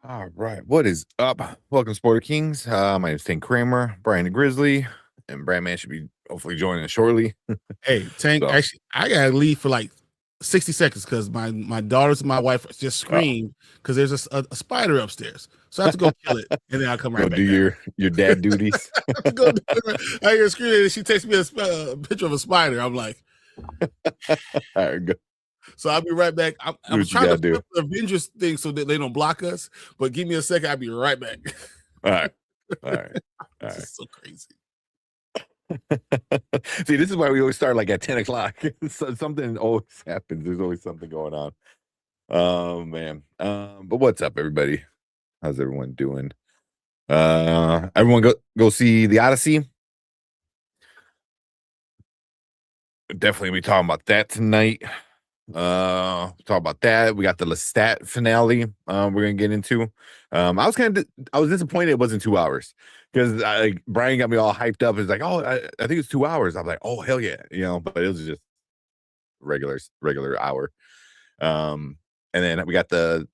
All right, what is up? Welcome, Sporter Kings. My name is Tank Kramer, Brian the Grizzly, and Brad Man should be hopefully joining us shortly. Hey, Tank, So- actually, I gotta leave for like 60 seconds because my daughters and my wife just screamed because there's a spider upstairs. So I have to go kill it, and then I'll come right Go back. do your dad duties. I have to go do it. I hear screaming, and she takes me a picture of a spider. I'm like, All right, go. so I'll be right back. I what was you trying to gotta do. flip the Avengers thing so that they don't block us, but give me a second. I'll be right back. All right, all right, all This right. is so crazy. See, this is why we always start like at 10 o'clock. Something always happens. There's always something going on. Oh man. But what's up, everybody? How's everyone doing? Everyone go see the Odyssey. Definitely be talking about that tonight. Talk about that. We got the Lestat finale. We're gonna get into. I was disappointed it wasn't 2 hours because Brian got me all hyped up. It's like, oh, I think it's 2 hours. I'm like, oh hell yeah, but it was just regular hour. And then we got a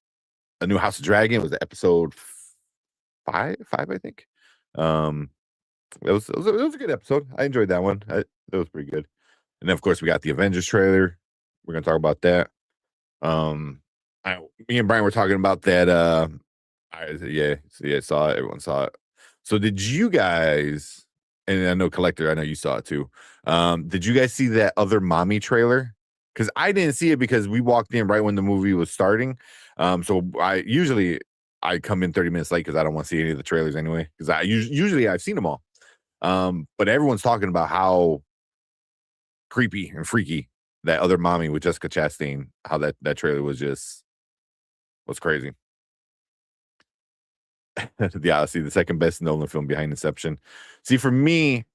new House of Dragon. It was episode five, I think. It was a good episode. I enjoyed that one. It was pretty good. And then of course we got the Avengers trailer. We're gonna talk about that. Me and Brian were talking about that. Saw it. Everyone saw it. So did you guys? And I know Collector, I know you saw it too. Did you guys see that other mommy trailer? Because I didn't see it because we walked in right when the movie was starting. So I usually come in 30 minutes late because I don't want to see any of the trailers anyway. Because usually I've seen them all. But everyone's talking about how creepy and freaky that other mommy with Jessica Chastain, how that trailer was crazy. The Odyssey, the second best Nolan film behind Inception. See, for me,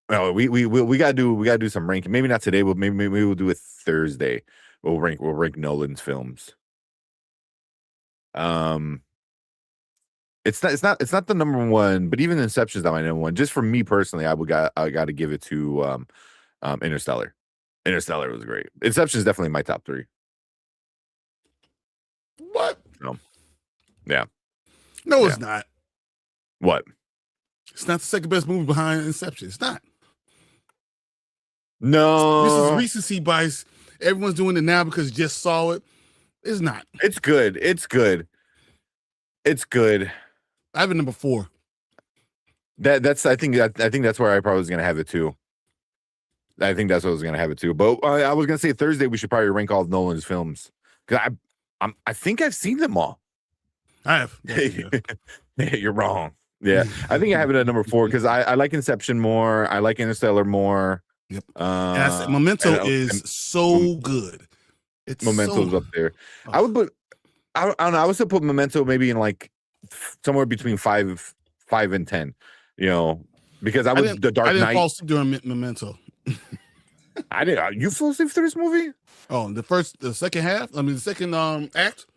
well, we gotta do some ranking. Maybe not today, but maybe we'll do it Thursday. We'll rank Nolan's films. It's not the number one, but even Inception's not my number one. Just for me personally, I got to give it to Interstellar. Interstellar was great. Inception is definitely my top 3. What? Yeah. No, it's not. What? It's not the second best movie behind Inception. It's not. No. This is recency bias. Everyone's doing it now because just saw it. It's not. It's good. I have it number 4. I think that's where I probably was gonna have it too. I think that's what I was gonna have it too. But I was gonna say Thursday we should probably rank all of Nolan's films because I think I've seen them all. I have. You're wrong. Yeah, I think I have it at number 4 because I like Inception more. I like Interstellar more. Yep. Memento is so good. It's Memento's up there. Oh. I would put. I don't know. I would still put Memento maybe in like somewhere between 5 and 10. Because I The Dark Knight. I didn't fall asleep during Memento. I didn't. You fell asleep through this movie? Oh, the second half. I mean, the second act.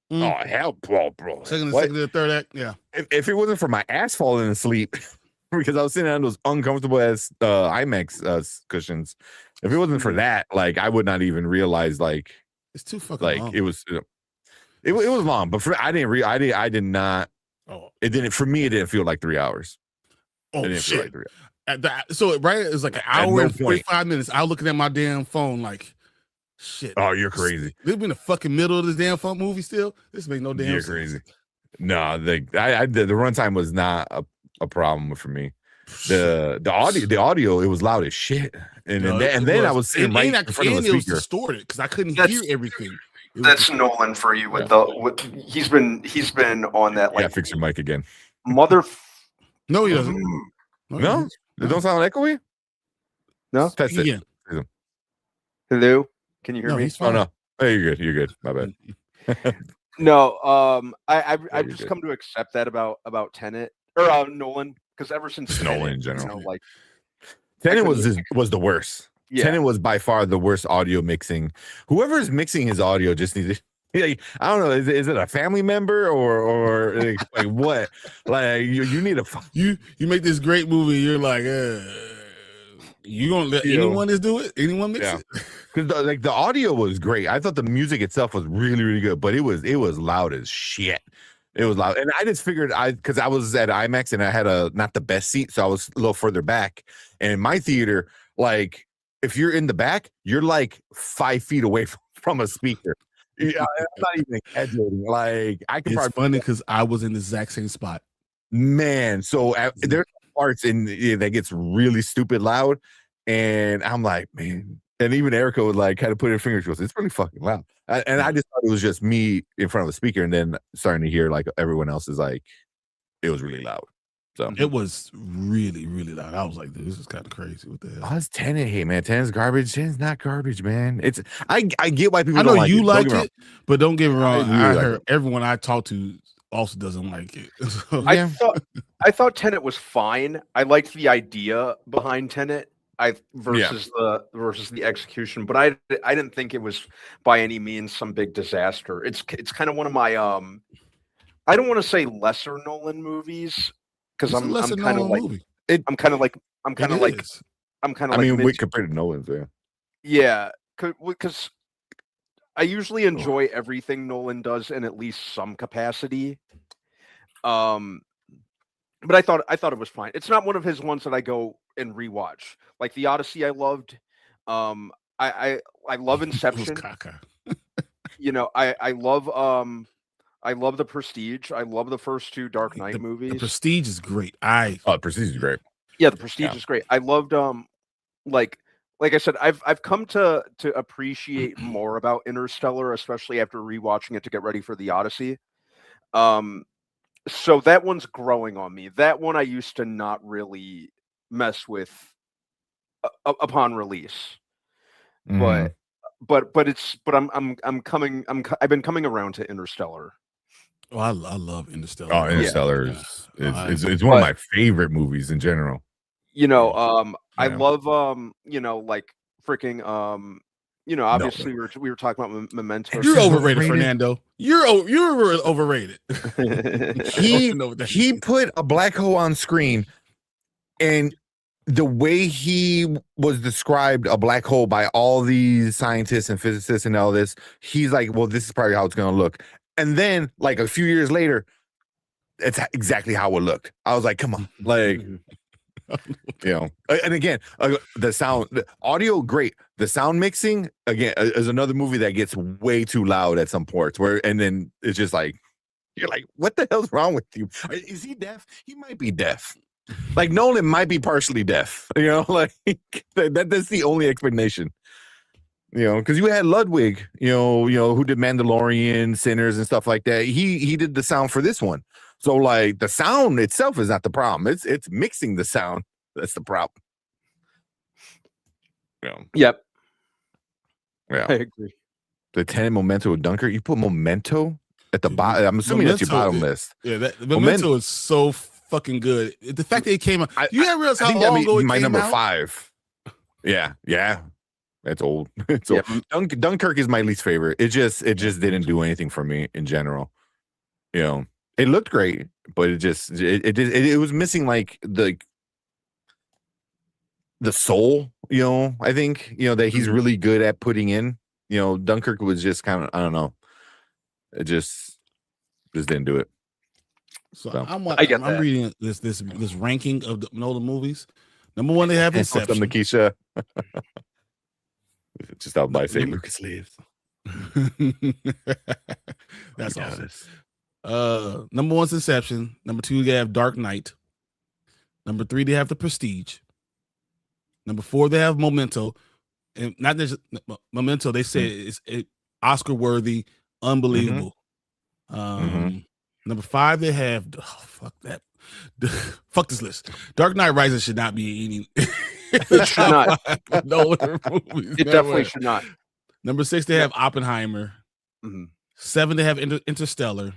Oh hell, bro! Second and third act. Yeah. If it wasn't for my ass falling asleep because I was sitting on those uncomfortable ass IMAX cushions, if it wasn't for that, like I would not even realize like it's too fucking long. It was. It was long, but I did not. Oh, it didn't. For me, it didn't feel like 3 hours. Oh, it didn't shit. feel like 3 hours. So it was like an hour and 45 minutes. I was looking at my damn phone like, shit. Oh, you're crazy. This in the fucking middle of this damn fun movie still? This makes no damn sense. You're crazy. No, the runtime was not a problem for me. The audio, it was loud as shit. And then I was sitting right in front of a speaker. It was distorted because I couldn't hear everything. That's Nolan for you with he's been on that like fix your mic again. No, he doesn't. No? It don't sound echoey? No? That's it. Hello? Can you hear me? Oh no. Hey, you're good. My bad. No, I've just come to accept that about Tenet or Nolan because ever since Nolan in general. Tenet was the worst. Yeah. Tenet was by far the worst audio mixing. Whoever is mixing his audio just needs to, I don't know. Is it a family member or like what? Like you need a you make this great movie. You're like, You gonna let You know, anyone just do it? Anyone mix yeah. it? Because like the audio was great. I thought the music itself was really, really good, but it was loud as shit. It was loud, and I just figured because I was at IMAX and I had not the best seat, so I was a little further back. And in my theater, like if you're in the back, you're like 5 feet away from a speaker. Yeah, I'm not even exaggerating. Like I can. It's funny because I was in the exact same spot. Man, so there's parts in that gets really stupid loud, and I'm like, man. And even Erica would like kind of put her fingers. She goes, "It's really fucking loud." And I just thought it was just me in front of a speaker, and then starting to hear like everyone else is like, it was really loud. So It was really, really loud. I was like, dude, this is kind of crazy. What the hell? Oh, it's Tenet. Hey, man, Tenet's garbage. Tenet's not garbage, man. It's I get why people. I know don't like you it. like it, but don't get me wrong. really I like heard it. everyone I talked to also doesn't like it. So, I thought Tenet was fine. I liked the idea behind Tenet. Versus the execution, but I didn't think it was by any means some big disaster. It's kind of one of my I don't want to say lesser Nolan movies because I'm kind of like movie. I'm kind of like I mean, we compared to Nolan's, yeah, because I usually enjoy everything Nolan does in at least some capacity. But I thought it was fine. It's not one of his ones that I go and rewatch. Like the Odyssey, I loved. I love Inception. You know, I love The Prestige. I love the first 2 Dark Knight movies. The Prestige is great. Prestige is great. Yeah, The Prestige is great. I loved like I said, I've come to appreciate more about Interstellar, especially after rewatching it to get ready for the Odyssey. So that one's growing on me. That one I used to not really mess with upon release, but I've been coming around to Interstellar. Oh, I love Interstellar. Oh, Interstellar is one of my favorite movies in general. You know, I love like freaking obviously we were talking about Memento. You're overrated, Fernando. You're overrated. He put a black hole on screen, and the way he was described a black hole by all these scientists and physicists and all this, he's like, well, this is probably how it's going to look. And then like a few years later, it's exactly how it looked. I was like, come on, like, you know, and again, the sound, the audio, great. The sound mixing, again, is another movie that gets way too loud at some ports and then it's just like, you're like, what the hell's wrong with you? Is he deaf? He might be deaf. Like Nolan might be partially deaf, you know, like that's the only explanation, you know, because you had Ludwig, you know, who did Mandalorian, Sinners, and stuff like that. He did the sound for this one. So like the sound itself is not the problem. It's mixing the sound that's the problem. Yeah. Yep. Yeah. I agree. The 10 Memento of Dunkirk. You put Memento at the bottom. I'm assuming that's your bottom list. Yeah, Memento is so fucking good. The fact that it came out, you didn't realize how long ago it my came number out? 5. Yeah. That's old. It's old. Dunkirk is my least favorite. It just didn't do anything for me in general. You know, it looked great, but it was missing like the soul. You know, I think that he's really good at putting in. You know, Dunkirk was just kind of, I don't know. It just didn't do it. So I'm reading this ranking of the Nolan movies. Number 1, they have Inception. Keisha. Just out by saying Lucas lives. That's awesome. Number 1's Inception. Number 2, they have Dark Knight. Number 3, they have The Prestige. Number 4, they have Memento. And not just Memento, they say it's Oscar worthy, unbelievable. Number 5, they have fuck that. Fuck this list. Dark Knight Rises should not be any. It should not. Movies, it definitely should not. Number 6, they have Oppenheimer. 7, they have Interstellar.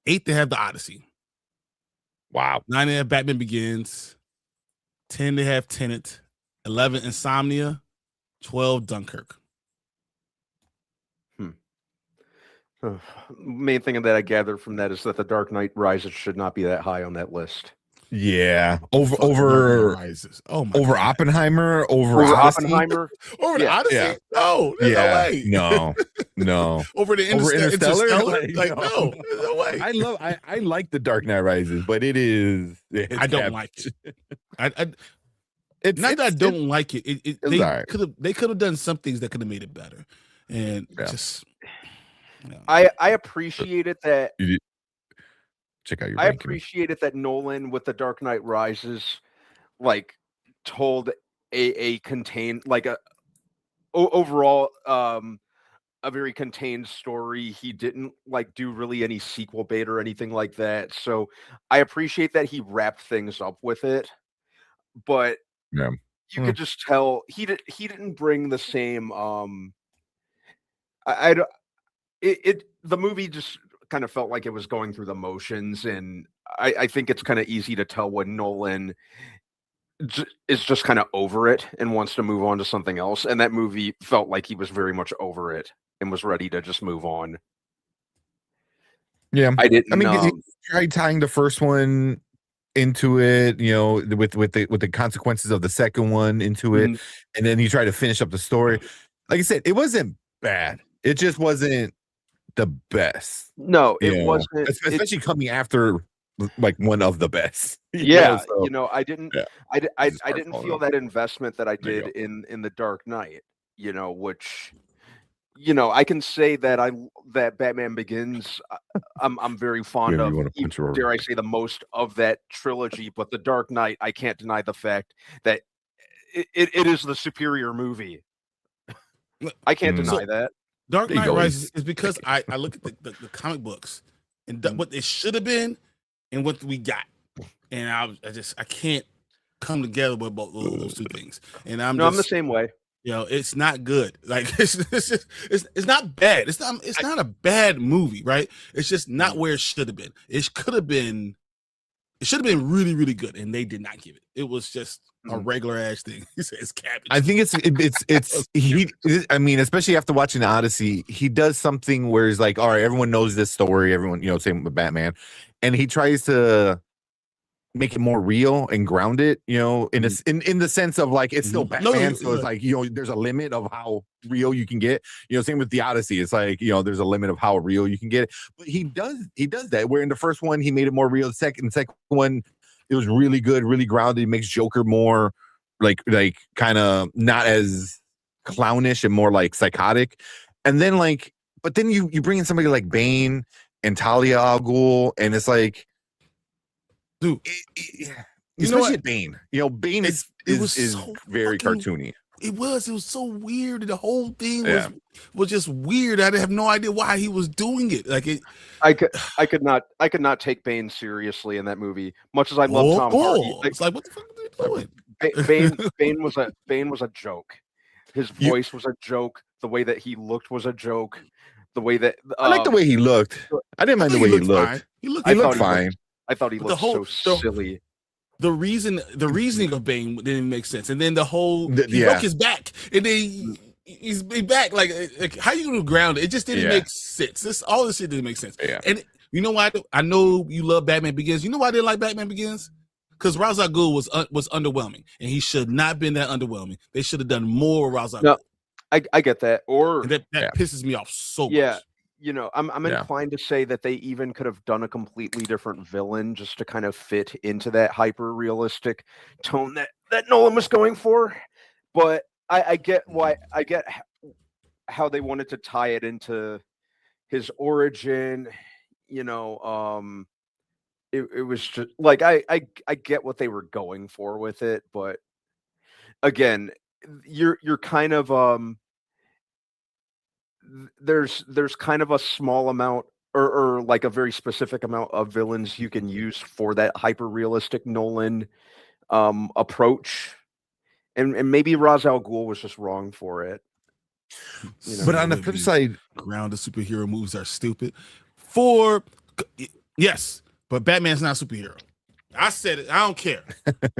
8, they have The Odyssey. Wow. 9, they have Batman Begins. 10, they have Tenet. 11, Insomnia. 12, Dunkirk. Main thing that I gathered from that is that The Dark Knight Rises should not be that high on that list. Yeah, Fuck over Rises. Oh my over God. Oppenheimer, over Over Odyssey. Oppenheimer. Over the Yeah. Odyssey? Yeah. No, there's no way. No. Over the Over Interstellar? Interstellar? Like, no, there's no way. I like the Dark Knight Rises, but it's I don't like it. I don't like it. They could have done some things that could have made it better, and just. You know. I appreciated that. Check out your. I appreciated that Nolan with the Dark Knight Rises, like, told a contained, like overall a very contained story. He didn't like do really any sequel bait or anything like that. So I appreciate that he wrapped things up with it, but you could just tell he didn't bring the same. The movie just kind of felt like it was going through the motions, and I think it's kind of easy to tell when Nolan is just kind of over it and wants to move on to something else. And that movie felt like he was very much over it and was ready to just move on. Yeah, I didn't. He tried tying the first one into it, with the consequences of the second one into it, and then he tried to finish up the story. Like I said, it wasn't bad. It just wasn't the best. No, it wasn't, especially coming after like one of the best. I didn't. I didn't feel that investment that I did in the Dark Knight. Which, I can say that Batman Begins, I'm very fond of. Dare I say the most of that trilogy, but the Dark Knight, I can't deny the fact that it is the superior movie. I can't deny that. Dark Knight Rises is because I look at the comic books and what it should have been and what we got, and I can't come together with both those two things. And I'm the same way. It's not good. Like it's not bad. It's not a bad movie, right? It's just not where it should have been. It should have been really, really good, and they did not give it. It was just a regular ass thing. He says cabbage. I think I mean, especially after watching the Odyssey, he does something where he's like, all right, everyone knows this story. Everyone, same with Batman, and he tries to make it more real and ground it, in the sense of like it's still Batman. So it's like, there's a limit of how real you can get. Same with the Odyssey. It's like, there's a limit of how real you can get it. But he does that. Where in the first one he made it more real. The second one, it was really good, really grounded. It makes Joker more like kind of not as clownish and more like psychotic. And then but then you bring in somebody like Bane and Talia al Ghul, and it's like, dude, especially Bane. Bane is so very cartoony. It was so weird. The whole thing was just weird. I have no idea why he was doing it. Like I could not take Bane seriously in that movie. Much as I love Tom Hardy, it's like, what the fuck are they doing? Bane was a joke. His voice was a joke. The way that he looked was a joke. The way that I like the way he looked. I didn't mind the way he looked. He looked fine. I thought he looked so silly. The reasoning of Bane didn't make sense, and then he broke his back, and then he's back. Like how you gonna ground it? It just didn't make sense. All this shit didn't make sense. Yeah. And you know why? I know you love Batman Begins. You know why I didn't like Batman Begins? Because Ra's al Ghul was underwhelming, and he should not been that underwhelming. They should have done more with Ra's al Ghul. No, I get that. Or and that pisses me off so much. I'm inclined to say that they even could have done a completely different villain just to kind of fit into that hyper realistic tone that Nolan was going for. But I get how they wanted to tie it into his origin. It was just like I get what they were going for with it, but again, you're kind of there's kind of a small amount or like a very specific amount of villains you can use for that hyper realistic Nolan approach, and maybe Ra's al Ghul was just wrong for it. But on the flip side, grounded superhero movies are stupid. Yes, but Batman's not a superhero. I said it. I don't care.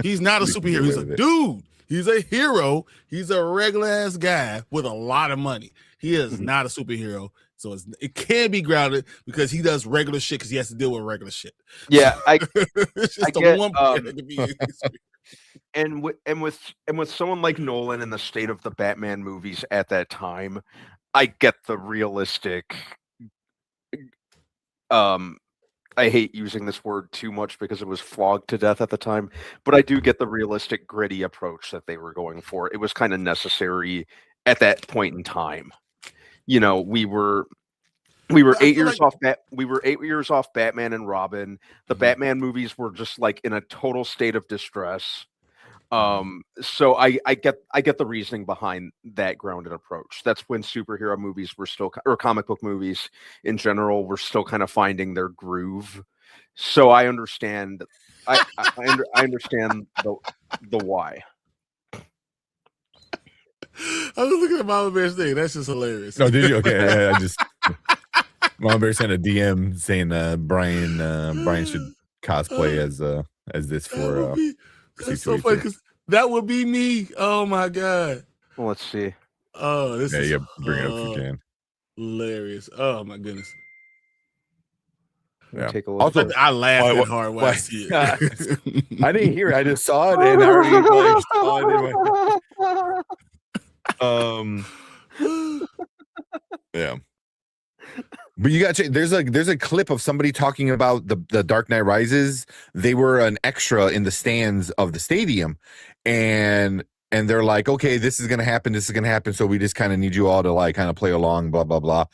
He's not a superhero. He's a dude. He's a hero. He's a regular ass guy with a lot of money. He is not a superhero. So it can be grounded because he does regular shit because he has to deal with regular shit. Yeah, It's just the one part that could be and with someone like Nolan in the state of the Batman movies at that time, I get the realistic. I hate using this word too much because it was flogged to death at the time, but I do get the realistic, gritty approach that they were going for. It was kind of necessary at that point in time. You know, we were 8 years off. We were 8 years off Batman and Robin. The Batman movies were just like in a total state of distress. So I get the reasoning behind that grounded approach. That's when superhero movies were still, or comic book movies in general, were still kind of finding their groove. So I understand. I understand the why. I was looking at Mama Bear's thing. That's just hilarious. Oh, did you? Okay, I just Mama Bear sent a DM saying Brian should cosplay as this for. That's so funny because that would be me. Oh my god. Well, let's see. Oh, this is bring it up if you can. Hilarious. Oh my goodness. Yeah. Take a look. Also, I laughed hard when I see it. I didn't hear it. I just saw it and I already saw it. Yeah. But you got to there's a clip of somebody talking about the Dark Knight Rises. They were an extra in the stands of the stadium, and they're like, okay, this is gonna happen, so we just kind of need you all to like kind of play along, blah blah blah.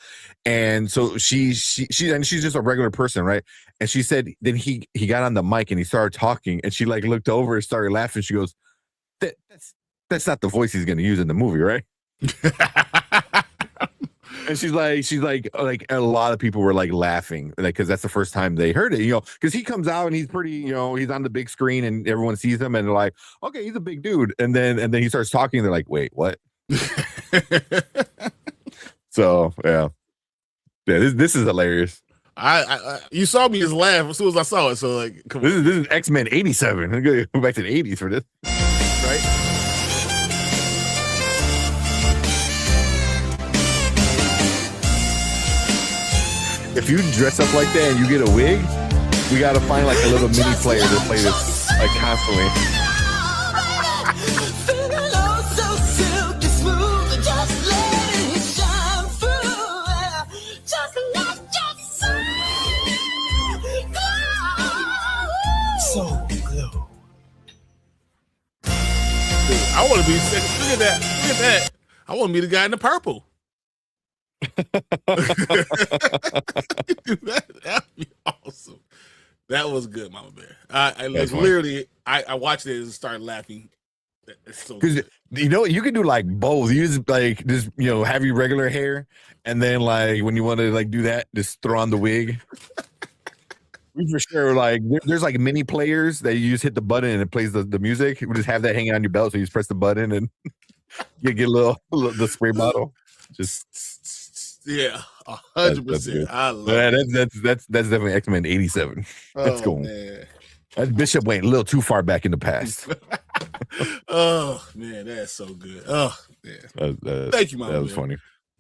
And so she's just a regular person, right? And she said then he got on the mic and he started talking, and she like looked over and started laughing. She goes, that's not the voice he's gonna use in the movie, right? And she's like a lot of people were like laughing, like, because that's the first time they heard it, because he comes out and he's pretty, he's on the big screen and everyone sees him and they're like, okay, he's a big dude, and then he starts talking and they're like, wait, what? So yeah, this is hilarious. I you saw me just laugh as soon as I saw it, so like, come on. This is X-Men 87. I'm gonna go back to the 80s for this, right? If you dress up like that and you get a wig, we gotta find like a little mini player to play this like constantly. I want to be second. Look at that. I want to be the guy in the purple. That'd be awesome. That was good, Mama Bear. I literally watched it and started laughing. It's so good. You can do like both. You just like just have your regular hair, and then like when you want to like do that, just throw on the wig. We for sure like there's like mini players that you just hit the button and it plays the music. We just have that hanging on your belt, so you just press the button and you get a little the spray bottle. Just yeah, 100%. I love that. That's definitely X-Men 87. That's cool. Man. That Bishop went a little too far back in the past. Oh man, that's so good. Oh man, thank you, Mama. That was funny.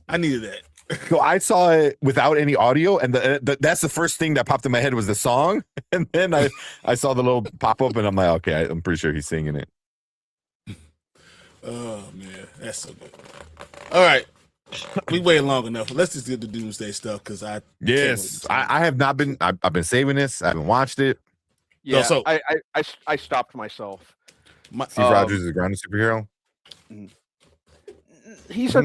I needed that. So I saw it without any audio, and that's the first thing that popped in my head was the song, and then I saw the little pop up, and I'm like, okay, I'm pretty sure he's singing it. Oh man, that's so good. All right, we waited long enough. Let's just get the Doomsday stuff because I have not been. I've been saving this. I haven't watched it. Yeah, so I stopped myself. Steve Rogers is a grounded superhero. He's a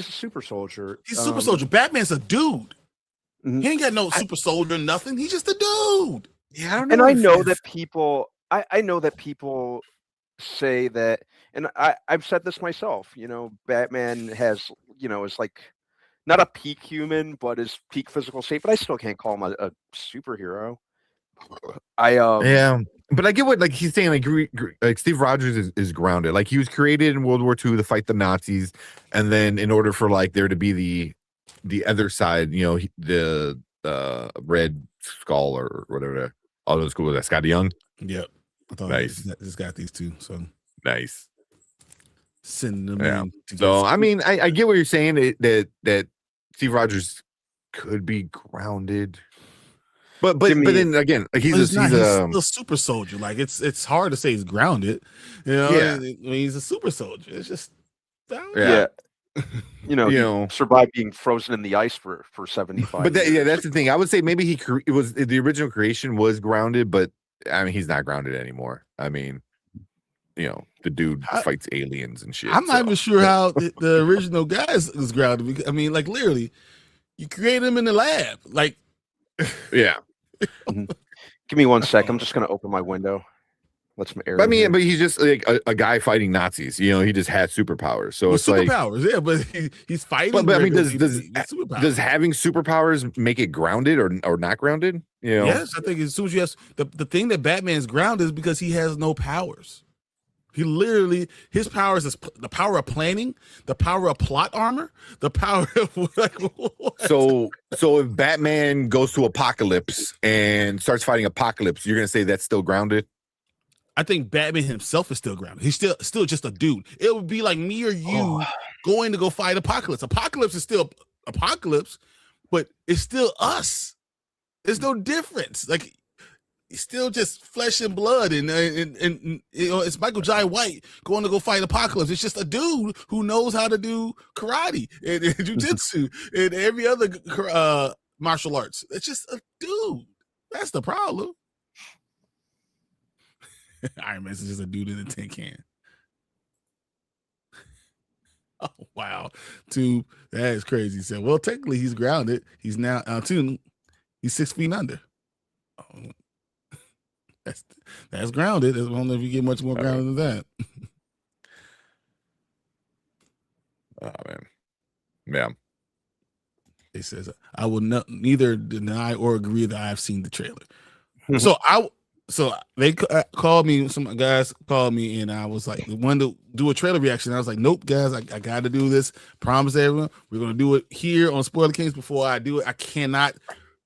super soldier. He's a super soldier. Batman's a dude. Mm-hmm. He ain't got no super soldier, nothing. He's just a dude. Yeah, I don't know. And I know that people. I know that people say that, and I've said this myself. Batman has is like not a peak human, but is peak physical state. But I still can't call him a superhero. Yeah, but I get what he's saying. Like Steve Rogers is grounded. Like he was created in World War II to fight the Nazis, and then in order for there to be the other side, the Red Skull or whatever. All those cool. That Scotty Young. Yep. I thought nice. Just got these two. So nice. Send them in. So I mean, I get what you're saying. That Steve Rogers could be grounded. But Jimmy- then again, like he's still a super soldier. Like it's hard to say he's grounded. You know, Yeah. I mean, he's a super soldier. It's just Yeah. He survived being frozen in the ice for 75 But years. that's the thing. I would say maybe it was the original creation was grounded, but I mean he's not grounded anymore. I mean, the dude fights aliens and shit. I'm not even sure how the original guy is grounded. Because, I mean, like literally, you create him in the lab. Like, yeah. Give me 1 sec. I'm just gonna open my window. Let some air. But I mean, but he's just like a guy fighting Nazis. He just had superpowers. So it's superpowers, yeah. But he's fighting. But I mean, does having superpowers make it grounded or not grounded? Yes, I think as soon as you have the thing that Batman's grounded is because he has no powers. He literally, his powers is the power of planning, the power of plot armor, the power of what? So if Batman goes to Apocalypse and starts fighting Apocalypse, you're gonna say that's still grounded? I think Batman himself is still grounded. He's still just a dude. It would be like me or you going to go fight Apocalypse. Apocalypse is still Apocalypse, but it's still us. There's no difference. Like, it's still just flesh and blood, and it's Michael Jai White going to go fight Apocalypse. It's just a dude who knows how to do karate and jujitsu and every other martial arts. It's just a dude. That's the problem. Iron Man's just a dude in a tin can. Oh wow, Tube, that is crazy. He said, well, technically he's grounded. He's now he's 6 feet under. Oh, that's grounded. I don't know if you get much more grounded than that. Oh man, yeah. He says, I will neither deny or agree that I've seen the trailer. So they called me. Some guys called me, and I was like, wanted to do a trailer reaction. I was like, nope, guys, I got to do this. Promise everyone, we're gonna do it here on Spoiler Kings. Before I do it, I cannot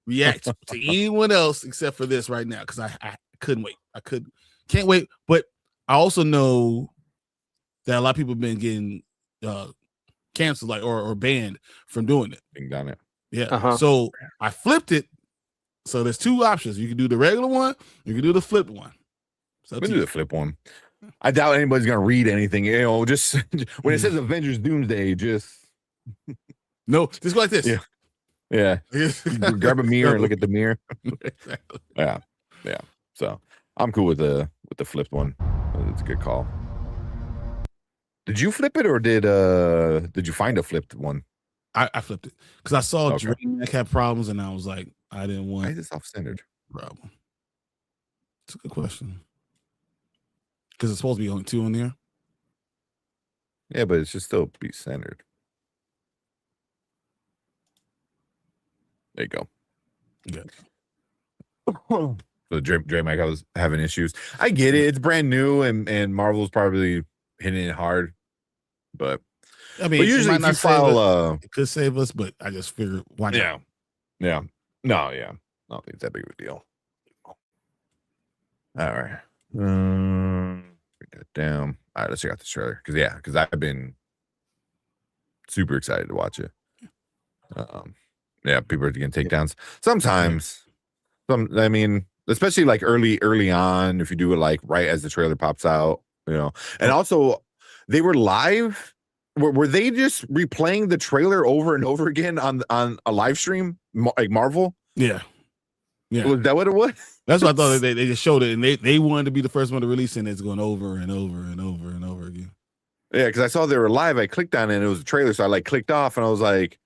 react to anyone else except for this right now because I couldn't wait. Can't wait. But I also know that a lot of people have been getting canceled, like or banned from doing it. Being done it. Yeah. So I flipped it. So there's 2 options. You can do the regular one. You can do the flipped one. So we do the flip one. I doubt anybody's gonna read anything. Just when it says Avengers Doomsday, just just go like this. Yeah. Grab a mirror and look at the mirror. Yeah. So I'm cool with the flipped one. It's a good call. Did you flip it or did you find a flipped one? I flipped it because I saw DreamHack had problems, and I was like, I didn't want. Why is this off-centered? Problem. It's a good question. Because it's supposed to be only 2 in there. Yeah, but it should still be centered. There you go. Yeah. So DreamHack, I was having issues. I get it. It's brand new, and Marvel's probably hitting it hard. But I mean, usually if you file, it could save us, but I just figured why not? Yeah. No, yeah. I don't think it's that big of a deal. All right. Bring that down. All right, let's check out this trailer. Because I've been super excited to watch it. People are getting takedowns. Sometimes, I mean, especially like early on, if you do it like right as the trailer pops out, And also, they were live. Were they just replaying the trailer over and over again on a live stream, like Marvel? Yeah. Was that what it was? That's what I thought. They just showed it, and they wanted to be the first one to release it, and it's going over and over and over and over again. Yeah, because I saw they were live. I clicked on it, and it was a trailer, so I clicked off, and I was like,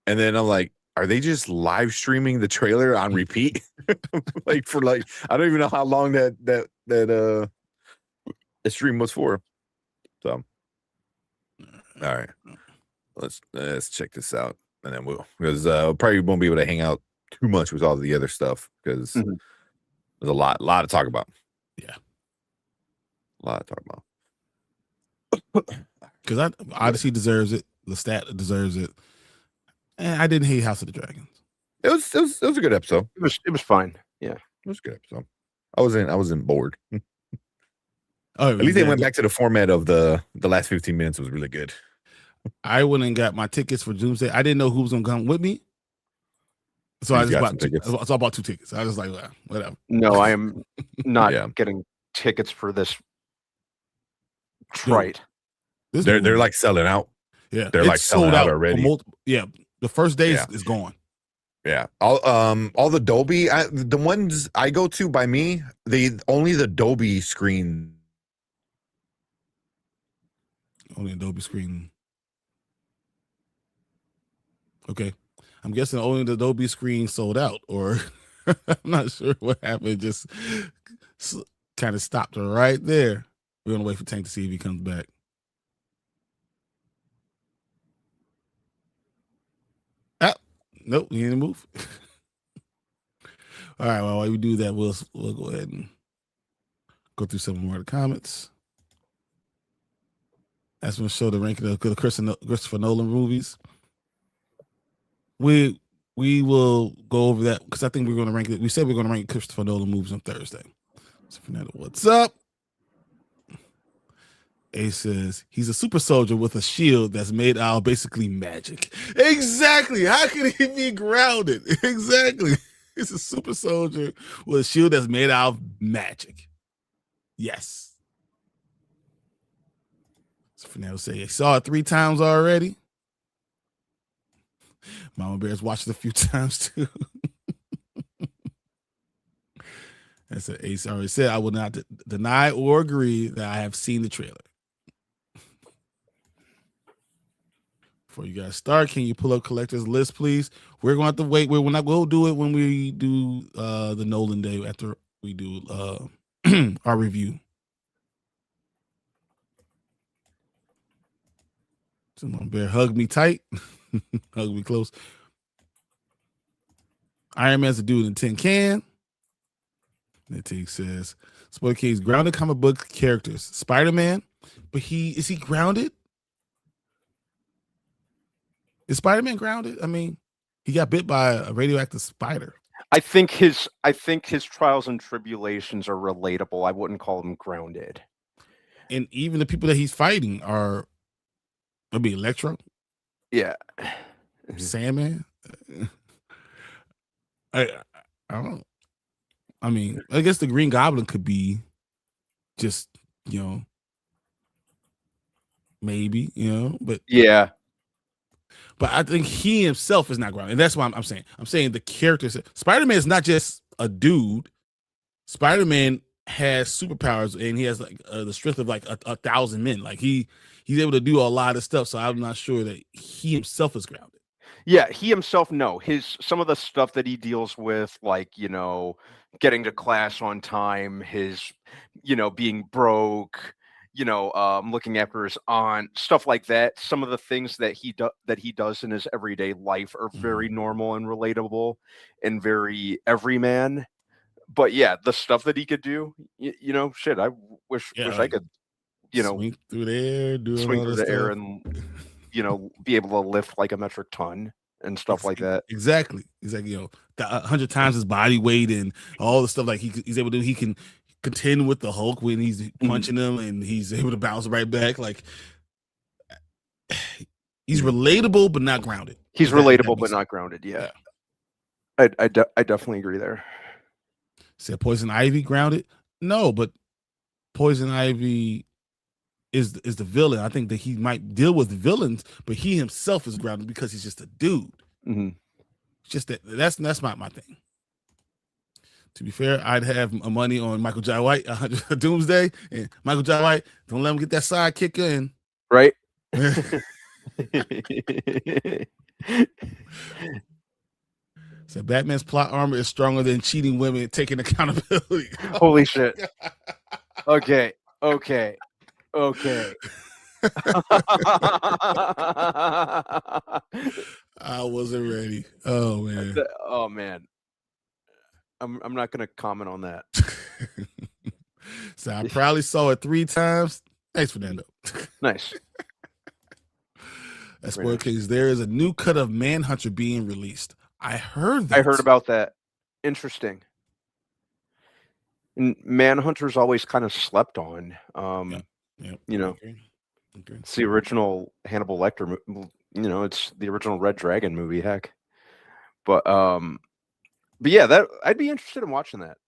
and then I'm like, are they just live streaming the trailer on repeat? For I don't even know how long that stream was for. So. All right, let's check this out, and then because probably won't be able to hang out too much with all the other stuff because there's a lot to talk about. Yeah, a lot to talk about. Because Odyssey deserves it, Lestat deserves it, and I didn't hate House of the Dragons. It was a good episode. It was fine. Yeah, it was a good episode. I wasn't bored. Oh, at least they went back to the format of the last 15 minutes was really good. I went and got my tickets for Doomsday. I didn't know who was gonna come with me, so I just bought tickets. So I bought 2 tickets. I was like, well, whatever. No, I am not getting tickets for this trite. They're like selling out. Yeah, they're like selling out already. The first day is gone. Yeah, all the Dolby, the ones I go to by me, only the Dolby screen. Only a Dolby screen. Okay, I'm guessing only the Dolby screen sold out, or I'm not sure what happened. Just kind of stopped right there. We're gonna wait for Tank to see if he comes back. Nope, he didn't move. All right, well, while we do that, we'll go ahead and go through some more of the comments. That's going to show the ranking of the Christopher Nolan movies. We will go over that because I think we're going to rank it. We said we're going to rank Christopher Nolan movies on Thursday. So Fernando, what's up? Ace says he's a super soldier with a shield that's made out of basically magic. Exactly. How can he be grounded? Exactly. He's a super soldier with a shield that's made out of magic. Yes. So Fernando say I saw it 3 times already. Mama Bear's watched it a few times too. That's what Ace already said. I will not deny or agree that I have seen the trailer. Before you guys start, can you pull up collector's list, please? We're going to have to wait. We're not going to do it when we do the Nolan Day after we do our review. Someone bear hug me tight. Hug me close. Iron Man's a dude in tin can. Natik says, Spoiler King's grounded comic book characters. Spider-Man, but is he grounded? Is Spider-Man grounded? I mean, he got bit by a radioactive spider. I think his trials and tribulations are relatable. I wouldn't call him grounded. And even the people that he's fighting are maybe Electro. Yeah. Sandman. I don't know. I mean, I guess the Green Goblin could be just, maybe, but yeah. But I think he himself is not grounded. And that's why I'm saying. I'm saying the characters. Spider-Man is not just a dude. Spider-Man has superpowers and he has like the strength of like 1,000 men. Like he's able to do a lot of stuff. So I'm not sure that he himself is grounded. Yeah, he himself, no. Some of the stuff that he deals with, like, getting to class on time, his, being broke, looking after his aunt, stuff like that. Some of the things that he does in his everyday life are very normal and relatable and very everyman. But yeah, the stuff that he could do, shit, I wish I could, swing through there, swing through the air and, be able to lift like a metric ton and stuff like that. Exactly. 100 times his body weight and all the stuff like he's able to do. He can contend with the Hulk when he's punching him and he's able to bounce right back. Like he's relatable but not grounded. He's relatable but not grounded. Yeah. I definitely agree there. Said Poison Ivy grounded? No, but Poison Ivy is the villain. I think that he might deal with villains, but he himself is grounded because he's just a dude. Mm-hmm. Just that's not my thing. To be fair, I'd have money on Michael Jai White, Doomsday, and Michael Jai White. Don't let him get that sidekick in. Right. So Batman's plot armor is stronger than cheating women and taking accountability. Holy shit. Okay. I wasn't ready. Oh man. I'm not gonna comment on that. So I probably saw it 3 times. Thanks, Fernando. Nice. That's where because there is a new cut of Manhunter being released. I heard about that. Interesting. And Manhunter's always kind of slept on. Yeah. Okay. Okay. It's the original Hannibal Lecter. It's the original Red Dragon movie. Heck, but yeah, that I'd be interested in watching that.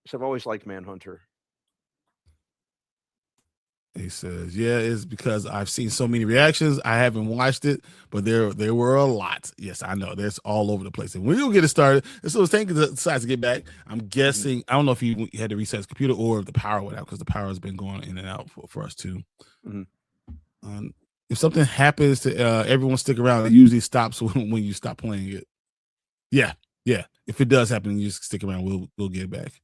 Because I've always liked Manhunter. He says, "Yeah, it's because I've seen so many reactions. I haven't watched it, but there were a lot. Yes, I know. There's all over the place. And we'll get it started. As soon as Tank decides to get back, I'm guessing. I don't know if he had to reset his computer or if the power went out because the power has been going in and out for us too. If something happens to everyone, stick around. It usually stops when you stop playing it. Yeah. If it does happen, you just stick around. We'll get it back.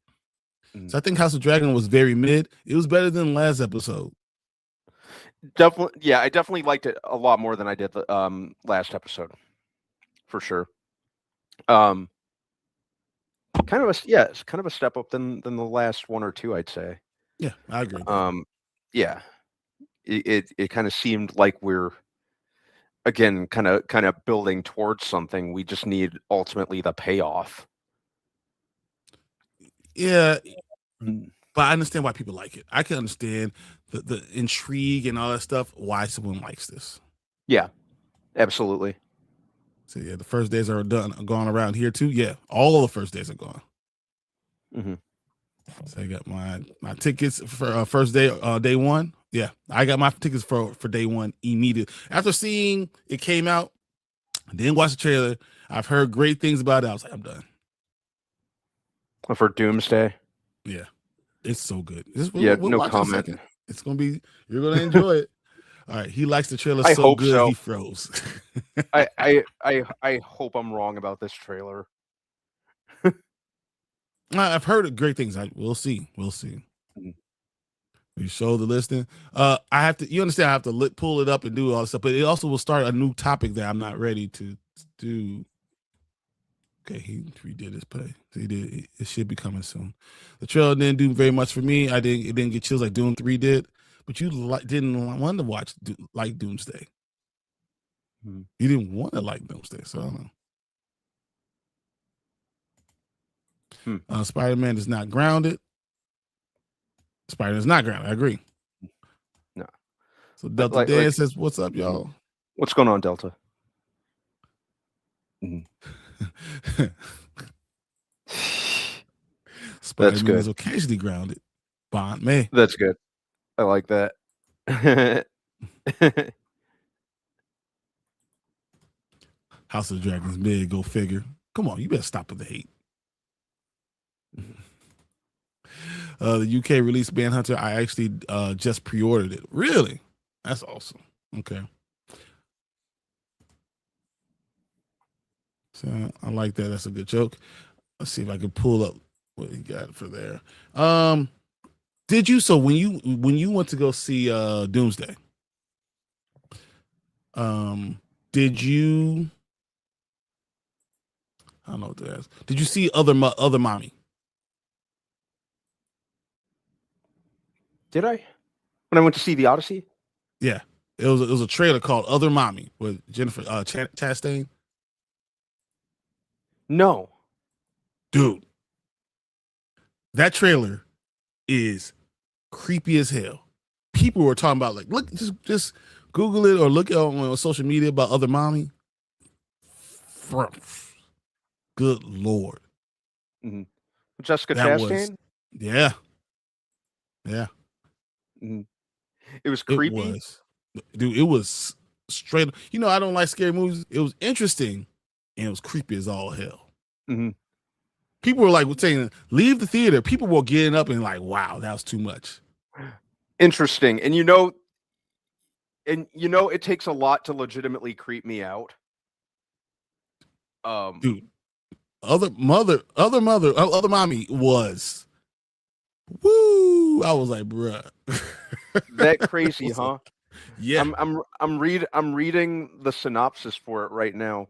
So I think House of Dragon was very mid. It was better than last episode. Definitely, yeah. I definitely liked it a lot more than I did the last episode, for sure. It's kind of a step up than the last one or two, I'd say. Yeah, I agree. Yeah, it kind of seemed like we're again kind of building towards something. We just need ultimately the payoff. Yeah. But I understand why people like it. I can understand the intrigue and all that stuff, why someone likes this. Yeah, absolutely. So yeah, the first days are gone around here too. Yeah, all the first days are gone. So I got my tickets for first day, day one. Yeah, I got my tickets for day one immediately. After seeing it came out, I didn't watch the trailer. I've heard great things about it. I was like, I'm done. For Doomsday. Yeah. It's so good. No comment. It's gonna be. You're gonna enjoy it. All right. He likes the trailer I so hope good so. he froze. I hope I'm wrong about this trailer. I've heard great things. We'll see. We show the listing. I have to. You understand? I have to pull it up and do all this stuff. But it also will start a new topic that I'm not ready to do. Okay, he redid his play. He did. It should be coming soon. The trailer didn't do very much for me. It didn't get chills like Doom 3 did. But you didn't want to watch like Doomsday. You didn't want to like Doomsday, so I don't know. Spider-Man is not grounded. Spider-Man is not grounded. I agree. No. So Delta Dan says, "What's up, y'all? What's going on, Delta?" Spider-Man is occasionally grounded. Bond May. That's good. I like that. House of Dragons mid, go figure. Come on, you better stop with the hate. The UK released Manhunter. I actually just pre-ordered it. Really? That's awesome. Okay. So I like that. That's a good joke. Let's see if I can pull up what he got for there. Did you when you went to go see Doomsday? Did you? I don't know what to ask. Did you see other mommy? Did I? When I went to see the Odyssey? Yeah, it was a trailer called Other Mommy with Jennifer Chastain. No, dude, that trailer is creepy as hell. People were talking about look, just Google it or look on social media about Other Mommy. Good Lord. Jessica Chastain? Yeah. It was creepy. It was straight. I don't like scary movies. It was interesting and it was creepy as all hell. People were saying, leave the theater. People were getting up and wow, that was too much. Interesting. And it takes a lot to legitimately creep me out. Dude, other mommy was woo. I was like, bruh. That crazy, huh? Yeah. I'm reading the synopsis for it right now.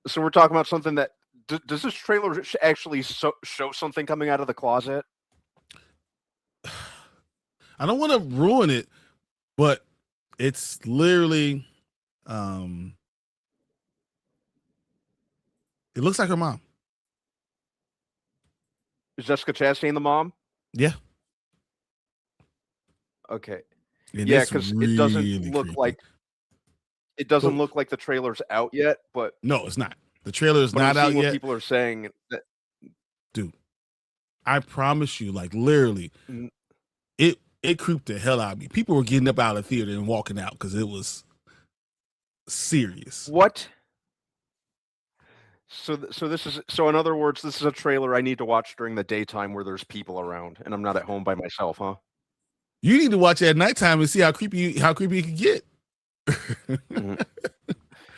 So we're talking about something that does this trailer actually show something coming out of the closet? I don't want to ruin it, but it's literally it looks like her mom. Is Jessica Chastain the mom? Yeah. Okay. And Yeah, it's because really it doesn't look creepy. like the trailer's out yet, but No, it's not. The trailer is I'm not out seeing what yet. people are saying. That, Dude, I promise you, like literally, Mm. it creeped the hell out of me. People were getting up out of the theater and walking out because it was serious. what? So this is in other words, this is a trailer I need to watch during the daytime where there's people around and I'm not at home by myself, huh? You need to watch it at nighttime and see how creepy it can get. Mhm.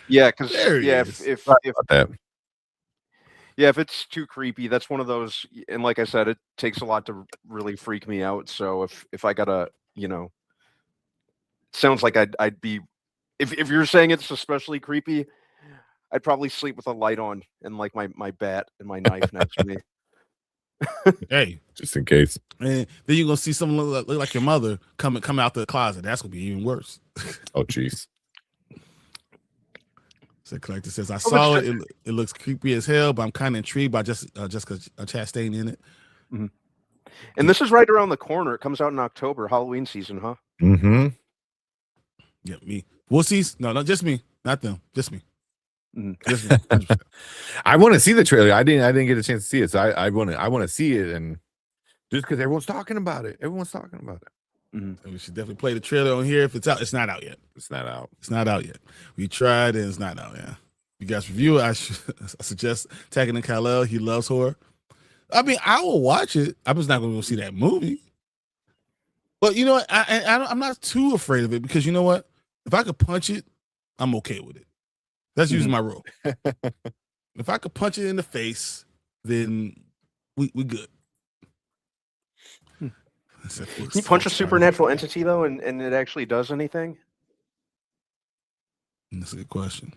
Yeah, because There it is. if That. yeah, if it's too creepy, that's one of those. And like I said, it takes a lot to really freak me out. So if I gotta, sounds like I'd be. If you're saying it's especially creepy, I'd probably sleep with a light on and like my bat and my knife next to me. Hey, Just in case. and then you're gonna see someone look like your mother come out the closet. That's gonna be even worse. Oh, jeez. So Collector says, I saw it. It looks creepy as hell, but I'm kind of intrigued by Jessica Chastain in it. Mm-hmm. And this is right around the corner. It comes out in October, Halloween season, huh? Mm-hmm. Yeah, me. We'll see. No, just me. Not them. Just me. Mm-hmm. Just me. 100%. I want to see the trailer. I didn't get a chance to see it, so I want to see it, and just because everyone's talking about it. We should definitely play the trailer on here. If it's out, it's not out yet. It's not out. It's not out yet. We tried and it's not out. Yeah. You guys review it. I suggest tagging in Kal-El. He loves horror. I mean, I will watch it. I'm just not going to go see that movie. But you know what? I'm not too afraid of it because you know what? If I could punch it, I'm okay with it. That's usually my rule. If I could punch it in the face, then we good. Can you punch a supernatural entity though, and it actually does anything? That's a good question.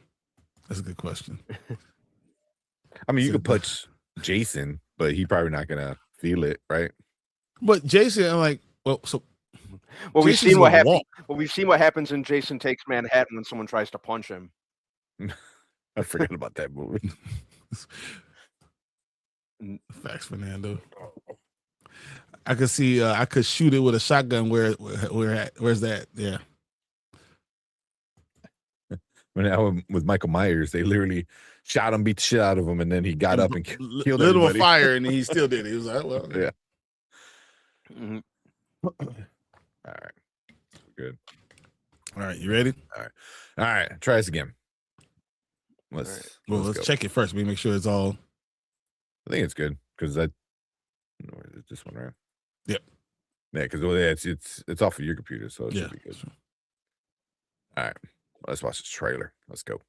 I mean, you could punch Jason, but he probably not gonna feel it, right? But Jason, I'm like, well, we've Jason's seen what gonna happens. walk. Well, we've seen what happens in Jason Takes Manhattan when someone tries to punch him. I forgot about that movie. Facts, Fernando. I could see. I could shoot it with a shotgun. Where's that? Yeah. With Michael Myers, they literally shot him, beat the shit out of him, and then he got up and killed lit him on everybody. fire, and he still did it. He was like, well, Yeah. Mm-hmm. All right. Good. All right, you ready? All right. Try this again. Let's go. Check it first. We make sure it's all. I think it's good because this one, right? Yep. Yeah, because it's off of your computer, so it should be good. Sure. All right, let's watch this trailer. Let's go.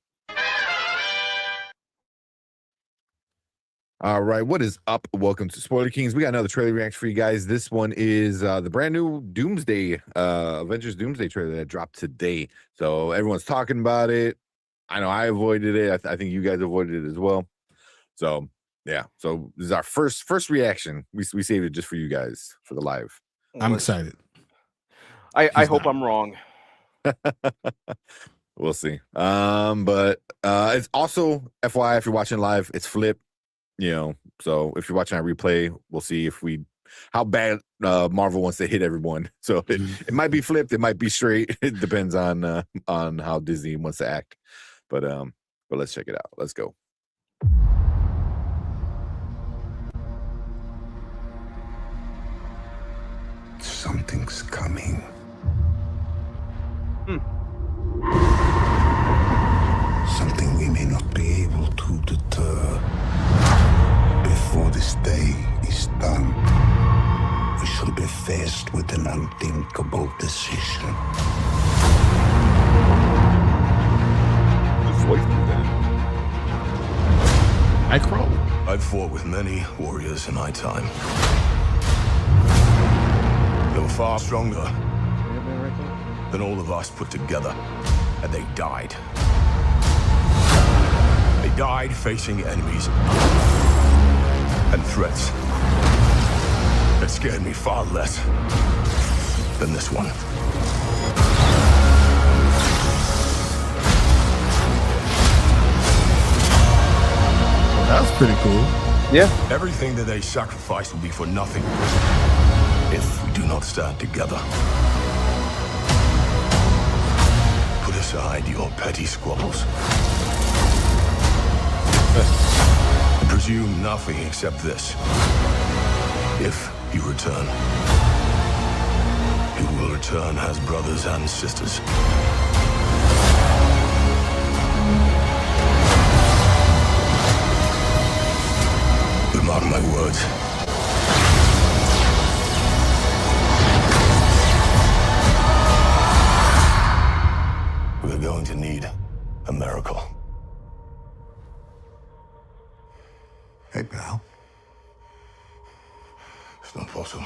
All right, what is up? Welcome to Spoiler Kings. We got another trailer reaction for you guys. This one is the brand new Doomsday, Avengers Doomsday trailer that dropped today. So everyone's talking about it. I know I avoided it. I think you guys avoided it as well. So yeah, so this is our first reaction. We saved it just for you guys for the live. I'm excited. I hope I'm wrong. We'll see. But it's also FYI if you're watching live, it's flip. So if you're watching our replay, we'll see how bad Marvel wants to hit everyone. So it might be flipped, it might be straight. It depends on how Disney wants to act. But let's check it out. Let's go. Something's coming. Something we may not be able to deter. Before this day is done, we shall be faced with an unthinkable decision. I've fought with many warriors in my time. They were far stronger than all of us put together, and they died. They died facing enemies and threats that scared me far less than this one. That was pretty cool. Yeah. Everything that they sacrifice will be for nothing if we do not stand together. aside your petty squabbles. Presume nothing except this. If you return, you will return as brothers and sisters. But mark my words. We're going to need a miracle. Hey, pal. It's not possible.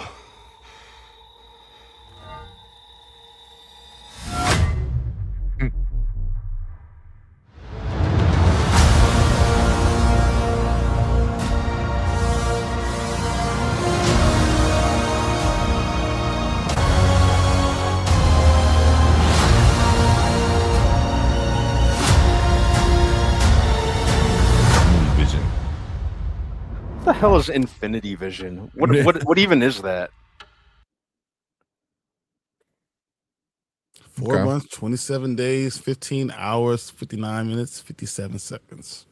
Vision. What the hell is Infinity Vision? What even is that? 4 Okay. months, 27 days, 15 hours, 59 minutes, 57 seconds.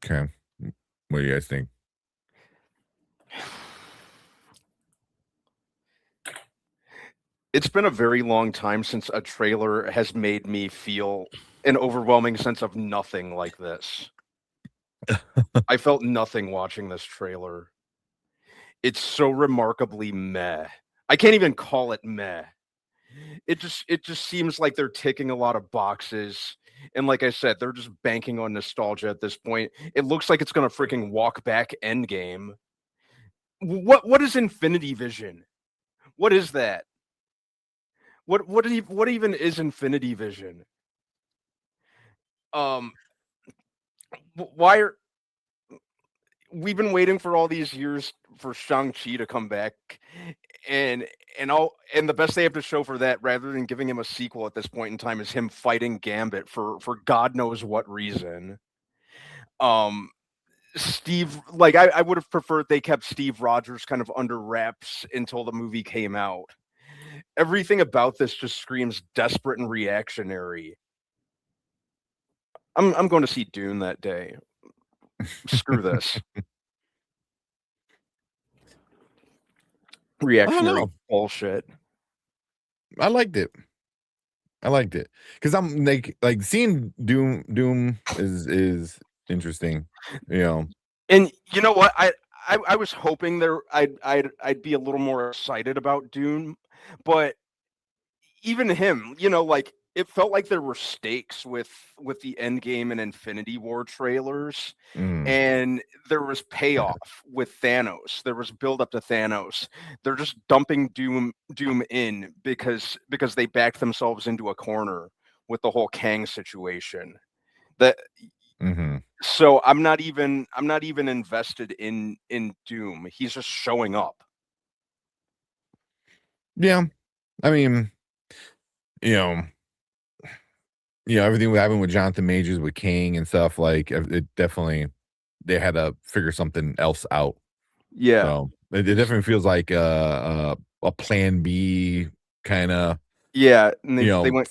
Okay. What do you guys think? It's been a very long time since a trailer has made me feel an overwhelming sense of nothing like this. I felt nothing watching this trailer. It's so remarkably meh. I can't even call it meh. It just seems like they're ticking a lot of boxes. And like I said, they're just banking on nostalgia at this point. It looks like it's gonna freaking walk back Endgame. What is Infinity Vision? What is that? What even is Infinity Vision? Why are we've been waiting for all these years for Shang-Chi to come back, and the best they have to show for that, rather than giving him a sequel at this point in time, is him fighting Gambit for God knows what reason. Steve, like I would have preferred they kept Steve Rogers kind of under wraps until the movie came out. Everything about this just screams desperate and reactionary. I'm going to see Dune that day. Screw this. Reactionary bullshit. I liked it because I'm like seeing Doom is interesting, you know. And you know what? I was hoping I'd be a little more excited about Dune, but even him, you know, like it felt like there were stakes with the Endgame and Infinity War trailers, and there was payoff with Thanos. There was build up to Thanos. They're just dumping Doom in because they backed themselves into a corner with the whole Kang situation. That so I'm not even invested in Doom. He's just showing up. Yeah, I mean, you know, everything happened with Jonathan Majors with King and stuff. Like it definitely, they had to figure something else out. Yeah, so it definitely feels like a plan B kind of. Yeah, and they went,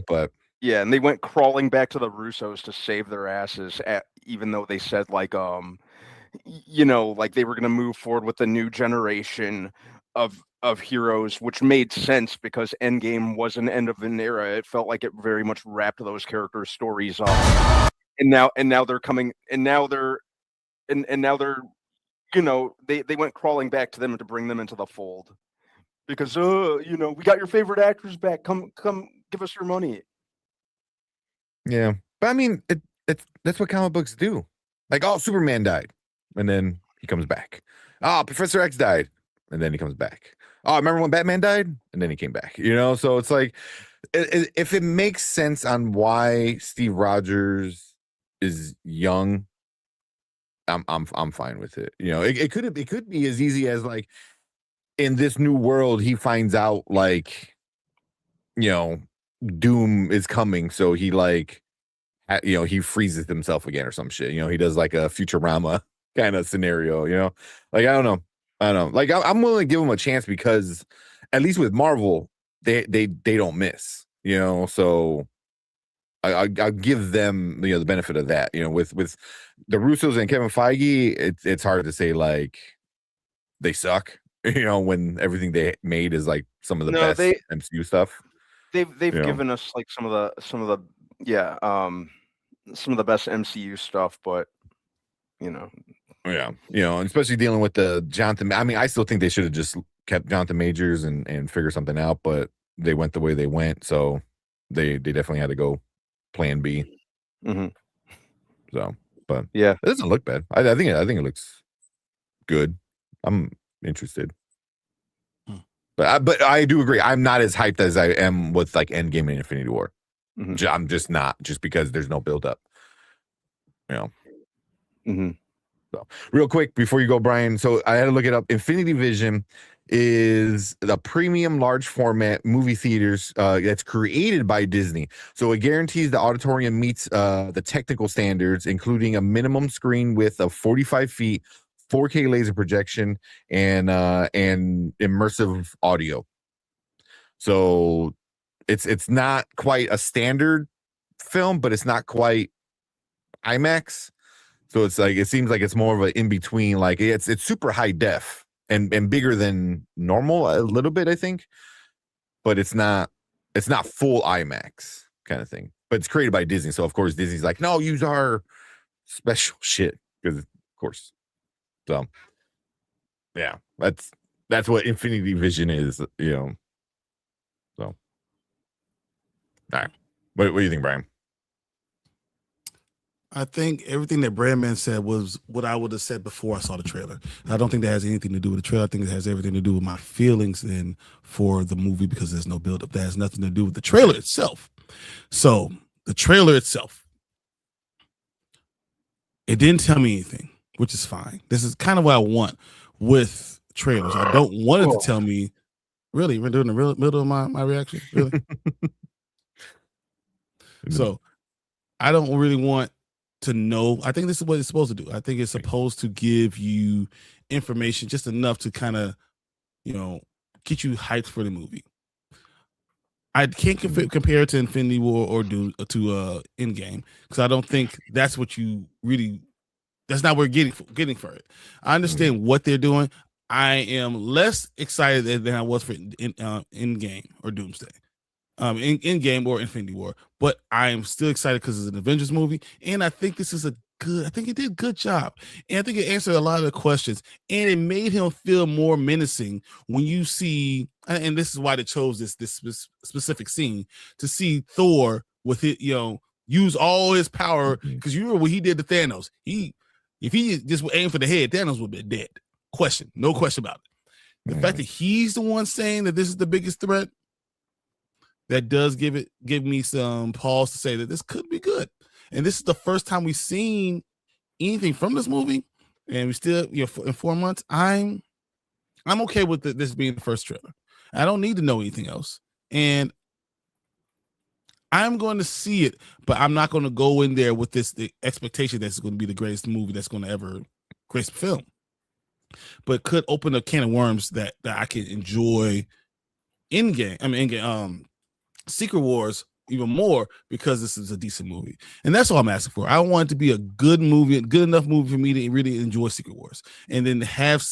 but yeah, and they went crawling back to the Russos to save their asses, even though they said like you know, like they were going to move forward with the new generation of heroes, which made sense because Endgame was an end of an era. It felt like it very much wrapped those characters' stories up. And now they're coming, and now they're you know, they went crawling back to them to bring them into the fold. Because you know, we got your favorite actors back. Come give us your money. yeah, but I mean, that's what comic books do. Like, oh, Superman died, and then he comes back. Oh, Professor X died, and then he comes back. Oh, remember when Batman died, and then he came back. You know, so it's like, if it makes sense on why Steve Rogers is young, I'm fine with it. You know, it could be as easy as like, in this new world, he finds out like, you know, Doom is coming, so he like, you know, he freezes himself again or some shit. You know, he does like a Futurama kind of scenario. You know, like I don't know. I don't know. Like I'm willing to give them a chance because at least with Marvel, they don't miss. You know, so I'll give them the benefit of that. You know, with the Russos and Kevin Feige, it's hard to say like they suck. You know, when everything they made is like some of the best MCU stuff. They've given us like some of the best MCU stuff, but and especially dealing with the Jonathan. I mean, I still think they should have just kept Jonathan Majors and figure something out, but they went the way they went, so they definitely had to go plan B. Mm-hmm. So, but yeah, it doesn't look bad. I think it looks good. I'm interested. But I do agree. I'm not as hyped as I am with like Endgame and Infinity War. Mm-hmm. I'm just not, just because there's no build up. Mm-hmm. So, real quick before you go, Brian. So I had to look it up. Infinity Vision is the premium large format movie theaters that's created by Disney. So it guarantees the auditorium meets the technical standards, including a minimum screen width of 45 feet, 4K laser projection, and immersive audio. So it's not quite a standard film, but it's not quite IMAX. So it's like, it seems like it's more of an in between. Like it's super high def and bigger than normal a little bit, I think, but it's not full IMAX kind of thing. But it's created by Disney, so of course Disney's like, no, use our special shit, because of course. So yeah, that's what Infinity Vision is, So all right, what do you think, Brian? I think everything that Brandman said was what I would have said before I saw the trailer. I don't think that has anything to do with the trailer. I think it has everything to do with my feelings then for the movie, because there's no build-up. That has nothing to do with the trailer itself. So the trailer itself, it didn't tell me anything, which is fine. This is kind of what I want with trailers. I don't want it to tell me. Really, we're doing the middle of my reaction. Really. So I don't really want to know. I think this is what it's supposed to do. I think it's supposed to give you information just enough to kind of, get you hyped for the movie. I can't compare it to Infinity War or to Endgame, because I don't think that's what you really. That's not what we're getting for it. I understand what they're doing. I am less excited than I was for Endgame or Doomsday. Endgame or Infinity War, but I am still excited because it's an Avengers movie, and I think this is I think it did a good job, and I think it answered a lot of the questions, and it made him feel more menacing when you see, and this is why they chose this specific scene, to see Thor with it, use all his power, because you remember what he did to Thanos. If he just aimed for the head, Thanos would be dead. No question about it. The fact that he's the one saying that this is the biggest threat, that does give me some pause to say that this could be good. And this is the first time we've seen anything from this movie, and we still, in 4 months, I'm okay with this being the first trailer. I don't need to know anything else, and I'm going to see it, but I'm not going to go in there with the expectation that it's going to be the greatest movie that's going to ever grace the film. But it could open a can of worms that I can enjoy Secret Wars even more, because this is a decent movie, and that's all I'm asking for. I want it to be a good movie, good enough movie for me to really enjoy Secret Wars, and then have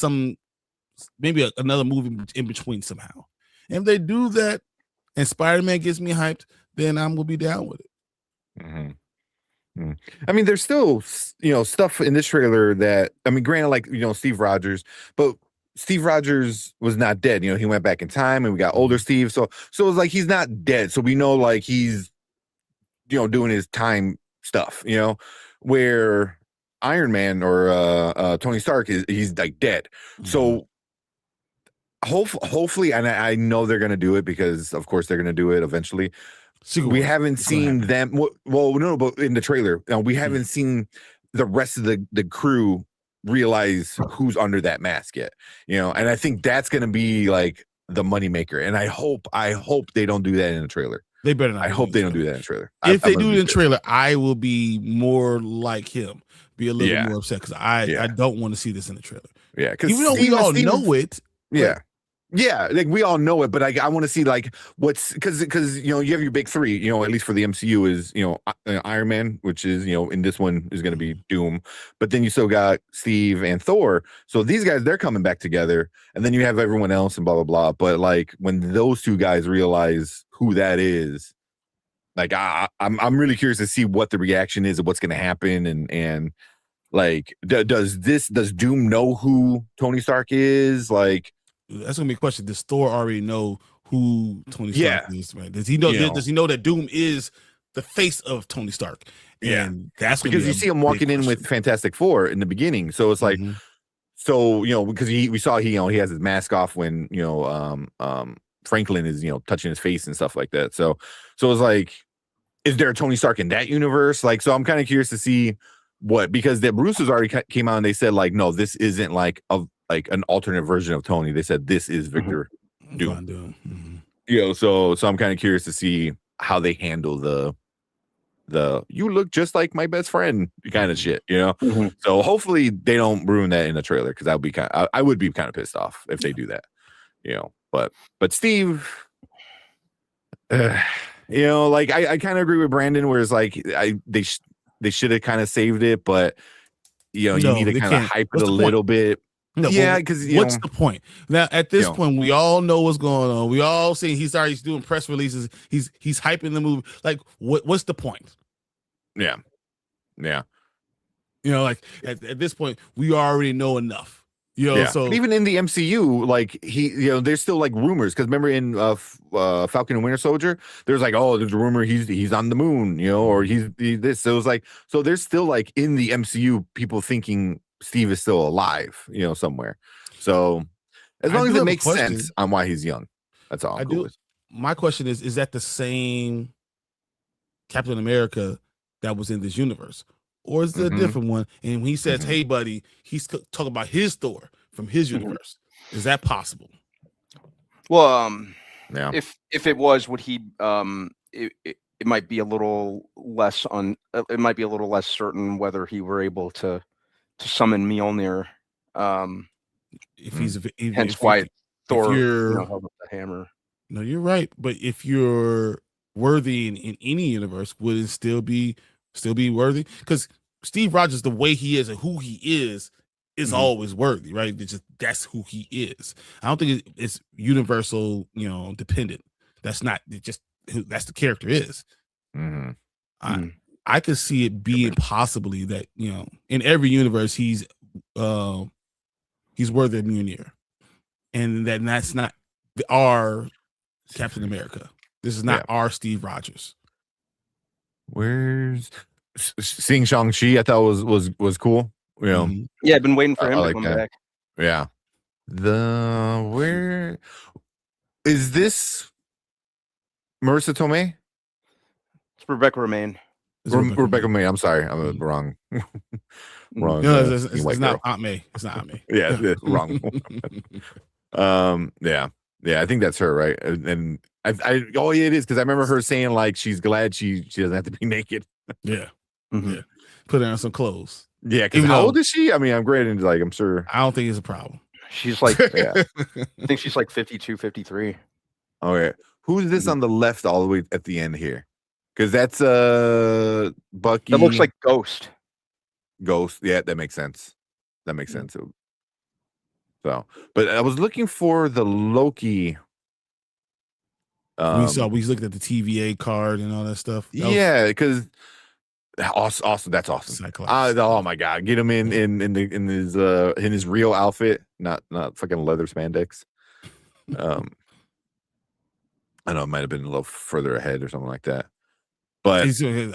maybe another movie in between somehow. And if they do that and Spider-Man gets me hyped, then I'm gonna be down with it. Mm-hmm. I mean, there's still stuff in this trailer that, I mean, granted, like Steve Rogers, but Steve Rogers was not dead. He went back in time, and we got older Steve. So it's like he's not dead. So we know like he's doing his time stuff. Where Iron Man or Tony Stark he's like dead. Mm-hmm. So hopefully, and I know they're gonna do it, because of course they're gonna do it eventually. We haven't seen them. Well, no, but in the trailer, we haven't seen the rest of the crew realize who's under that mask yet, and I think that's gonna be like the moneymaker. And I hope they don't do that in the trailer. They better not. I hope they don't do that in the trailer. If they do it in the trailer, I will be more like him, be a little bit more upset, because I don't want to see this in the trailer. Yeah, because even though we all know it. Yeah. Yeah, like we all know it, but I want to see like what's because you know you have your big three, you know, at least for the MCU is Iron Man, which is in this one is going to be Doom, but then you still got Steve and Thor, so these guys they're coming back together, and then you have everyone else and blah blah blah. But like when those two guys realize who that is, like I'm really curious to see what the reaction is and what's going to happen, and like does Doom know who Tony Stark is? Like. That's gonna be a question. Does Thor already know who Tony Stark is? Right? Does he know? Does he know that Doom is the face of Tony Stark? And that's because you see him walking in with Fantastic Four in the beginning. So it's like, so because we saw he has his mask off when Franklin is touching his face and stuff like that. So it's like, is there a Tony Stark in that universe? Like, so I'm kind of curious to see what, because the Bruce's already came out and they said like, no, this isn't like an alternate version of Tony. They said this is Victor Doom. So I'm kind of curious to see how they handle the you look just like my best friend kind of shit, So hopefully they don't ruin that in the trailer, because I would be kind of pissed off if they do that, But Steve, like I kind of agree with Brandon, where it's like they should have kind of saved it, but you need to kind of hype it a little bit. No, yeah, because what's the point? Now at this point, we all know what's going on. We all see he's doing press releases. He's hyping the movie. Like, what's the point? Yeah. Like at this point, we already know enough. So and even in the MCU, like there's still like rumors, because remember in Falcon and Winter Soldier, there's like, oh, there's a rumor he's on the moon, or he's this. So it was like, so there's still like in the MCU people thinking Steve is still alive, somewhere. So as long as it makes sense on why he's young, that's all I'm cool with. My question is that the same Captain America that was in this universe, or is it a different one? And when he says, "Hey, buddy," he's talking about his Thor from his universe. Is that possible? Well, if it was, would he? It might be a little less it might be a little less certain whether he were able to summon Mjolnir. Hence why Thor held up the hammer. No, you're right. But if you're worthy in any universe, would it still be worthy? Because Steve Rogers, the way he is and who he is always worthy, right? That's who he is. I don't think it's universal, dependent. That's not just who that's the character is. I could see it being possibly that in every universe he's worthy of Mjolnir, and that's not our Captain America. This is not our Steve Rogers. Where's seeing Shang-Chi? I thought was cool. Yeah, I've been waiting for him to come back. Yeah. Where is this? Marissa Tomei? It's Rebecca Romijn. Rebecca May. I'm sorry, I'm wrong. Wrong. No, it's not Aunt May. It's not Aunt May. Yeah, it's wrong. Yeah. I think that's her, right? And it is, because I remember her saying like she's glad she doesn't have to be naked. Yeah. Put her on some clothes. Yeah, because how old is she? I mean, I'm great, and like I'm sure. I don't think it's a problem. She's like, I think she's like 52, 53. Okay, who's this on the left all the way at the end here? Because that's Bucky. That looks like Ghost. Yeah, that makes sense. So, but I was looking for the Loki. We looked at the TVA card and all that stuff. Because awesome. That's awesome. Oh my god, get him in his real outfit, not fucking leather spandex. I know it might have been a little further ahead or something like that. But I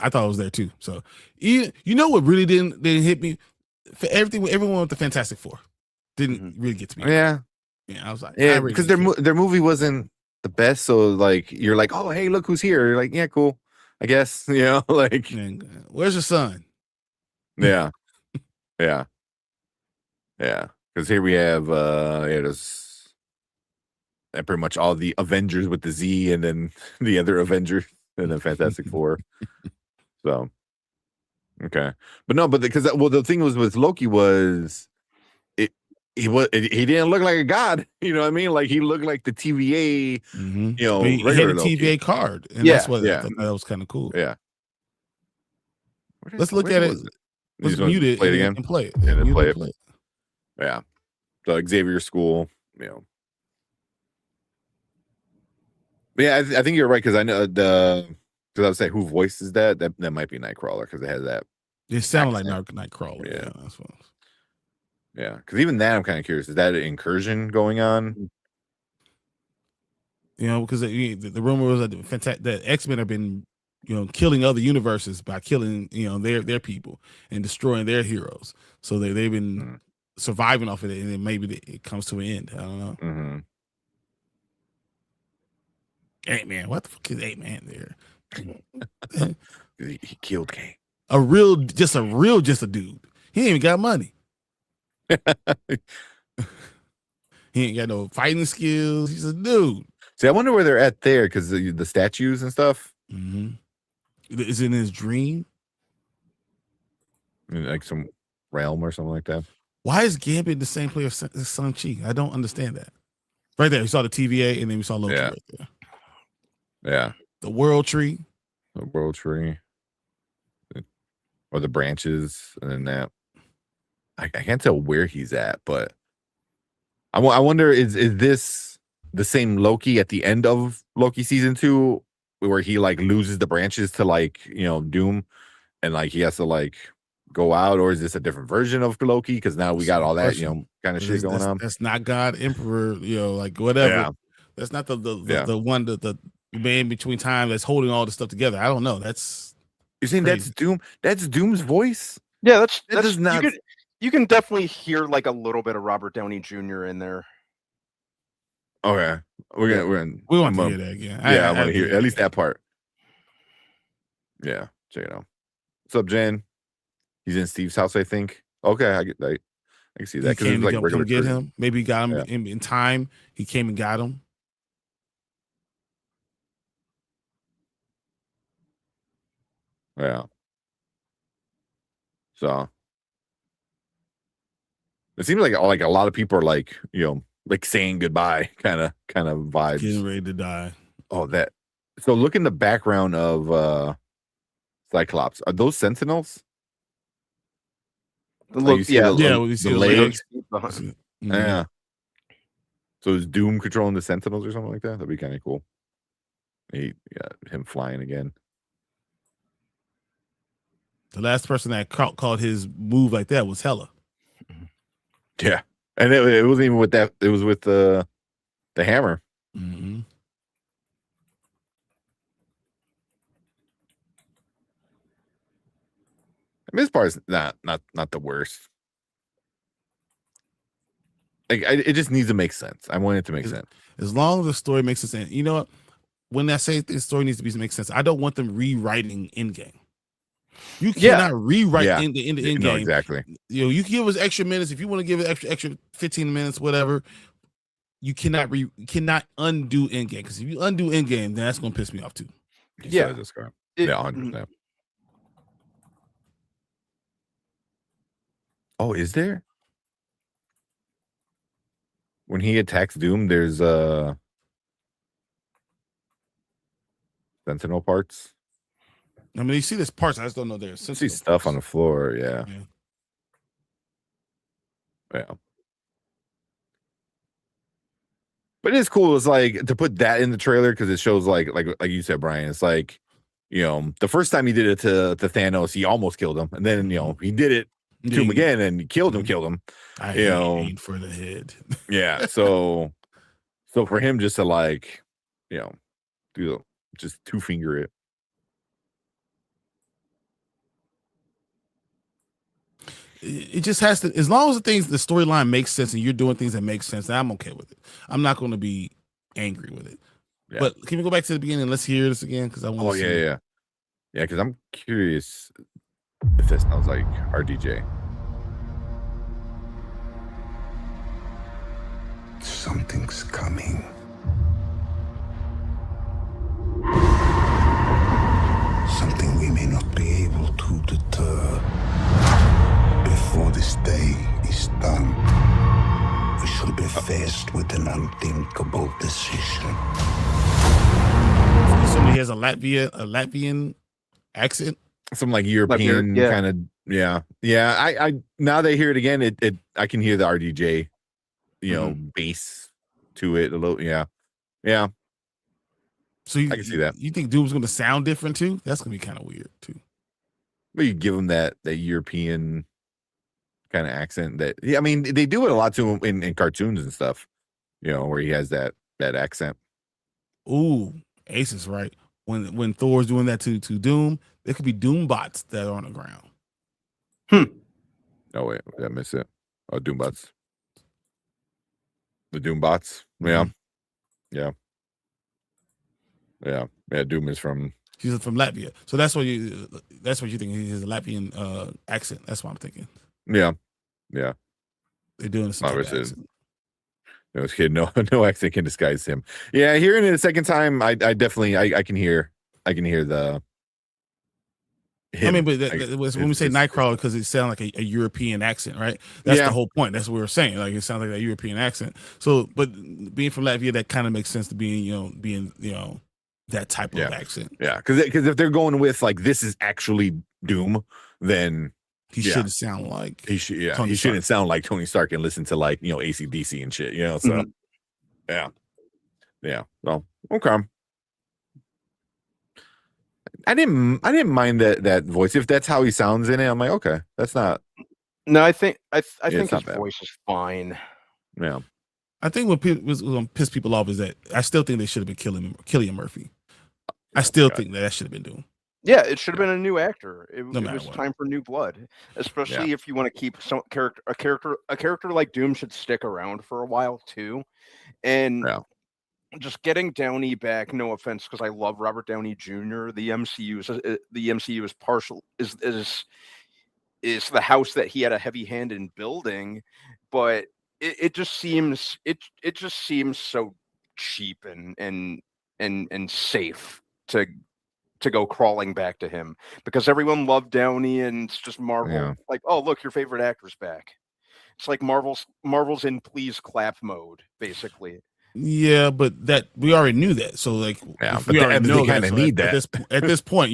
thought it was there too. So what really didn't hit me for everyone with the Fantastic Four didn't really get to me. Yeah, I was like, because their movie wasn't the best. So like you're like, oh hey, look who's here. You're like, yeah, cool, I guess. Like, where's your son? Yeah. Because here we have there's pretty much all the Avengers with the Z, and then the other Avengers. And then Fantastic Four. So, okay. But no, because the thing was with Loki was he didn't look like a god. You know what I mean? Like he looked like the TVA. Mm-hmm. You know, he had a Loki. TVA card, and Yeah, that's what yeah. I thought that was kind of cool. Yeah. Let's look at it. Let's mute it play it again and play it. and then Mute play and it. play it. Yeah. So Xavier School, you know. But yeah, I think you're right because I know because I was saying who voices that might be Nightcrawler because it has that. It sounded like accent. Nightcrawler. Yeah. That's what. Yeah, because even that I'm kind of curious. Is that an incursion going on? You know, because the rumor was that X-Men have been, you know, killing other universes by killing, you know, their people and destroying their heroes. So they've been surviving off of it, and then maybe it comes to an end. I don't know. Mm-hmm. Ant-Man, what the fuck is Ant-Man there? He killed Kang. Just a dude. He ain't even got money. He ain't got no fighting skills. He's a dude. See, I wonder where they're at there because the statues and stuff. Mm-hmm. Is it in his dream? Like some realm or something like that. Why is Gambit the same player as Shang-Chi? I don't understand that. Right there, we saw the TVA, and then we saw Loki right there. Yeah. The World Tree. The World Tree. Or the branches, and then that. I can't tell where he's at, but I wonder is this the same Loki at the end of Loki season 2 where he like loses the branches to like, you know, Doom and like he has to like go out, or is this a different version of Loki because now we got all that, you know, kind of shit going on? That's not God Emperor, you know, like whatever. Yeah. That's not the one the man between time that's holding all this stuff together. I don't know. That's You're saying crazy. that's Doom? That's Doom's voice? Yeah, that's not. You can definitely hear like a little bit of Robert Downey Jr. in there. Okay, we want to hear that again. I want to hear at least that part. Yeah, check it out. What's up, Jen? He's in Steve's house, I think. Okay, I can see that He came like to come get him. Maybe he got him in time. He came and got him. Yeah. So it seems like a lot of people are like, you know, like saying goodbye, kind of vibes. Getting ready to die. Oh, that. So look in the background of Cyclops. Are those Sentinels? We see the legs. Mm-hmm. Yeah. So is Doom controlling the Sentinels or something like that? That'd be kind of cool. Him flying again. The last person that called his move like that was Hela. Yeah, and it wasn't even with that. It was with the hammer. Mm-hmm. I mean, this part is not the worst. Like it just needs to make sense. I want it to make sense. As long as the story makes sense. You know what? When I say the story needs to make sense, I don't want them rewriting Endgame. You cannot rewrite in the Endgame. No, exactly. You know, you can give us extra minutes if you want to give it extra 15 minutes, whatever. You cannot undo Endgame, because if you undo Endgame, then that's gonna piss me off too. Yeah, 100%. Oh, is there? When he attacks Doom, there's Sentinel parts. I mean, you see this parts. I just don't know there's. I see stuff on the floor. Yeah. But it's cool. It's like to put that in the trailer because it shows like you said, Brian. It's like, you know, the first time he did it to Thanos, he almost killed him, and then, you know, he did it to him again and he killed him. I aim for the head. Yeah. So for him just to like, you know, just two finger it. It just has to, as long as the storyline makes sense and you're doing things that make sense, I'm okay with it. I'm not going to be angry with it. Yeah. But can we go back to the beginning? Let's hear this again, because I want to see. Yeah, because I'm curious if that sounds like RDJ. Something's coming. Something we may not be able to deter before this day is done. be faced with an unthinkable decision. Somebody has a Latvian accent. Some like European yeah. kind of, yeah. I now that I hear it again, it I can hear the RDJ, bass to it a little. Yeah. So I can see that. You think Doom's going to sound different too? That's going to be kind of weird too. But you give him that European kind of accent that, I mean, they do it a lot to him in cartoons and stuff, where he has that accent. Ooh, Ace is right. When Thor's doing that to Doom, there could be Doom bots that are on the ground. Oh wait, did I miss it? Oh, Doom bots. The Doom bots. Yeah. Doom is from. He's from Latvia, so that's what you think. He has a Latvian accent. That's what I'm thinking. Yeah. They're doing some type of accent. No, this kid, no accent can disguise him. Yeah, hearing it a second time, I definitely I can hear the. Him. I mean, but when we say Nightcrawler, because it sounds like a European accent, right? That's the whole point. That's what we were saying. Like, it sounds like that European accent. So, but being from Latvia, that kind of makes sense to being that type of accent. Yeah, because if they're going with like this is actually Doom, then he shouldn't sound like he shouldn't sound like Tony Stark and listen to like AC/DC and shit. So yeah. Well, okay. I didn't mind that voice. If that's how he sounds in it, I'm like, okay, that's not. No, I think his bad. voice is fine. Yeah. I think what piss people off is that I still think they should have been Cillian Murphy. I still think that should have been Doom. Yeah, it should have been a new actor. It was what. time for new blood, especially if you want to keep a character like Doom should stick around for a while too, and just getting Downey back. No offense, because I love Robert Downey Jr. The MCU is partial is the house that he had a heavy hand in building, but it just seems so cheap and safe to go crawling back to him because everyone loved Downey and it's just Marvel like, oh look, your favorite actor's back. It's like Marvel's in please clap mode basically. Yeah, but that we already knew that. So like, we already know kind of need that. At this point,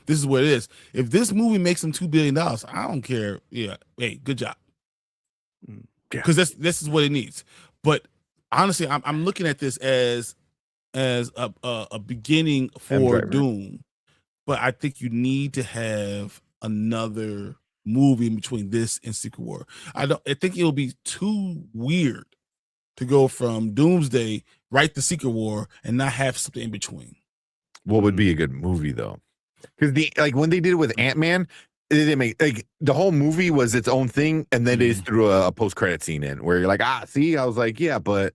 this is what it is. If this movie makes them $2 billion, I don't care. Yeah, hey, good job. Because this is what it needs. But honestly, I'm looking at this as a beginning for Doom, but I think you need to have another movie in between this and Secret War. I think it'll be too weird to go from Doomsday right to Secret War and not have something in between. What would be a good movie though? Because when they did it with Ant-Man, it didn't make like the whole movie was its own thing, and then they just threw a post-credit scene in where you're like, see, I was like, yeah, but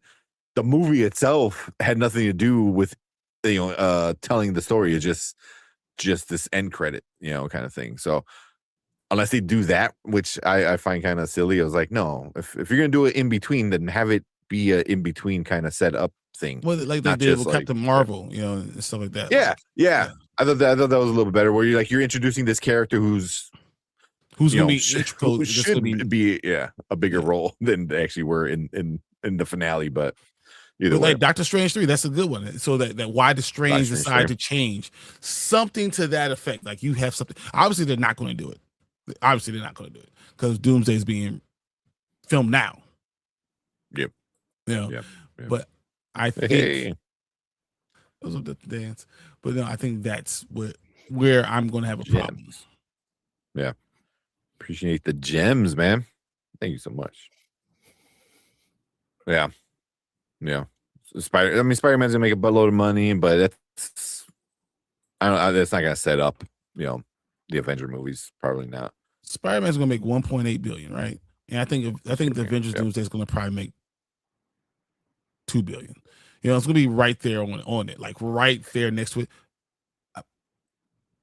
the movie itself had nothing to do with telling the story. It's just this end credit, kind of thing. So unless they do that, which I find kind of silly, I was like, no, if you're gonna do it in between, then have it be a in between kind of set up thing. Well, like they did with Captain Marvel, and stuff like that. Yeah. I thought that was a little bit better. Where you're introducing this character who's gonna be should be a bigger role than they actually were in the finale, but. Either way. Like Doctor Strange 3, that's a good one. So that why the Strange decided to change something to that effect. Like you have something. Obviously, they're not going to do it. Because Doomsday is being filmed now. Yep. But I think those are the dance. But no, I think that's where I'm going to have a problem. Yeah. Appreciate the gems, man. Thank you so much. Yeah. Spider-Man's gonna make a buttload of money, but that's not gonna set up, the Avenger movies. Probably not. Spider-Man's gonna make 1.8 billion, right? And I think the Avengers Doomsday is gonna probably make 2 billion. It's gonna be right there on it, like right there next to it.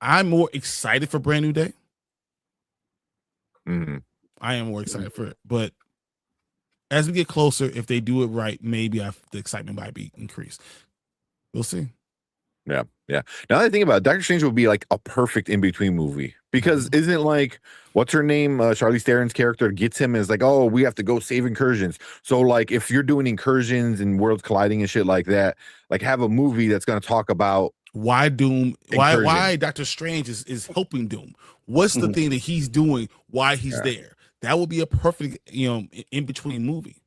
I'm more excited for Brand New Day. Mm-hmm. I am more excited for it, but as we get closer, if they do it right, maybe the excitement might be increased. We'll see. Yeah. Now that I think about it, Doctor Strange would be like a perfect in between movie because isn't like what's her name? Charlize Theron's character gets him as like, oh, we have to go save incursions. So like if you're doing incursions and worlds colliding and shit like that, like have a movie that's going to talk about why Doom, incursion. why Doctor Strange is helping Doom. What's the thing that he's doing? Why he's there? That would be a perfect, in between movie.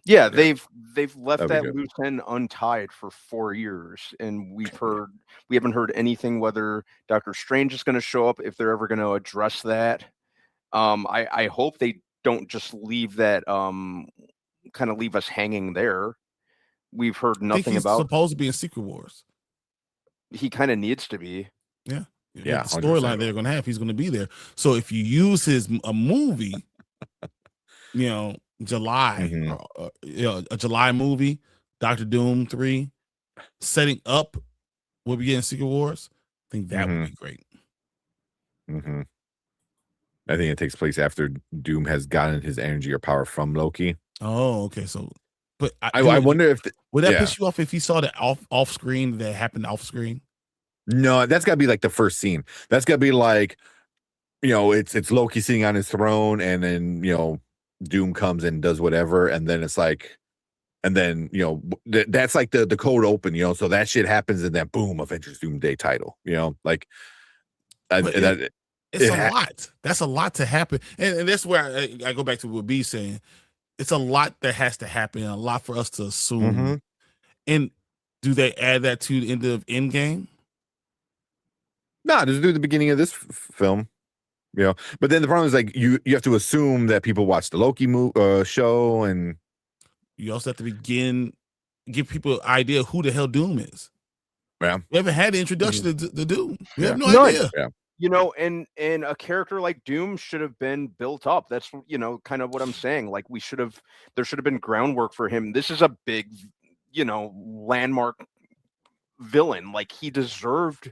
Yeah, they've left That'd be that good. loose end untied for 4 years, and we haven't heard anything whether Doctor Strange is going to show up, if they're ever going to address that. I hope they don't just leave that kind of leave us hanging there. We've heard I think nothing he's about. supposed to be in Secret Wars. He kind of needs to be. Yeah, Yeah, the storyline 100%. they're going to have, he's going to be there. So if you use a movie, July, a July movie, Doctor Doom 3, setting up what we get in Secret Wars, I think that would be great. I think it takes place after Doom has gotten his energy or power from Loki. Oh, okay. So, but I wonder if would that piss you off if you saw that off screen that happened off screen? No, that's got to be like the first scene. That's got to be like, it's Loki sitting on his throne, and then Doom comes and does whatever, and then it's like, and then that's like the cold open, so that shit happens, and then boom, Avengers Doomsday title, like it's a lot. That's a lot to happen, and that's where I go back to what B's saying. It's a lot that has to happen, and a lot for us to assume. And do they add that to the end of Endgame? No, just do the beginning of this film. But then the problem is like you have to assume that people watch the Loki show, and you also have to give people an idea who the hell Doom is. Yeah, we haven't had the introduction to Doom. We have no idea. Yeah. And a character like Doom should have been built up. That's kind of what I'm saying. Like there should have been groundwork for him. This is a big, landmark villain. Like he deserved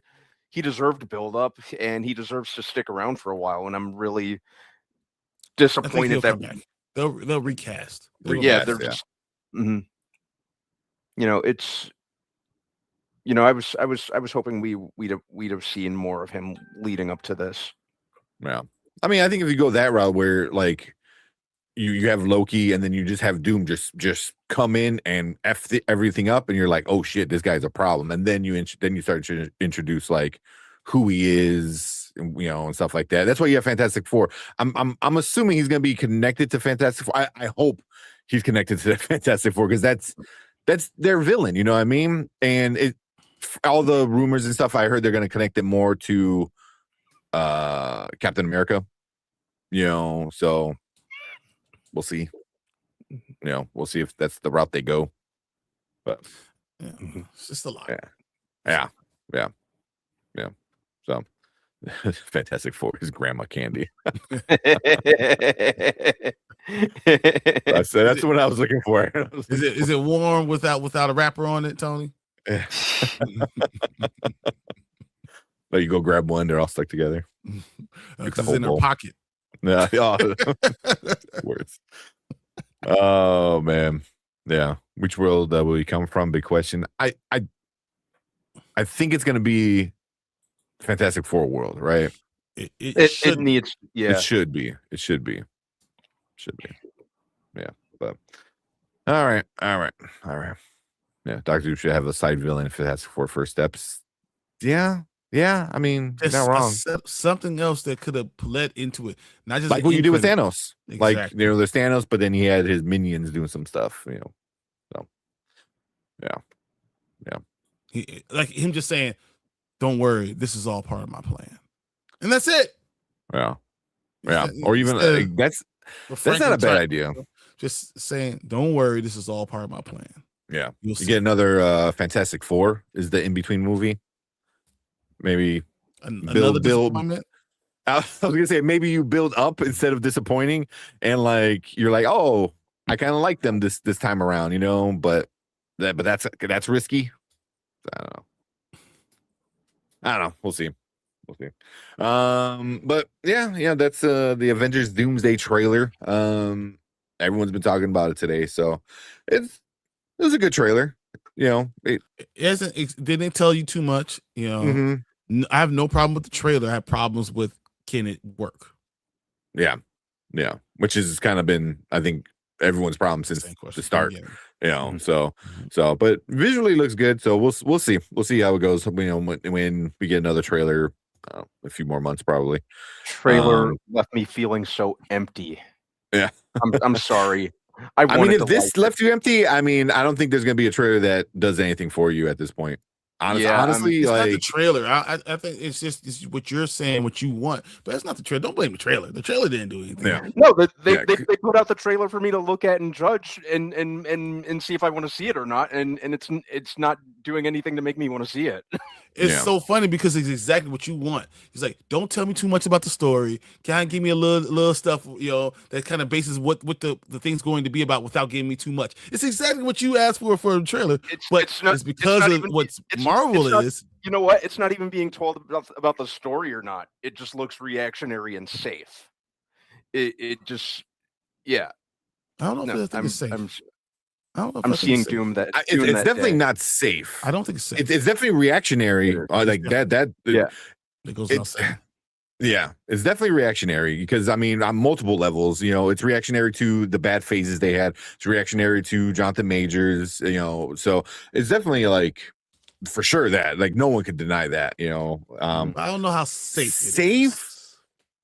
build up, and he deserves to stick around for a while. And I'm really disappointed that they'll recast. They're just, it's, I was hoping we'd have seen more of him leading up to this. Yeah, I mean, I think if you go that route where like you have Loki and then you just have Doom just come in and f everything up, and you're like, oh shit, this guy's a problem, and then you start to introduce like who he is, and stuff like that. That's why you have Fantastic Four. I'm assuming he's going to be connected to Fantastic Four. I hope he's connected to the Fantastic Four, because that's their villain. You know what I mean? And all the rumors and stuff I heard, they're going to connect it more to Captain America. So we'll see. We'll see if that's the route they go. But it's just a lot. Yeah. So Fantastic Four is grandma candy. That's what I was looking for. Is it warm without a wrapper on it, Tony? But you go grab one, they're all stuck together. It's in their pocket. Yeah. Words. Oh man. Yeah. Which world will we come from? Big question. I think it's gonna be Fantastic Four world, right? It needs. Yeah. It should be. Yeah. But all right. Yeah. Doctor Who should have a side villain if it has Four first steps. Yeah. I mean, not wrong. Something else that could have led into it, not just like what you did with Thanos. Exactly. Like there's Thanos, but then he had his minions doing some stuff. So yeah. Like him just saying, "Don't worry, this is all part of my plan," and that's it. Yeah. Or even that's not a bad idea. Just saying, "Don't worry, this is all part of my plan." Yeah, you get another Fantastic Four is the in between movie. Maybe another build. I was gonna say maybe you build up instead of disappointing, and like you're like, oh, I kind of like them this time around, but that's risky. I don't know. We'll see. But yeah, that's the Avengers Doomsday trailer. Everyone's been talking about it today, so it was a good trailer. It hasn't. It didn't tell you too much. I have no problem with the trailer. I have problems with can it work? Yeah, which has kind of been, I think, everyone's problem since the start. So, but visually looks good. So we'll see. We'll see how it goes. When we get another trailer, a few more months probably. Trailer left me feeling so empty. Yeah, I'm sorry. I mean, if this left you empty, I mean, I don't think there's gonna be a trailer that does anything for you at this point. Honestly, it's like not the trailer. I think it's what you're saying, what you want, but that's not the trailer. Don't blame the trailer. The trailer didn't do anything. Yeah. No, they put out the trailer for me to look at and judge and see if I want to see it or not, and it's not doing anything to make me want to see it. It's so funny because it's exactly what you want. He's like, don't tell me too much about the story. Kind of give me a little stuff, that kind of bases what the thing's going to be about without giving me too much. It's exactly what you asked for a trailer, it's because of what Marvel is. You know what? It's not even being told about the story or not. It just looks reactionary and safe. It just, yeah. I don't know if it's safe. I'm seeing Doom that it's definitely not safe. I don't think it's safe. It's definitely reactionary. Like that. Yeah. It goes without saying. Yeah, it's definitely reactionary because I mean, on multiple levels, it's reactionary to the bad phases they had. It's reactionary to Jonathan Majors, so it's definitely like for sure that like no one could deny that, I don't know how safe it is.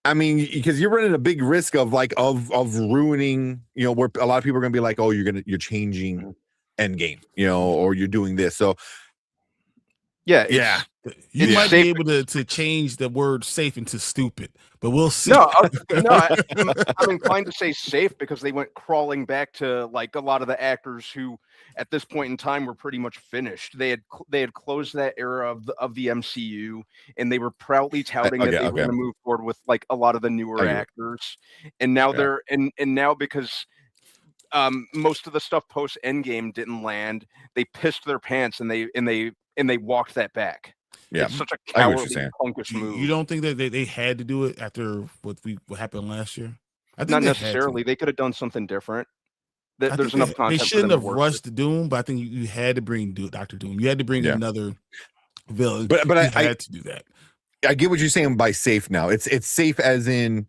I mean, because you're running a big risk of ruining, where a lot of people are gonna be like, oh, you're changing Endgame, or you're doing this. So yeah. You might be able to change the word safe into stupid, but we'll see. No, I'm inclined to say safe because they went crawling back to like a lot of the actors who at this point in time were pretty much finished. They had closed that era of the MCU, and they were proudly touting that they were going to move forward with like a lot of the newer actors. And now they're and now because most of the stuff post Endgame didn't land, they pissed their pants and they walked that back. Yeah, it's such a cowardly, punkish move. You don't think that they had to do it after what happened last year? I think not necessarily. They could have done something different. There's enough content. They shouldn't have rushed Doom, but I think you had to bring Dr. Doom. You had to bring another villain. But I had to do that. I get what you're saying by safe now. It's safe as in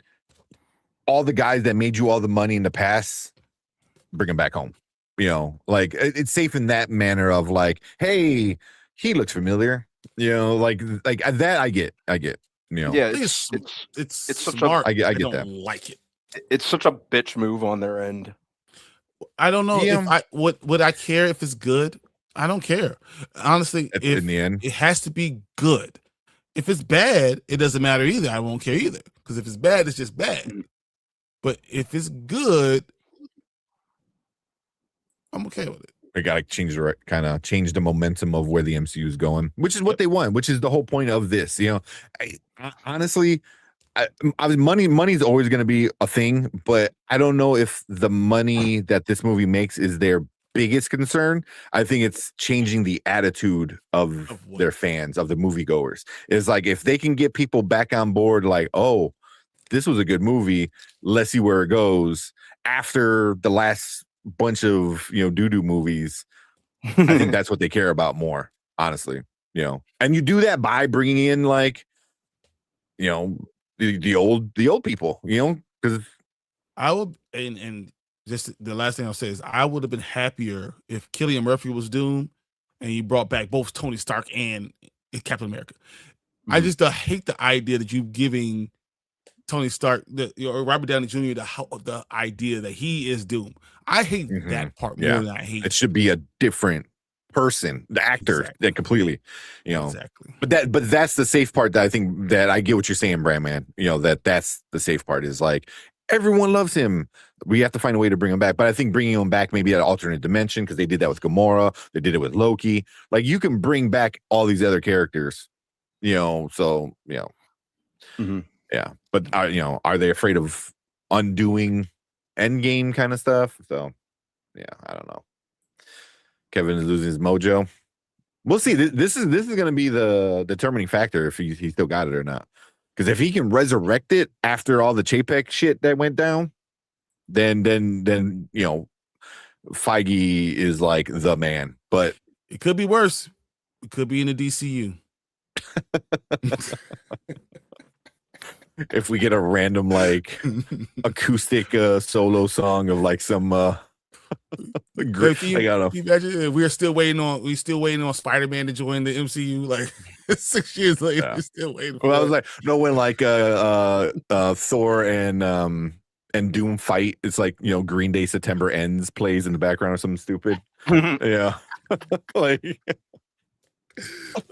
all the guys that made you all the money in the past, bring them back home. Like it's safe in that manner of like, hey, he looks familiar. Like that. I get. Yeah, it's smart. I get don't that. Like it. It's such a bitch move on their end. I don't know if I would I care if it's good. I don't care. Honestly, in the end, it has to be good. If it's bad, it doesn't matter either. I won't care either because if it's bad, it's just bad. But if it's good, I'm okay with it. They got to change the momentum of where the MCU is going, which is what they want, which is the whole point of this. Honestly, money's always going to be a thing, but I don't know if the money that this movie makes is their biggest concern. I think it's changing the attitude of their fans, of the moviegoers. It's like if they can get people back on board, like, oh, this was a good movie, let's see where it goes after the last bunch of doo-doo movies. I think that's what they care about more, honestly. And you do that by bringing in like the old people, because I would and just the last thing I'll say is I would have been happier if Cillian Murphy was Doom and you brought back both Tony Stark and Captain America. I just hate the idea that you giving Tony Stark, Robert Downey Jr. the idea that he is Doom. I hate that part more than I hate. It should be a different person, the actor, that completely, Exactly. But that's the safe part that I think that I get what you're saying, Brad, man. That's the safe part is like everyone loves him. We have to find a way to bring him back. But I think bringing him back maybe an alternate dimension because they did that with Gamora, they did it with Loki. Like you can bring back all these other characters, So yeah. But are they afraid of undoing Endgame kind of stuff? So yeah, I don't know. Kevin is losing his mojo. We'll see. This is going to be the determining factor if he still got it or not. Because if he can resurrect it after all the Chapek shit that went down, then Feige is like the man. But It could be worse. It could be in the DCU. If we get a random like acoustic solo song of like some great, Can you imagine we're still waiting on Spider-Man to join the MCU like 6 years later. Yeah. We're still waiting. Well, I was like, no, when like Thor and Doom fight, it's like, you know, Green Day September Ends plays in the background or something stupid. Yeah. Like,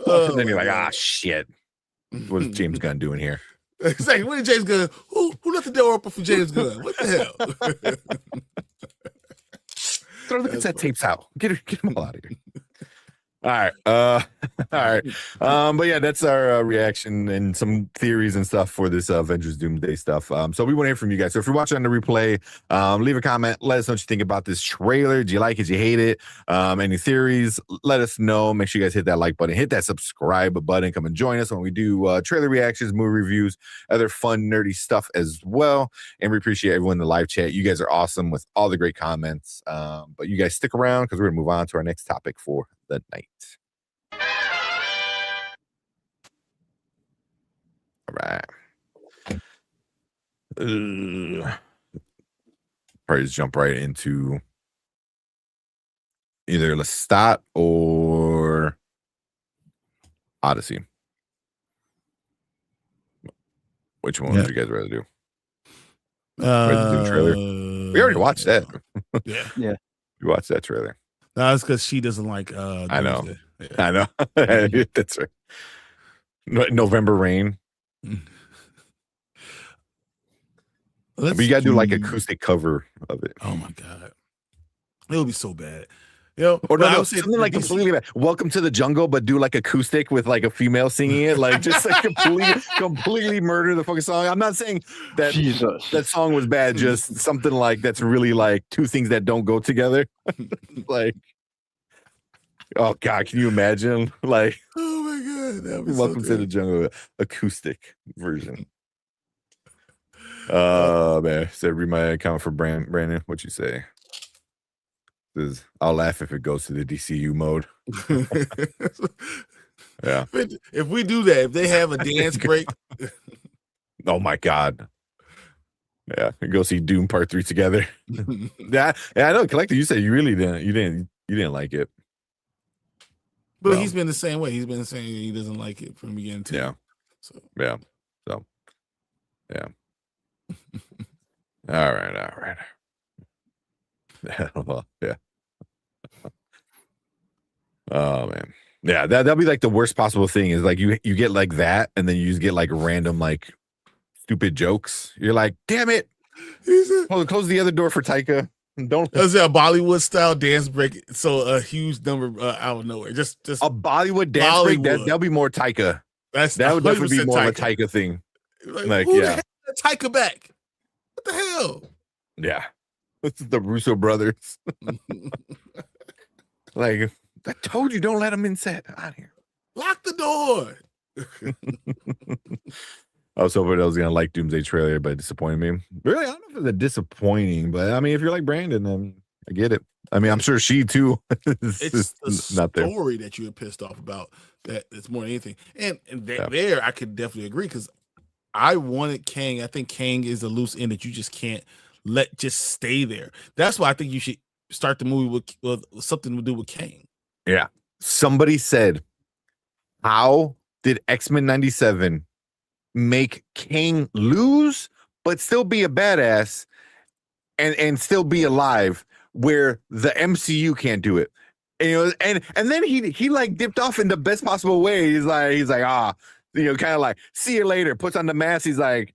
and then you're like, shit. What is James Gunn doing here? Exactly. What is James Gunn? Who left the door open for James Gunn? What the hell? Throw the cassette tapes out. Get them all out of here. All right. All right. But yeah, that's our reaction and some theories and stuff for this Avengers Doomsday stuff. So we want to hear from you guys. So if you're watching on the replay, leave a comment. Let us know what you think about this trailer. Do you like it? Do you hate it? Any theories? Let us know. Make sure you guys hit that like button, hit that subscribe button. Come and join us when we do trailer reactions, movie reviews, other fun, nerdy stuff as well. And we appreciate everyone in the live chat. You guys are awesome with all the great comments. But you guys stick around because we're going to move on to our next topic for the night. All right. Probably just jump right into either Lestat or Odyssey. Which one would you guys rather do? The trailer. We already watched that. Yeah. We watched that trailer. No, it's because she doesn't like. I know. Yeah. I know. That's right. November Rain. But you gotta do like acoustic cover of it. Oh my god, it would be so bad. Yo, or no, something like completely bad. Welcome to the Jungle, but do like acoustic with like a female singing it, like just like completely murder the fucking song. I'm not saying that that song was bad, just something like that's really like two things that don't go together. Like, oh god, can you imagine? Like, oh my god, that'd be Welcome so to the Jungle acoustic version. Man, so read my comment for Brandon. What you say? I'll laugh if it goes to the DCU mode. Yeah. If we do that, if they have a dance break. Oh my god. Yeah, go see Doom Part 3 together. Yeah, I know. Collector, you said you really didn't like it. But he's been the same way. He's been saying he doesn't like it from the beginning too. Yeah. So yeah. All right. Well, yeah. Oh man. Yeah, that'll be like the worst possible thing is like you get like that and then you just get like random like stupid jokes. You're like, damn it. Close the other door for Taika. Don't is that a Bollywood style dance break? So a huge number out of nowhere. Just a Bollywood dance break. That'll be more Taika. That would definitely be more of a Taika thing. Like yeah. Taika back. What the hell? Yeah. This is the Russo brothers. Like, I told you don't let them in set. Out here. Lock the door. I was hoping I was gonna like Doomsday trailer, but it disappointed me. Really, I don't know if it's disappointing, but I mean, if you're like Brandon, then I get it. I mean, I'm sure she too. It's the story that you were pissed off about. That it's more than anything, and there I could definitely agree because I wanted Kang. I think Kang is a loose end that you just can't let just stay there. That's why I think you should start the movie with something to do with Kang. Yeah. Somebody said, how did X-Men 97 make Kang lose, but still be a badass and still be alive where the MCU can't do it? And, you know, and then he like dipped off in the best possible way. He's like, you know, kind of like, see you later, puts on the mask. He's like,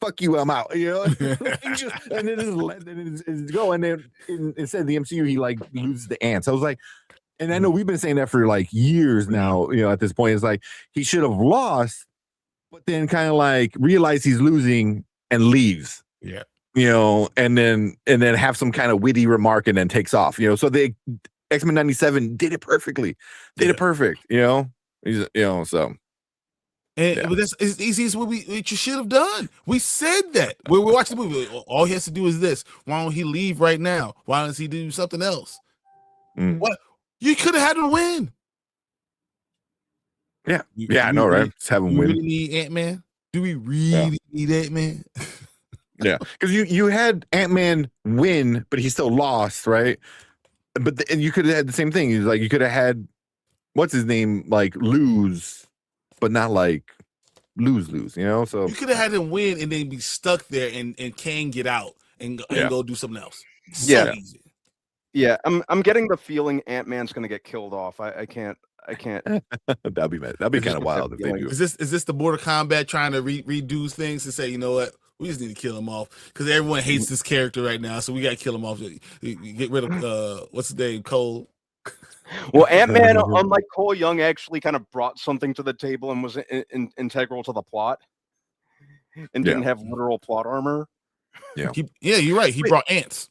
fuck you, I'm out. You know, and then it's go. And then instead of the MCU, he like loses the ants. I was like, and I know we've been saying that for like years now. You know, at this point, it's like he should have lost, but then kind of like realize he's losing and leaves. Yeah, you know, and then have some kind of witty remark and then takes off. You know, so the X-Men 97 did it perfectly. Did it perfect. You know, so. But that's as easy as what you should have done. We said that when we watched the movie. All he has to do is this. Why don't he leave right now? Why doesn't he do something else? What You could have had him win. Yeah, I know, right? Just have him win. Really need Ant-Man? Do we really need Ant-Man? Yeah, because you had Ant-Man win, but he still lost, right? But and you could have had the same thing. Like you could have had what's his name like lose, but not like lose. You know, so you could have had him win and then be stuck there and Kang get out and go do something else. So easy. Yeah, I'm getting the feeling Ant-Man's going to get killed off. I can't. That'd be mad. That'd be kind of wild if they do. Is this the Mortal Kombat trying to redo things to say, you know what? We just need to kill him off because everyone hates this character right now, so we got to kill him off. Get rid of what's his name, Cole. Well, Ant-Man, unlike Cole Young, actually kind of brought something to the table and was integral to the plot, and didn't have literal plot armor. Yeah, you're right. He brought ants.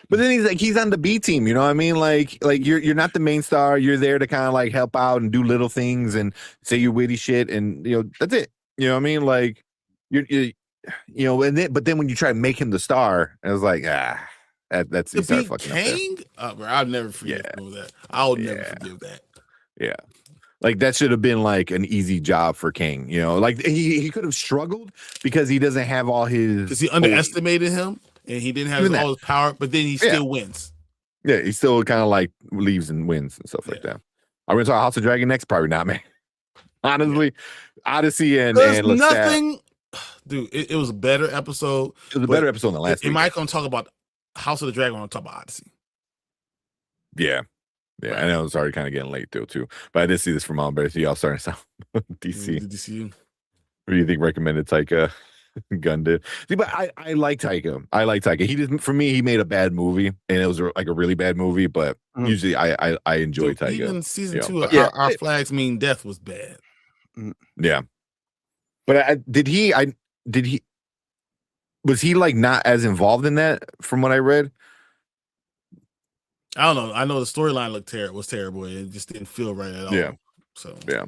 But then he's on the B team, you know what I mean? Like you're not the main star. You're there to kind of like help out and do little things and say your witty shit, and that's it. You know what I mean? Like but then when you try to make him the star, I was like, that's to be Kang. Bro, I'll never forgive that. I'll never forgive that. Yeah. Like that should have been like an easy job for Kang, like he could have struggled because he doesn't have all his because he underestimated him. And he didn't have all his power, but then he still wins. Yeah, he still kind of like leaves and wins and stuff like that. Are we gonna talk House of Dragon next? Probably not, man. Honestly, Odyssey and Lestat. Nothing, dude. It was a better episode. It was a better episode than the last. Am I gonna talk about House of the Dragon? I'm gonna talk about Odyssey. Yeah. Right. I know it's already kind of getting late though too. But I did see this from Mom Bear. So y'all starting to sound DC. Did you see you? What do you think? Recommended Taika? Gun did. See, but I like Taika. He didn't. For me, he made a bad movie, and it was like a really bad movie. But usually, I enjoy Taika. Even season 2, our flags mean death was bad. Yeah, but did he? Was he like not as involved in that? From what I read, I don't know. I know the storyline was terrible. It just didn't feel right at all. Yeah. So yeah.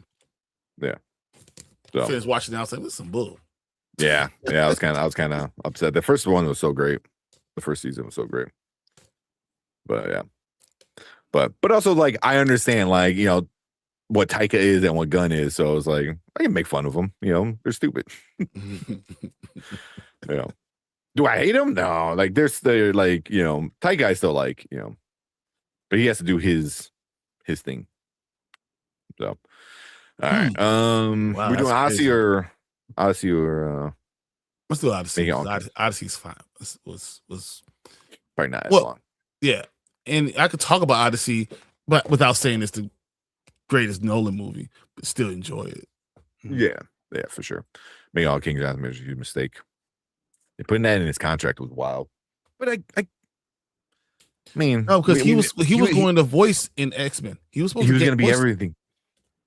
So I finished watching it. I was like, "This is some bull." Yeah, I was kind of upset. The first one was so great. The first season was so great. But yeah, but also like I understand like what Taika is and what Gunn is. So I was like I can make fun of them. They're stupid. Do I hate them? No. Like they're like Taika I still like but he has to do his thing. So all right, wow, we're doing Odyssey or let's do Odyssey. Odyssey's fine. Was probably not as long. Yeah, and I could talk about Odyssey, but without saying it's the greatest Nolan movie, but still enjoy it. Yeah, for sure. Making all King John's a huge mistake. And putting that in his contract was wild. But I mean, no, because he was going to voice in X-Men. He was going to be everything.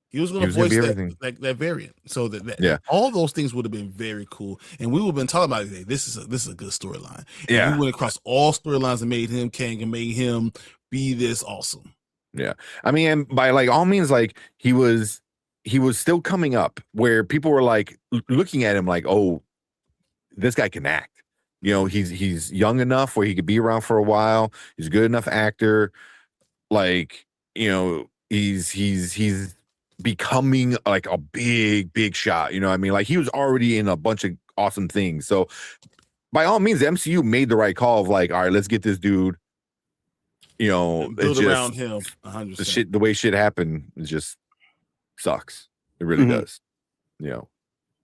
He was going to voice that variant, so that all those things would have been very cool, and we would have been talking about it today. This is a good storyline. Yeah, we went across all storylines and made him Kang and made him be this awesome. Yeah, I mean, and by like all means, like he was still coming up where people were like looking at him like, oh, this guy can act. He's young enough where he could be around for a while. He's a good enough actor. Like he's becoming like a big shot, I mean, like he was already in a bunch of awesome things. So by all means, the MCU made the right call of like, all right, let's get this dude. Build around him. 100%. The way shit happened, it just sucks. It really does.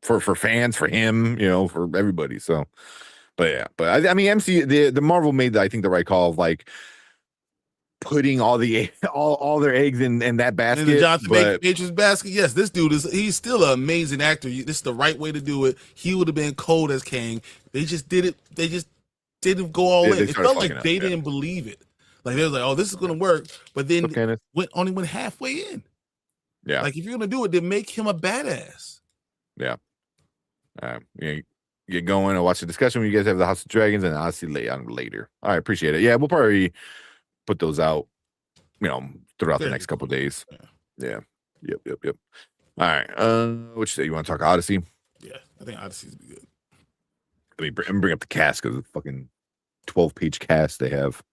For fans, for him, for everybody. So, but I mean, MCU, the Marvel made I think the right call of like putting all their eggs in that basket. In the Jonathan Majors basket. Yes, this dude he's still an amazing actor. This is the right way to do it. He would have been cold as Kang. They just did it. They just didn't go all in. It felt like they didn't believe it. Like they was like, oh, this is gonna work, but then only went halfway in. Yeah. Like if you're gonna do it, then make him a badass. Yeah. Get going and watch the discussion when you guys have the House of Dragons, and I'll see later. All right, appreciate it. Yeah, we'll probably put those out, throughout the next couple of days. Yeah. Yep. All right. What you say? You want to talk Odyssey? Yeah, I think Odyssey's be good. Let me bring up the cast because the fucking 12-page cast they have.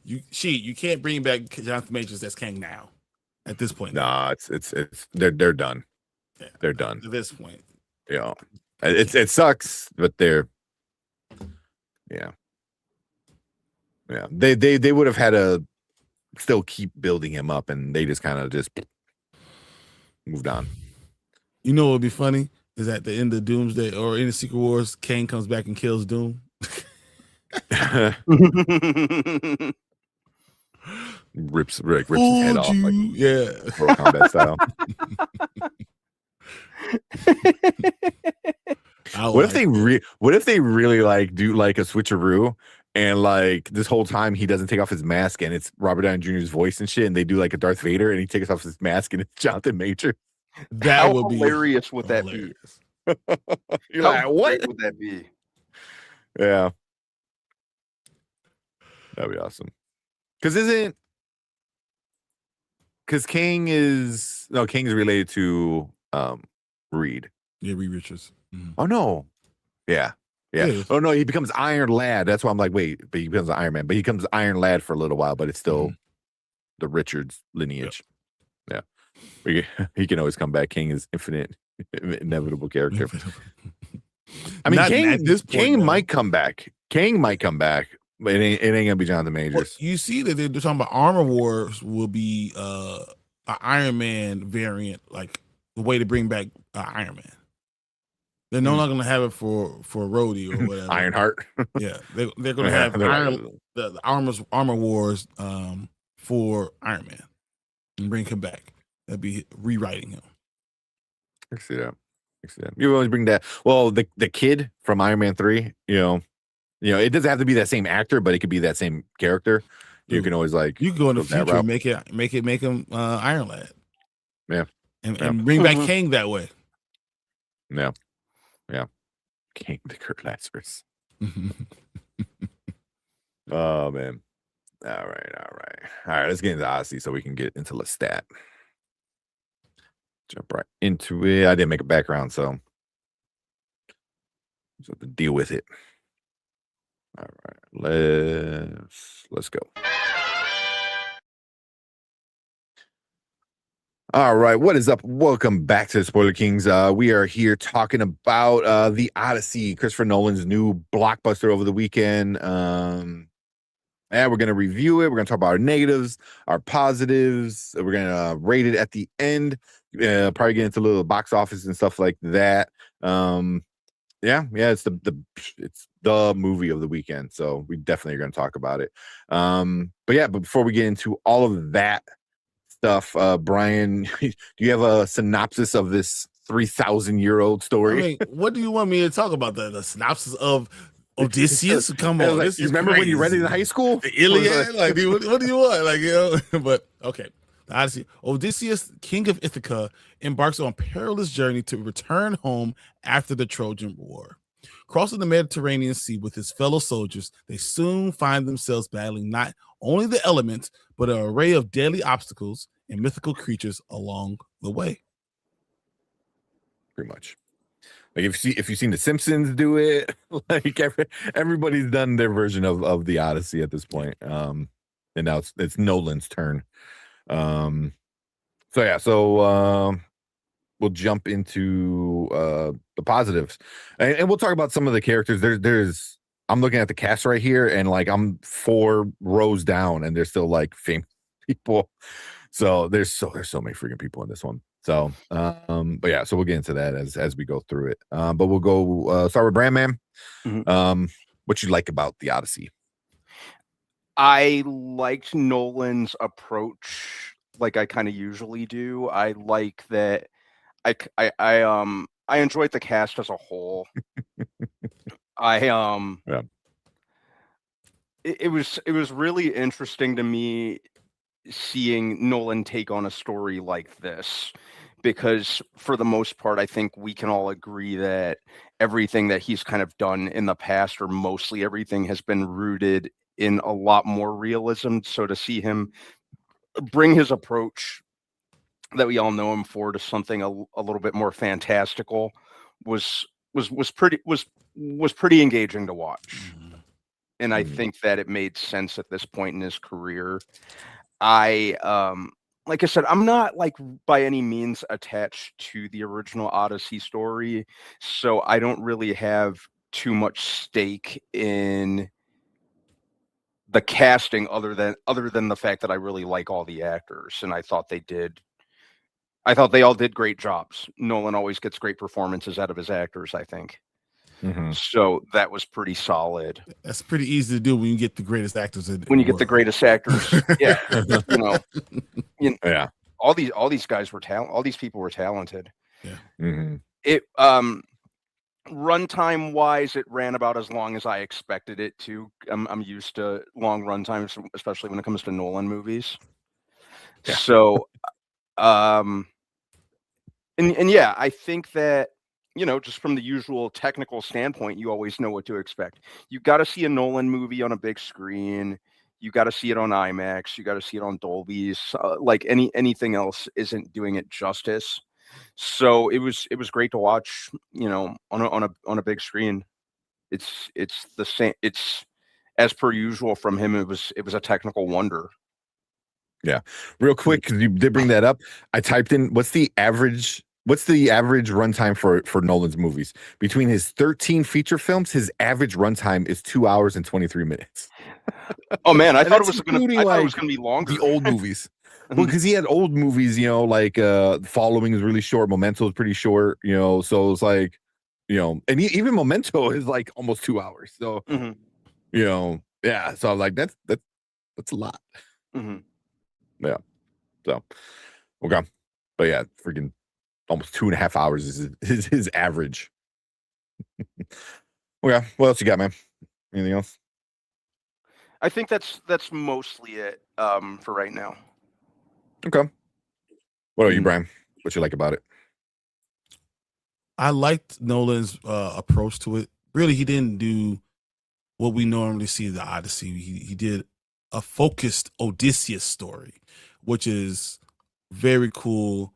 You can't bring back Jonathan Majors as King now. At this point, Nah, it's they're done. Yeah, they're done at this point. Yeah, it sucks, but they're yeah. They would have had to still keep building him up, and they just kind of just moved on. You know what would be funny is at the end of Doomsday or in the Secret Wars, Kane comes back and kills Doom. rips his head off, like Mortal Kombat style. What if they really like do like a switcheroo, and like this whole time he doesn't take off his mask, and it's Robert Downey Jr.'s voice and shit, and they do like a Darth Vader, and he takes off his mask, and it's Jonathan Major. That would be hilarious. Would that be? You're like, what would that be? Yeah, that'd be awesome. Because King is related to Reed. Yeah, Reed Richards. Mm-hmm. Oh no, yeah. Oh no, he becomes Iron Lad. That's why I'm like, wait, but he becomes Iron Man, but he becomes Iron Lad for a little while, but it's still the Richards lineage. Yep. Yeah, he can always come back. King is inevitable character. I mean, King might come back. King might come back, but it ain't gonna be Jonathan Majors. Well, you see that they're talking about Armor Wars will be an Iron Man variant, like the way to bring back Iron Man. They're no longer gonna have it for Rhodey or whatever. Ironheart. Yeah, they're gonna have the Armor Wars for Iron Man and bring him back. That'd be rewriting him. I see that. You always bring that. Well, the kid from Iron Man 3, you know, it doesn't have to be that same actor, but it could be that same character. You can always like you can go in the future and make him Iron Lad. Yeah. And bring back King that way. Yeah. King the Kurt Lazarus. Oh man. All right. Let's get into Odyssey so we can get into Lestat. Jump right into it. I didn't make a background, so just have to deal with it. All right, let's go. All right, what is up? Welcome back to the Spoiler Kings. We are here talking about the Odyssey, Christopher Nolan's new blockbuster over the weekend. And we're going to review it. We're going to talk about our negatives, our positives. We're going to rate it at the end. Probably get into a little box office and stuff like that. It's the movie of the weekend. So we definitely are going to talk about it. But before we get into all of that stuff, Brian, do you have a synopsis of this 3,000-year-old story? I mean, what do you want me to talk about? The synopsis of Odysseus? Come on. Like, you remember when you read it in high school? The Iliad? Like, what do you want? Like, but okay. The Odyssey. Odysseus, king of Ithaca, embarks on a perilous journey to return home after the Trojan War. Crossing the Mediterranean Sea with his fellow soldiers, they soon find themselves battling not only the elements, but an array of deadly obstacles and mythical creatures along the way. Pretty much. Like if you've seen The Simpsons do it, like everybody's done their version of the Odyssey at this point. And now it's Nolan's turn. We'll jump into the positives, and we'll talk about some of the characters. There's I'm looking at the cast right here, and like I'm 4 rows down, and there's still like famous people. So there's so many freaking people in this one. So so we'll get into that as we go through it. But we'll go start with Brandman. Mm-hmm. What you like about the Odyssey? I liked Nolan's approach, like I kind of usually do. I like that. I enjoyed the cast as a whole. It was really interesting to me seeing Nolan take on a story like this, because for the most part, I think we can all agree that everything that he's kind of done in the past, or mostly everything, has been rooted in a lot more realism. So to see him bring his approach that we all know him for to something a little bit more fantastical was pretty engaging to watch. and I think that it made sense at this point in his career. I like I said, I'm not like by any means attached to the original Odyssey story, so I don't really have too much stake in the casting other than the fact that I really like all the actors, and I thought they all did great jobs. Nolan always gets great performances out of his actors, I think. So that was pretty solid. That's pretty easy to do when you get the greatest actors in when you get the greatest actors. Yeah. Yeah. All these guys were all these people were talented. Yeah. It runtime wise, it ran about as long as I expected it to. I'm used to long runtimes, especially when it comes to Nolan movies. Yeah. So and yeah, I think that, just from the usual technical standpoint, you always know what to expect. You got to see a Nolan movie on a big screen. You got to see it on IMAX. You got to see it on Dolby's. Like anything else isn't doing it justice. So it was great to watch, on a big screen. It's the same. It's as per usual from him. It was a technical wonder. Yeah. Real quick, because you did bring that up, I typed in what's the average runtime for Nolan's movies. Between his 13 feature films, his average runtime is 2 hours and 23 minutes. Oh man, I thought it was going to be longer. The old movies. Well, because he had old movies, like Following is really short, Memento is pretty short, so it's like, and even Memento is like almost 2 hours. So, yeah. So I was like, that's a lot. Yeah. So, okay. But yeah, freaking almost 2.5 hours is his average. Okay. What else you got, man? Anything else? I think that's mostly it for right now. Okay. What about you, Brian? What you like about it? I liked Nolan's approach to it. Really, he didn't do what we normally see in the Odyssey. He did a focused Odysseus story, which is very cool.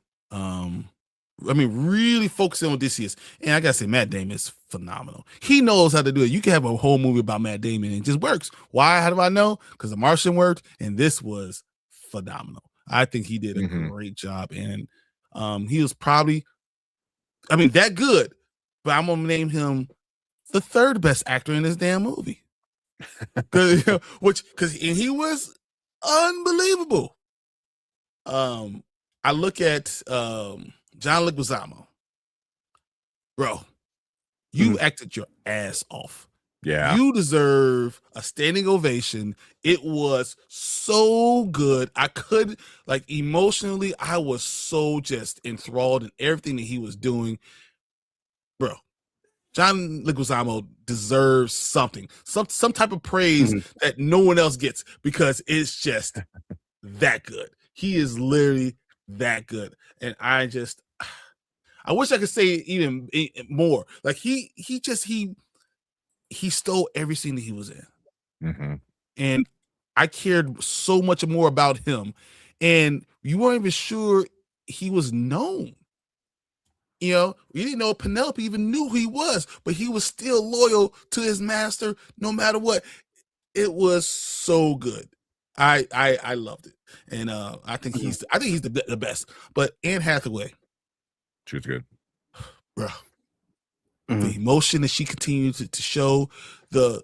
Really focusing on Odysseus. And I gotta say, Matt Damon is phenomenal. He knows how to do it. You can have a whole movie about Matt Damon and it just works. Why? How do I know? Because The Martian worked, and this was phenomenal. I think he did a great job, and he was probably, that good. But I'm gonna name him the third best actor in this damn movie, because he was unbelievable. I look at John Leguizamo, bro. You acted your ass off. Yeah, you deserve a standing ovation. It was so good. I could, emotionally, I was so just enthralled in everything that he was doing, bro. John Leguizamo deserves something, some type of praise that no one else gets, because it's just that good. He is literally that good, and I wish I could say even more. Like he stole every scene that he was in, and I cared so much more about him. And you weren't even sure he was known. You didn't know Penelope even knew who he was, but he was still loyal to his master no matter what. It was so good. I loved it, and I think he's the best. But Anne Hathaway, she was good, bro. The emotion that she continued to show, the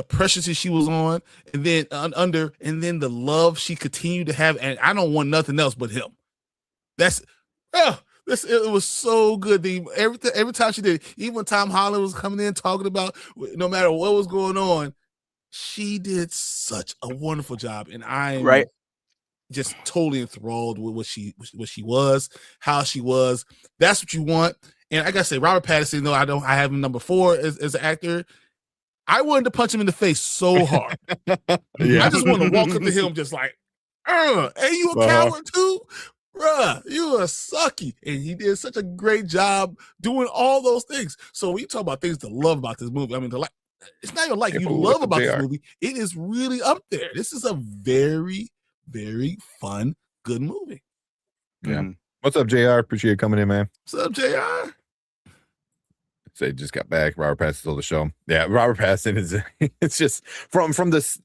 pressure that she was on, and then and then the love she continued to have, and I don't want nothing else but him. It was so good. Every time she did, even when Tom Holland was coming in talking about, no matter what was going on, she did such a wonderful job, and I'm just totally enthralled with what she was, how she was. That's what you want. And I gotta say, Robert Pattinson, though I have him number 4 as an actor. I wanted to punch him in the face so hard. I just wanted to walk up to him just like, hey, you a coward too? Bruh, you a sucky. And he did such a great job doing all those things. So when you talk about things to love about this movie, it's not even like you love about this movie. It is really up there. This is a very, very fun, good movie. Yeah. What's up, JR? Appreciate you coming in, man. What's up, JR? So he just got back. Robert Pattinson stole the show. Yeah, Robert Pattinson is. It's just from this.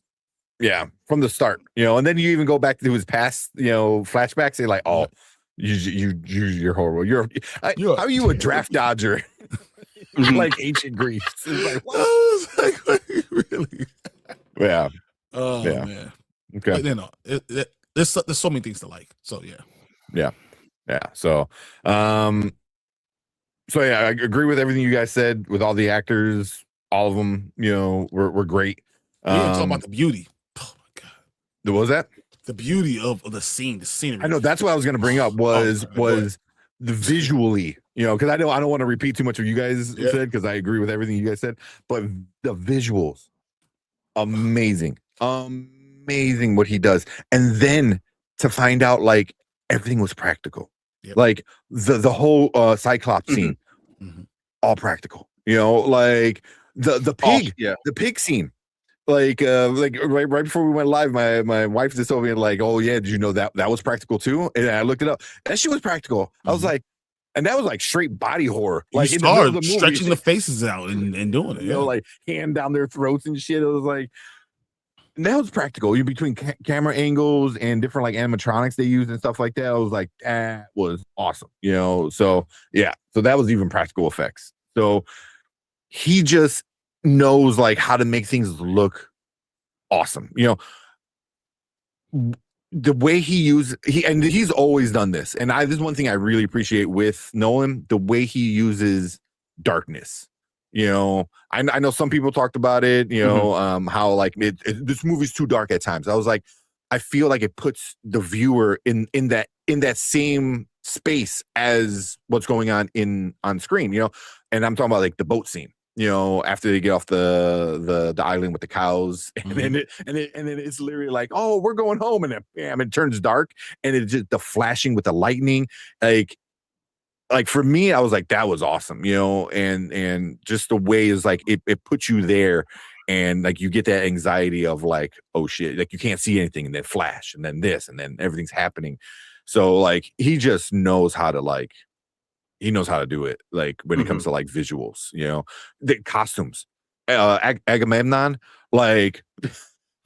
Yeah, from the start, and then you even go back to his past, flashbacks. They're like, oh, you're horrible. How are you a draft dodger? Like ancient Greece. It's like, what? Really? Yeah. Oh Yeah. man. Okay. But, there's so many things to like. So yeah. So, yeah, I agree with everything you guys said. With all the actors, all of them, were great. We didn't talk about the beauty. Oh my god. What was that? The beauty of the scene, the scenery. I know that's what I was going to bring up was the visually, because I don't want to repeat too much of you guys said, because I agree with everything you guys said, but the visuals, amazing what he does. And then to find out like everything was practical. Yep. Like the whole Cyclops scene, all practical, like the pig, the pig scene. Like right before we went live, my wife just told me like, oh yeah, did you know that was practical too? And I looked it up. That shit was practical. I was like, and that was like straight body horror. Like you in the middle of the movie, stretching the faces out and doing it. Like hand down their throats and shit. It was like, and that was practical. You between camera angles and different like animatronics they used and stuff like that. I was like, that was awesome. So yeah, so that was even practical effects. So he just knows like how to make things look awesome. The way he's always done this. And this is one thing I really appreciate with Nolan, the way he uses darkness. I know some people talked about it, how like this movie's too dark at times. I was like, I feel like it puts the viewer in that same space as what's going on screen, and I'm talking about like the boat scene. After they get off the island with the cows, and then it's literally like, oh, we're going home, and then bam, it turns dark, and it's just the flashing with the lightning, like for me, I was like, that was awesome, and just the way is like it puts you there, and like you get that anxiety of like, oh shit, like you can't see anything, and then flash, and then this, and then everything's happening. So like he just knows how to like. He knows how to do it, like when it comes to like visuals, the costumes. Agamemnon, like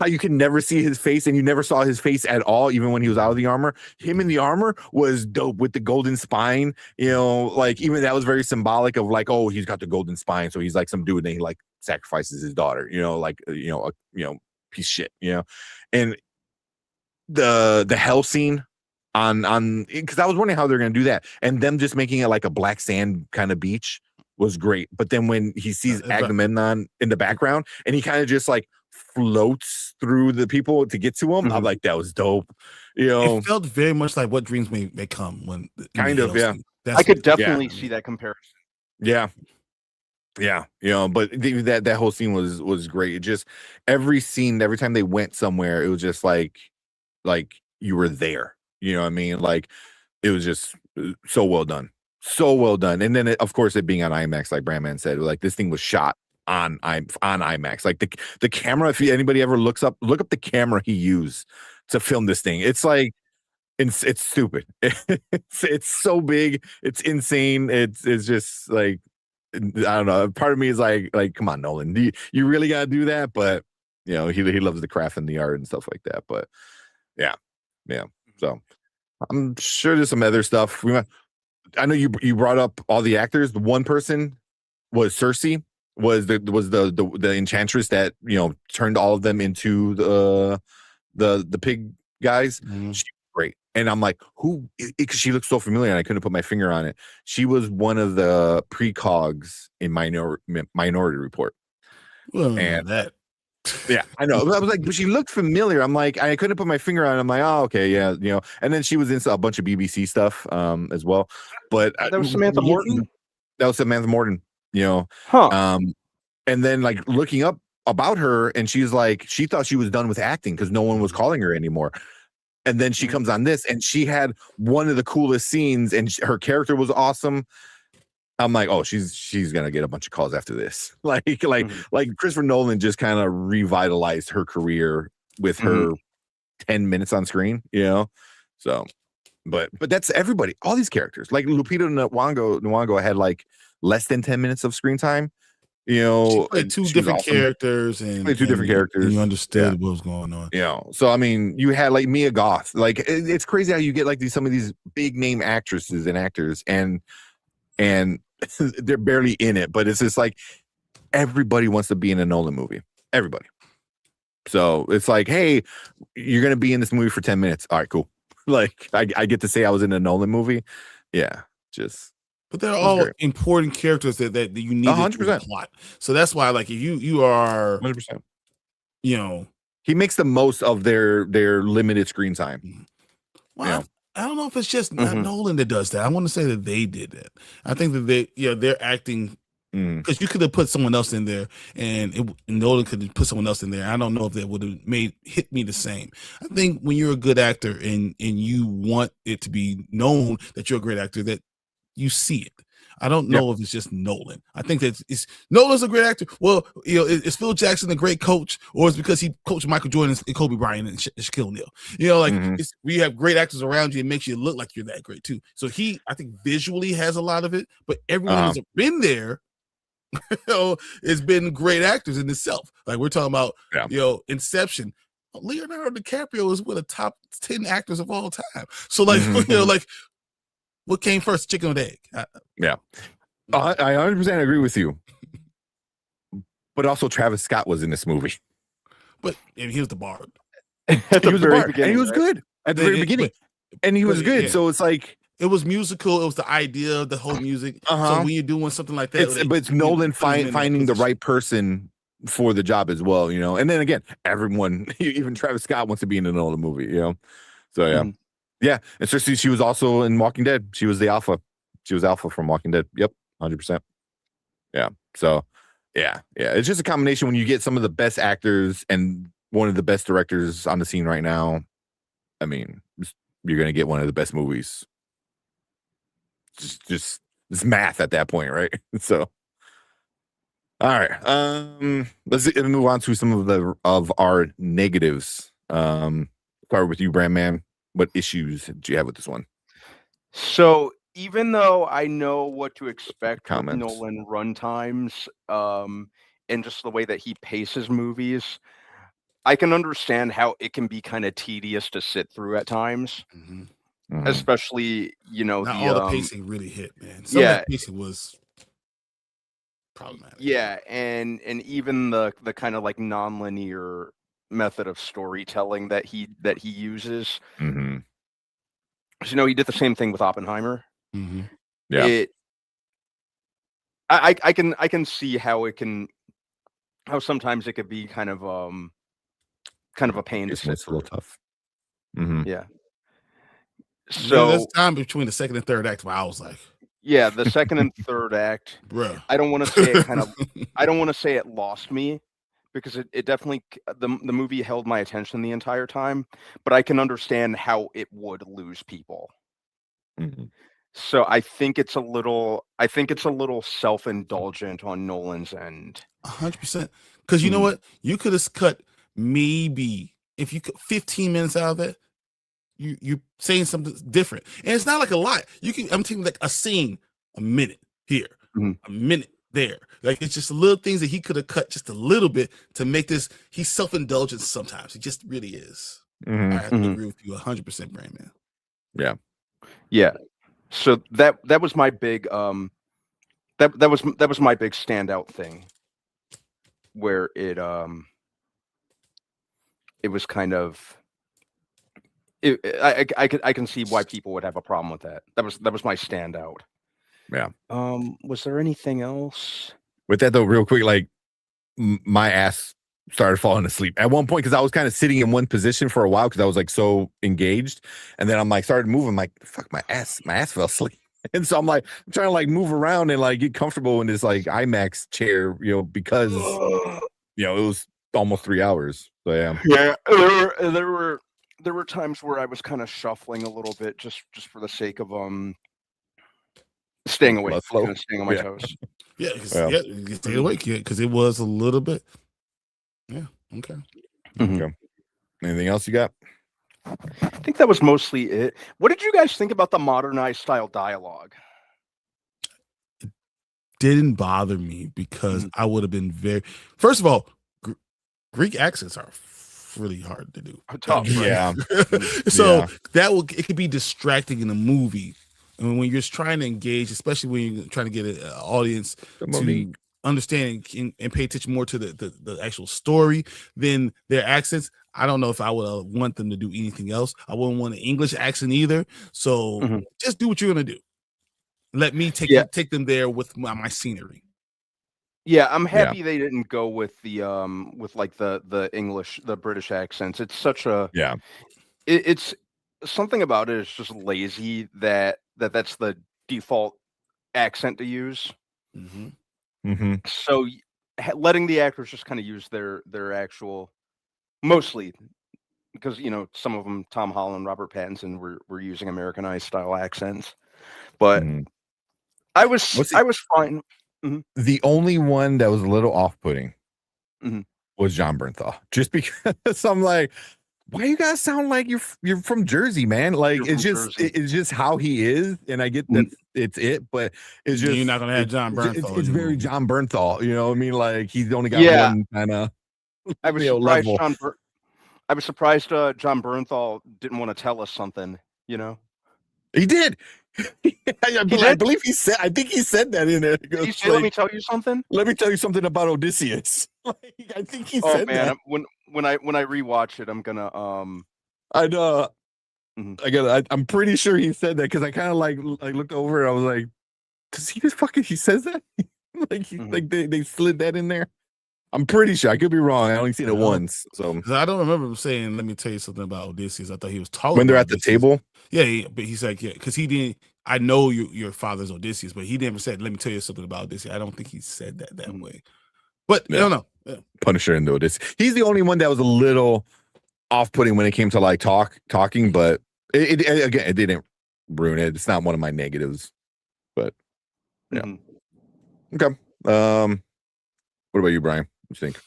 how you can never see his face, and you never saw his face at all, even when he was out of the armor. Him in the armor was dope with the golden spine, like even that was very symbolic of like, oh, he's got the golden spine, so he's like some dude, and then he like sacrifices his daughter, piece of shit, and the hell scene. Because I was wondering how they're going to do that, and them just making it like a black sand kind of beach was great. But then when he sees Agamemnon in the background, and he kind of just like floats through the people to get to him, I'm like, that was dope. It felt very much like What Dreams May Come when kind of, yeah. I could definitely see that comparison. Yeah. But that whole scene was great. It just every scene, every time they went somewhere, it was just like you were there. You know what I mean? Like it was just so well done. And then of course it being on IMAX, like Brandman said, like this thing was shot on IMAX. Like the camera, if anybody ever look up the camera he used to film this thing. It's like it's stupid. It's so big, it's insane. It's just like, I don't know. Part of me is like come on, Nolan, you really gotta do that? But he loves the craft and the art and stuff like that. But yeah. So I'm sure there's some other stuff. I know you brought up all the actors. The one person was Cersei, was the enchantress that turned all of them into the pig guys. She was great, and I'm like, who? Because she looked so familiar, and I couldn't put my finger on it. She was one of the precogs in Minority Report. Well, and that. Yeah, I know. I was like, but she looked familiar. I'm like, I couldn't put my finger on it. I'm like, oh, okay, yeah, And then she was in a bunch of BBC stuff as well. But that was Samantha Morton. That was Samantha Morton. Huh. And then like looking up about her, and she's like, she thought she was done with acting because no one was calling her anymore. And then she comes on this, and she had one of the coolest scenes, and her character was awesome. I'm like, oh, she's gonna get a bunch of calls after this. Like Christopher Nolan just kind of revitalized her career with her 10 minutes on screen, So but that's everybody. All these characters, like Lupita Nyong'o had like less than 10 minutes of screen time. You know, she played two different characters, and played two different characters. And you understood what was going on. You know, so I mean, you had like Mia Goth. Like it's crazy how you get like some of these big name actresses and actors, and they're barely in it, but it's just like everybody wants to be in a Nolan movie. Everybody. So it's like, hey, you're gonna be in this movie for 10 minutes. All right, cool. Like I get to say I was in a Nolan movie. Yeah, just. But they're all important characters that you need 100% plot. So that's why, like, if you are 100%, you know, he makes the most of their limited screen time. Well, you know? I don't know if it's just not Nolan that does that. I want to say that they did that. I think that they're acting, because you could have put someone else in there, and Nolan could have put someone else in there. I don't know if that would have hit me the same. I think when you're a good actor and you want it to be known that you're a great actor, that you see it. I don't know if it's just Nolan. I think that Nolan's a great actor. Well, you know, is Phil Jackson a great coach, or is it because he coached Michael Jordan and Kobe Bryant and Shaquille O'Neal? You know, like we have great actors around you. It makes you look like you're that great too. So I think visually has a lot of it, but everyone who's been there, you know, has been great actors in itself. Like we're talking about, you know, Inception. Leonardo DiCaprio is one of the top 10 actors of all time. So like, you know, like. What came first, chicken or the egg? I 100% agree with you. But also, Travis Scott was in this movie. But he was the bard. He was the bard, and he was good at the very beginning. And he was good. Yeah. So it's like it was musical. It was the idea of the whole music. So when you're doing something like that, but it's Nolan finding the right person for the job as well. You know, and then again, everyone, even Travis Scott, wants to be in a Nolan movie. You know, so yeah. Yeah, especially she was also in Walking Dead. She was the alpha. She was alpha from Walking Dead. Yep, 100%. Yeah. So, yeah. It's just a combination when you get some of the best actors and one of the best directors on the scene right now. I mean, you're gonna get one of the best movies. Just it's math at that point, right? So, all right. Let's move on to some of our negatives. Start with you, Brandman. What issues do you have with this one? So even though I know what to expect with Nolan runtimes, and just the way that he paces movies, I can understand how it can be kind of tedious to sit through at times. Especially, you know, not all the pacing really hit, man. Some of the pacing was problematic. Yeah, and even the kind of like non-linear method of storytelling that he uses. So, you know, he did the same thing with Oppenheimer. Yeah, I can see how sometimes it could be kind of a pain to sit. It's a little tough. Yeah. So there's time between the second and third act where I was like, yeah, the second and third act, bro. I don't want to say it I don't want to say it lost me, because it definitely, the movie held my attention the entire time, but I can understand how it would lose people. So I think it's a little self-indulgent on Nolan's end. 100%. Because you know what? You could have cut maybe, if you cut 15 minutes out of that, you're saying something different. And it's not like a lot. I'm taking like a scene, a minute here, a minute there. Like, it's just little things that he could have cut just a little bit to make this. He's self-indulgent sometimes. He just really is. I have to agree with you 100%, Brandman. Yeah. So that was my big that was my big standout thing, where it was kind of I can see why people would have a problem with that. That was my standout. Yeah. Was there anything else with that though? Real quick, like my ass started falling asleep at one point because I was kind of sitting in one position for a while because I was like so engaged, and then I'm like started moving. I'm like, fuck, my ass fell asleep, and so I'm trying to like move around and like get comfortable in this like IMAX chair, you know, because you know it was almost 3 hours. So yeah. There were times where I was kind of shuffling a little bit just for the sake of staying awake, kind of staying on my toes. Yeah, stay awake because it was a little bit. Yeah. Okay. Okay. Anything else you got? I think that was mostly it. What did you guys think about the modernized style dialogue? Didn't bother me because I would have been first of all, Greek accents are really hard to do. Tough, right? Yeah. So Yeah. it could be distracting in a movie. And when you're trying to engage, especially when you're trying to get an audience to understand and pay attention more to the actual story than their accents, I don't know if I would want them to do anything else. I wouldn't want an English accent either. So just do what you're gonna do. Let me take them there with my scenery. Yeah, I'm happy they didn't go with the like the English, the British accents. It's such a it's something about it is just lazy that's the default accent to use. So letting the actors just kind of use their actual, mostly because some of them, Tom Holland, Robert Pattinson, were using Americanized style accents, but I was fine. The only one that was a little off-putting was John Bernthal, just because I'm like, why you guys sound like you're from Jersey, man? Like it's just how he is, and I get that it's it, but it's just you're not gonna have John Bernthal. It's very John Bernthal, you know what I mean? Like he's only got one kind of. I was surprised I was surprised John Bernthal didn't want to tell us something. He did. I believe he said. I think he said that in it. Did he say, "Let me tell you something"? Let me tell you something about Odysseus. I think he said that. When I rewatch it, I'm gonna I know. I'm pretty sure he said that because I kind of like looked over and I was like, does he just fucking? He says that like they slid that in there. I'm pretty sure. I could be wrong. I only seen it once, so I don't remember him saying, "Let me tell you something about Odysseus." I thought he was talking when they're at the table. Yeah, but he's like, because he didn't. I know your father's Odysseus, but he never said, "Let me tell you something about Odysseus." I don't think he said that way. But I don't know. Yeah. Punisher and Odysseus. He's the only one that was a little off-putting when it came to like talking, but it didn't ruin it. It's not one of my negatives, but yeah. Okay. What about you, Brian? What do you think?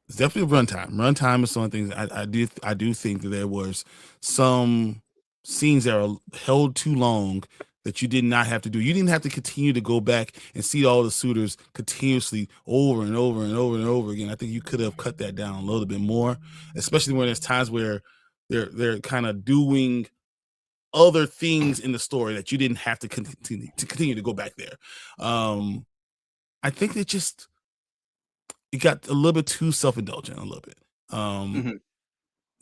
It's definitely runtime. Runtime is some of the things I do think that there was some scenes that are held too long that you did not have to do. You didn't have to continue to go back and see all the suitors continuously over and over and over and over again. I think you could have cut that down a little bit more, especially when there's times where they're kind of doing other things in the story that you didn't have to continue to go back there. I think it got a little bit too self-indulgent a little bit.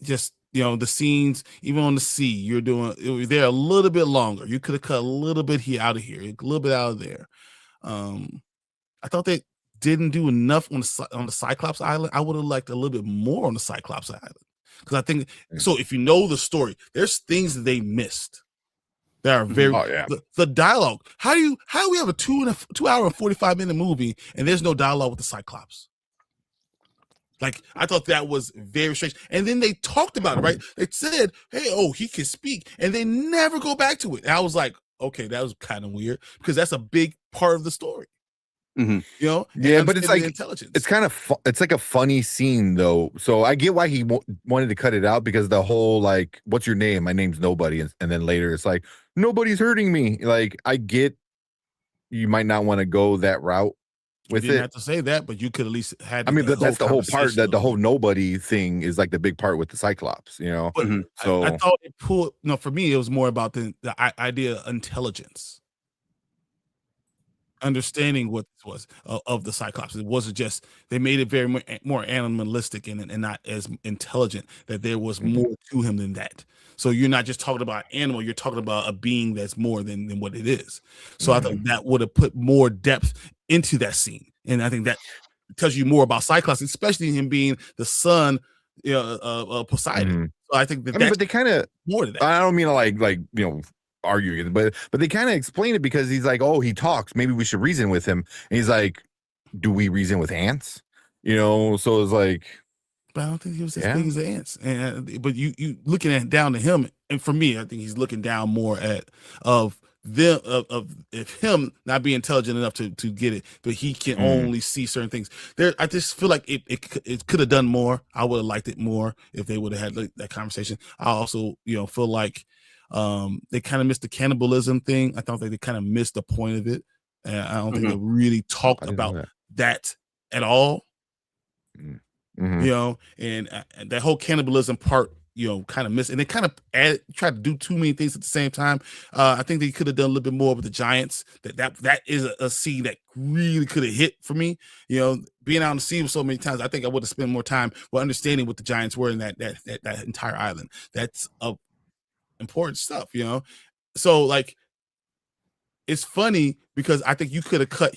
Just the scenes, even on the sea, they're a little bit longer. You could have cut a little bit out of here, a little bit out of there. I thought they didn't do enough on the Cyclops Island. I would have liked a little bit more on the Cyclops Island. Because I think so. If you know the story, there's things that they missed that are very the dialogue. How do we have a 2 hour and 45-minute movie and there's no dialogue with the Cyclops? Like I thought that was very strange. And then they talked about it, right? They said, "Hey, he can speak," and they never go back to it. And I was like, okay, that was kind of weird because that's a big part of the story. Yeah, but it's like intelligence. It's kind of it's like a funny scene though, so I get why he wanted to cut it out because the whole like, "What's your name? My name's nobody," and then later it's like, "Nobody's hurting me." Like I get you might not want to go that route with you didn't have to say that, but you could at least had. I mean, that's the whole part. That the whole nobody thing is like the big part with the Cyclops, But So I thought it pulled. No, for me, it was more about the idea of intelligence. Understanding what this was of the Cyclops. It wasn't just they made it very more animalistic and not as intelligent, that there was more to him than that. So you're not just talking about an animal, you're talking about a being that's more than what it is. So I thought that would have put more depth into that scene. And I think that tells you more about Cyclops, especially him being the son of Poseidon. So I think that but they kind of more to that. I don't mean to like arguing, but they kind of explain it because he's like, "Oh, he talks. Maybe we should reason with him." And he's like, "Do we reason with ants?" So it's like, but I don't think he was as big as the ants. And but you looking at down to him, and for me, I think he's looking down more of them of him not being intelligent enough to get it, but he can only see certain things. There, I just feel like it could have done more. I would have liked it more if they would have had that conversation. I also, feel like they kind of missed the cannibalism thing. I thought they kind of missed the point of it, and I don't think they really talked about that at all. And that whole cannibalism part, kind of missed, and they kind of tried to do too many things at the same time. I think they could have done a little bit more with the giants. That is a scene that really could have hit for me. Being out on the sea so many times, I think I would have spent more time with understanding what the giants were in that entire island. That's important stuff, So like, it's funny because I think he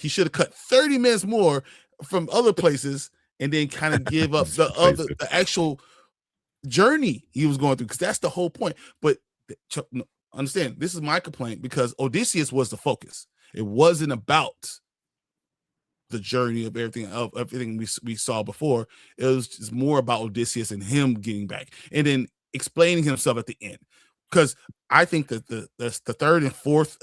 should have cut 30 minutes more from other places, and then kind of give up the actual journey he was going through, because that's the whole point. But understand, this is my complaint, because Odysseus was the focus. It wasn't about the journey of everything we saw before. It was just more about Odysseus and him getting back, and then explaining himself at the end. Because I think that the third and fourth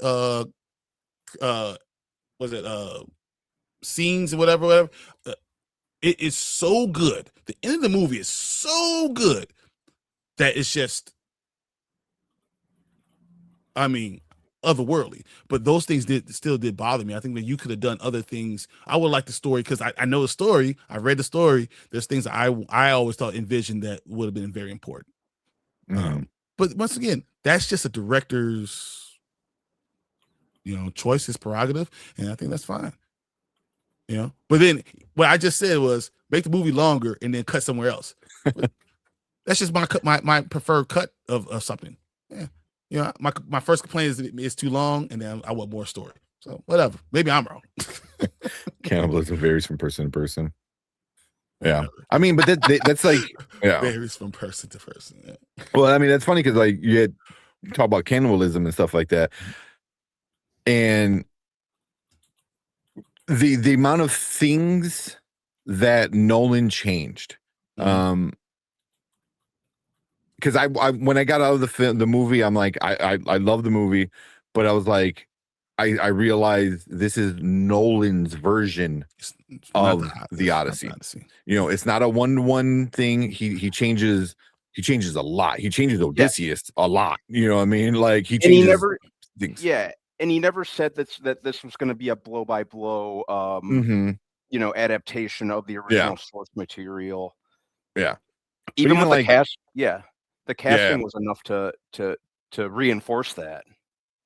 scenes or whatever, it is so good. The end of the movie is so good that it's just, otherworldly. But those things still did bother me. I think that you could have done other things. I would like the story, because I know the story. I read the story. There's things that I always thought envisioned that would have been very important. But once again, that's just a director's, choice, his prerogative, and I think that's fine. But then what I just said was make the movie longer and then cut somewhere else. That's just my preferred cut of something. Yeah. My first complaint is that it's too long, and then I want more story. So whatever. Maybe I'm wrong. Cannibalism varies from person to person. Yeah. But that's like, varies from person to person. Yeah. Well, that's funny because like you talk about cannibalism and stuff like that. And the amount of things that Nolan changed, because I when I got out of the movie, I'm like, I love the movie, but I was like, I realized this is Nolan's version of the Odyssey. It's not a 1-to-1 thing. He changes a lot. He changes Odysseus a lot. You know what I mean? Like he changes things. Yeah. And he never said that this was going to be a blow by blow, adaptation of the original source material. Yeah, even with the cast. Yeah, the casting was enough to reinforce that.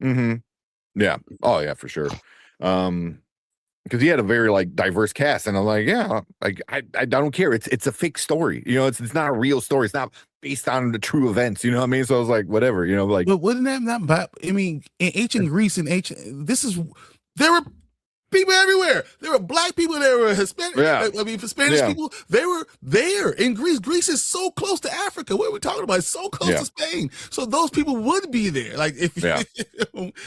Yeah. Oh yeah, for sure. Because he had a very like diverse cast, and I'm like, I don't care. It's a fake story. It's not a real story. It's not based on the true events. You know what I mean? So I was like, whatever. Like, but wouldn't that not? In ancient Greece and there were people everywhere. There were black people. There were Hispanic. For Spanish people, they were there in Greece. Greece is so close to Africa. What are we talking about? It's so close to Spain. So those people would be there. Like if because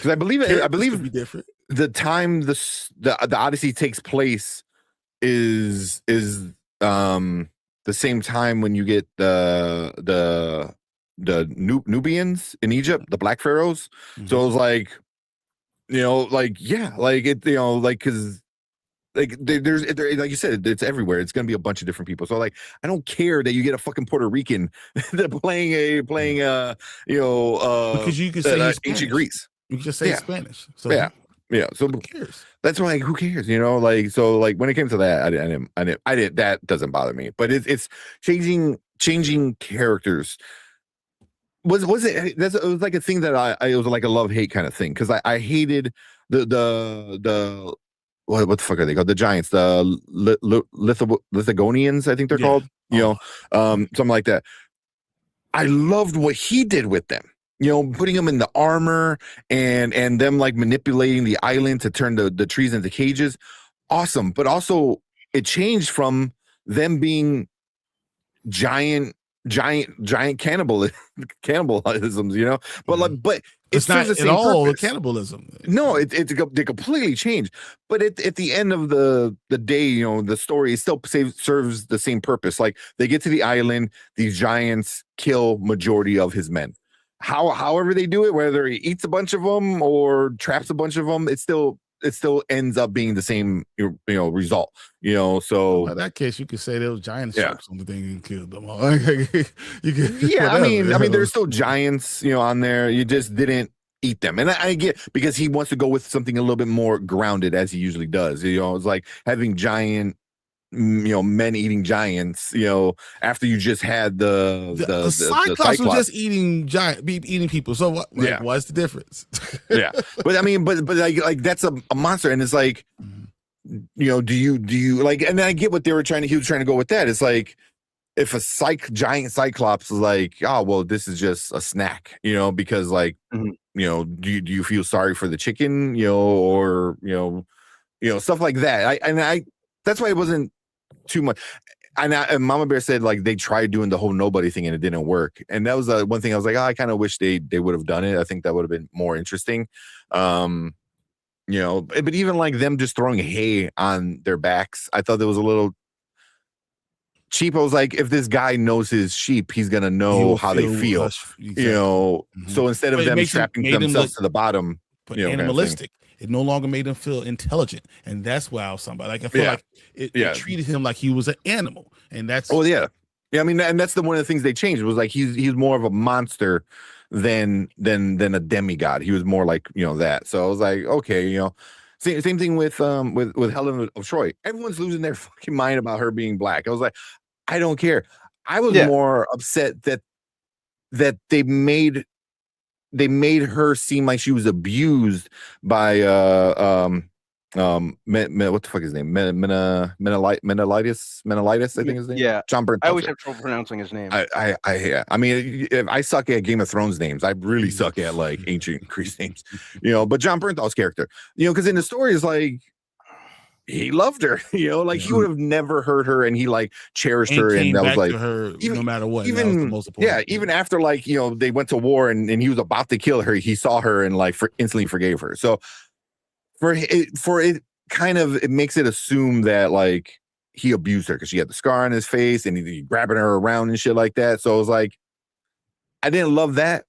I believe it would be different. The time the Odyssey takes place is the same time when you get the Nubians in Egypt, the Black Pharaohs. So it was like, because there's like you said, it's everywhere. It's gonna be a bunch of different people. So like, I don't care that you get a fucking Puerto Rican playing because you can say ancient Greece. You can just say Spanish. So so who cares? That's why, like, who cares? So like when it came to that, I didn't. That doesn't bother me. But it's changing characters. It was like a thing that it was like a love-hate kind of thing, because I hated the what the fuck are they called? The giants, the Lithogonians, I think they're called. Something like that. I loved what he did with them. Putting them in the armor and them like manipulating the island to turn the trees into cages. Awesome. But also it changed from them being giant cannibalisms, but it's not at all the cannibalism. No, they completely changed. But at the end of the day, the story still serves the same purpose. Like they get to the island, these giants kill majority of his men. however they do it, whether he eats a bunch of them or traps a bunch of them, it still ends up being the same result. So in that case, you could say there was giant sharks on the thing and killed them all. I mean, there's still giants, on there. You just didn't eat them, and I get because he wants to go with something a little bit more grounded, as he usually does. It's like having giant, men eating giants. After you just had the Cyclops was just eating people. So what? What's the difference? But I mean, but like that's a monster, and it's like, do you like? And I get what he was trying to go with that. It's like, if a giant Cyclops is like, oh well, this is just a snack, because like, do you feel sorry for the chicken, or stuff like that. I that's why it wasn't too much. And Mama Bear said like they tried doing the whole nobody thing and it didn't work. And that was one thing I was like, I kind of wish they would have done it. I think that would have been more interesting. But even like them just throwing hay on their backs, I thought that was a little cheap. I was like, if this guy knows his sheep, he's gonna know how they feel. Exactly. So instead of them strapping themselves to the bottom, animalistic. It no longer made him feel intelligent, and that's why I was somebody. Like I feel like it treated him like he was an animal, and that's I mean, and that's one of the things they changed. It was like he's more of a monster than a demigod. He was more like that. So I was like, okay, same thing with Helen of Troy. Everyone's losing their fucking mind about her being black. I was like, I don't care. I was more upset that they made her seem like she was abused by what the fuck is his name? Menelitis, I think his name. Yeah, John Bernthal. I always have trouble pronouncing his name. I mean, if I suck at Game of Thrones names, I really suck at like ancient Greece names, But John Bernthal's character, because in the story is like he loved her, like he would have never hurt her, and he like cherished her, and that was like her, no matter what. Even the most important even after like they went to war and he was about to kill her, he saw her and like instantly forgave her. So for it kind of it makes it assume that like he abused her because she had the scar on his face and he grabbing her around and shit like that. So it was like I didn't love that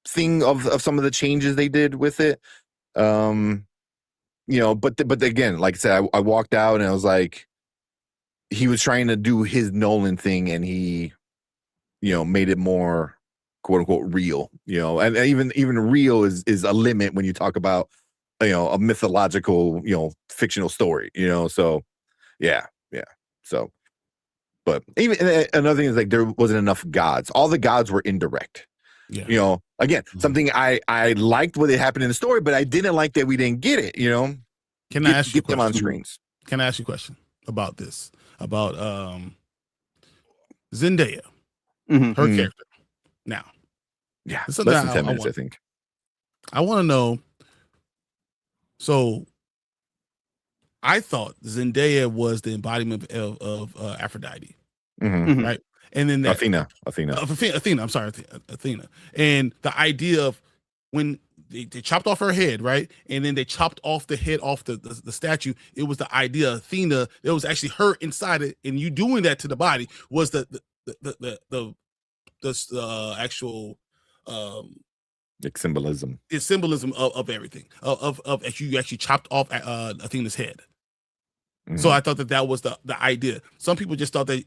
thing of some of the changes they did with it. But again, like I said, I walked out and I was like, he was trying to do his Nolan thing and he, made it more quote unquote real, and even real is a limit when you talk about, a mythological, fictional story, so yeah. So, but even another thing is like, there wasn't enough gods. All the gods were indirect. Yeah. Again, something I liked what it happened in the story, but I didn't like that we didn't get it, Can I ask you them on screens? Can I ask you a question about this? About Zendaya, her character. Now, less than 10 minutes, I think. I want to know. So, I thought Zendaya was the embodiment of Aphrodite, right? And then Athena. I'm sorry, Athena. And the idea of when they chopped off her head, right? And then they chopped off the head off the statue. It was the idea of Athena. It was actually her inside it, and you doing that to the body was the actual like symbolism. It's symbolism of everything. Of you actually chopped off Athena's head. So I thought that was the idea. Some people just thought that,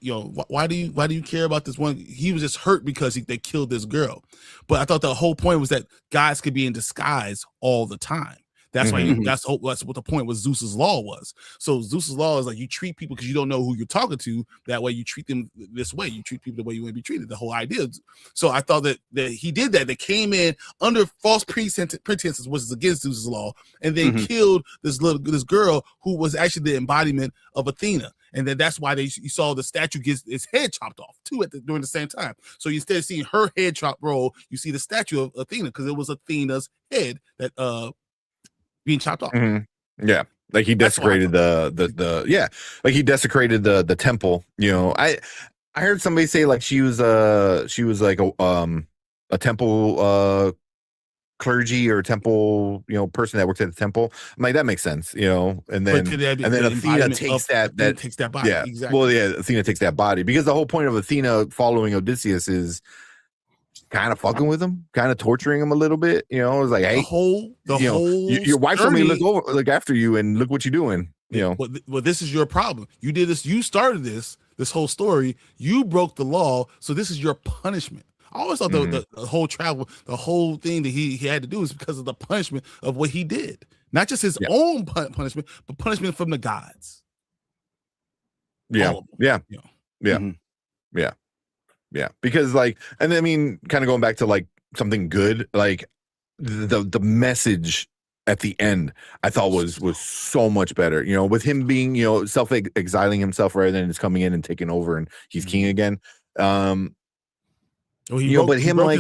why do you care about this one? He was just hurt because they killed this girl. But I thought the whole point was that guys could be in disguise all the time. That's why that's what the point was. Zeus's law was. So Zeus's law is like you treat people because you don't know who you're talking to. That way you treat them this way. You treat people the way you want to be treated. The whole idea. So I thought that he did that. They came in under false pretenses, which is against Zeus's law, and they killed this girl who was actually the embodiment of Athena. And then that's why you saw the statue gets its head chopped off too during the same time. So instead of seeing her head roll, you see the statue of Athena because it was Athena's head that being chopped off. Yeah, like he desecrated like he desecrated the temple. I heard somebody say like she was like a temple clergy or temple person that works at the temple. I'm like, that makes sense, and then Athena takes that body. Yeah, exactly. Well, yeah, Athena takes that body because the whole point of Athena following Odysseus is kind of fucking with him, kind of torturing him a little bit. You know, it was like, hey, your wife told me to look after you, and look what you're doing. You know, well, this is your problem. You did this. You started this whole story. You broke the law, so this is your punishment. I always thought the whole travel, the whole thing that he had to do is because of the punishment of what he did, not just his own punishment, but punishment from the gods. Yeah. Because like, and I mean, kind of going back to like something good, like the message at the end, I thought was so much better. You know, with him being, you know, exiling himself rather than just coming in and taking over and he's king again. But him like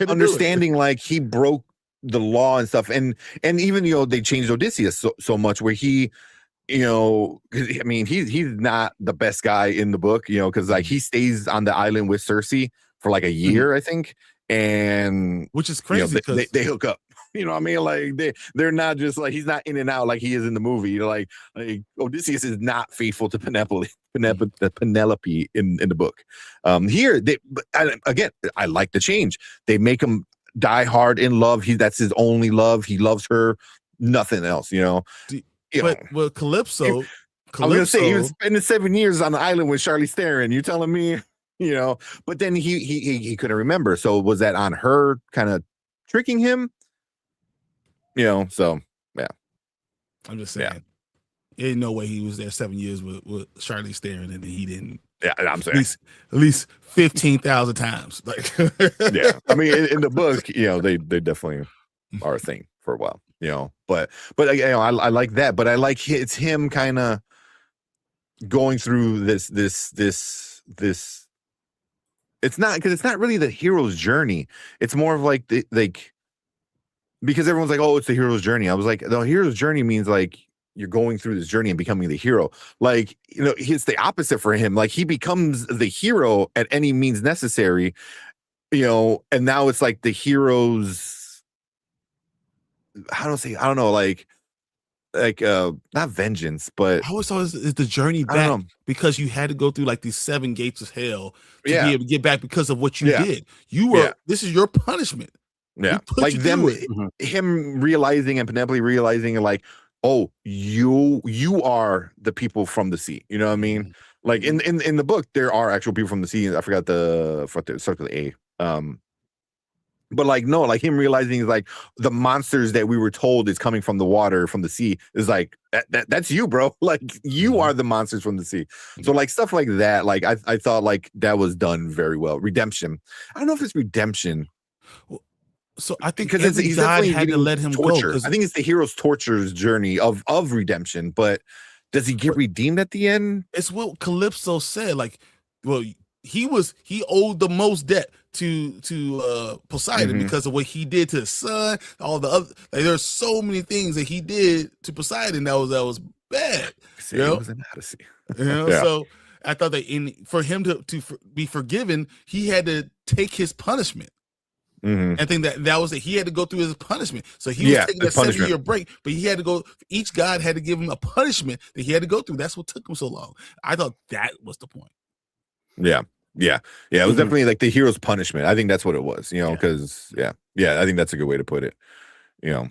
understanding like he broke the law and stuff, and even, you know, they changed Odysseus so much where he, you know, I mean, he's not the best guy in the book, you know, because like he stays on the island with Cersei for like a year, I think, and which is crazy because they hook up. You know what I mean? Like they're not just like, he's not in and out like he is in the movie. Like Odysseus is not faithful to Penelope in the book. Here, I like the change. They make him die hard in love. That's his only love. He loves her, nothing else. You know. Well, Calypso. I'm gonna say he was spending 7 years on the island with Charlize Theron. You telling me, you know? But then he couldn't remember. So was that on her kind of tricking him? You know, so yeah. I'm just saying, ain't no way he was there 7 years with Charlize Theron and he didn't. Yeah, I'm saying at least 15,000 times. Like, yeah. I mean, in the book, you know, they definitely are a thing for a while. You know, but you know, I like that. But I like it's him kind of going through this. It's not really the hero's journey. It's more of like because everyone's like, oh, it's the hero's journey. I was like, the hero's journey means like you're going through this journey and becoming the hero. Like, you know, it's the opposite for him. Like he becomes the hero at any means necessary, you know, and now it's like the hero's, I don't know, like not vengeance, but I always thought it's the journey back because you had to go through like these 7 gates of hell to be able to get back because of what you did. You were, this is your punishment. Yeah, like them, him realizing and Penelope realizing, like, oh, you are the people from the sea. You know what I mean? Like in the book, there are actual people from the sea. I forgot the start with A. But like no, like him realizing is like the monsters that we were told is coming from the water, from the sea, is like that's you, bro. Like you are the monsters from the sea. So like stuff like that. Like I thought like that was done very well. Redemption. I don't know if it's redemption. So I think because he's God had to let him torture. go. I think it's the hero's torture's journey of redemption. But does he get redeemed at the end? It's what Calypso said. Like, well, he owed the most debt to Poseidon because of what he did to his son. All the other, like, there's so many things that he did to Poseidon that was bad. You know? It was an Odyssey. You know, so I thought that for him to be forgiven, he had to take his punishment. I think that was it. He had to go through his punishment. So he was taking a 7-year break, but he had to go. Each god had to give him a punishment that he had to go through. That's what took him so long. I thought that was the point. Yeah. It was definitely like the hero's punishment. I think that's what it was. You know, because I think that's a good way to put it. You know,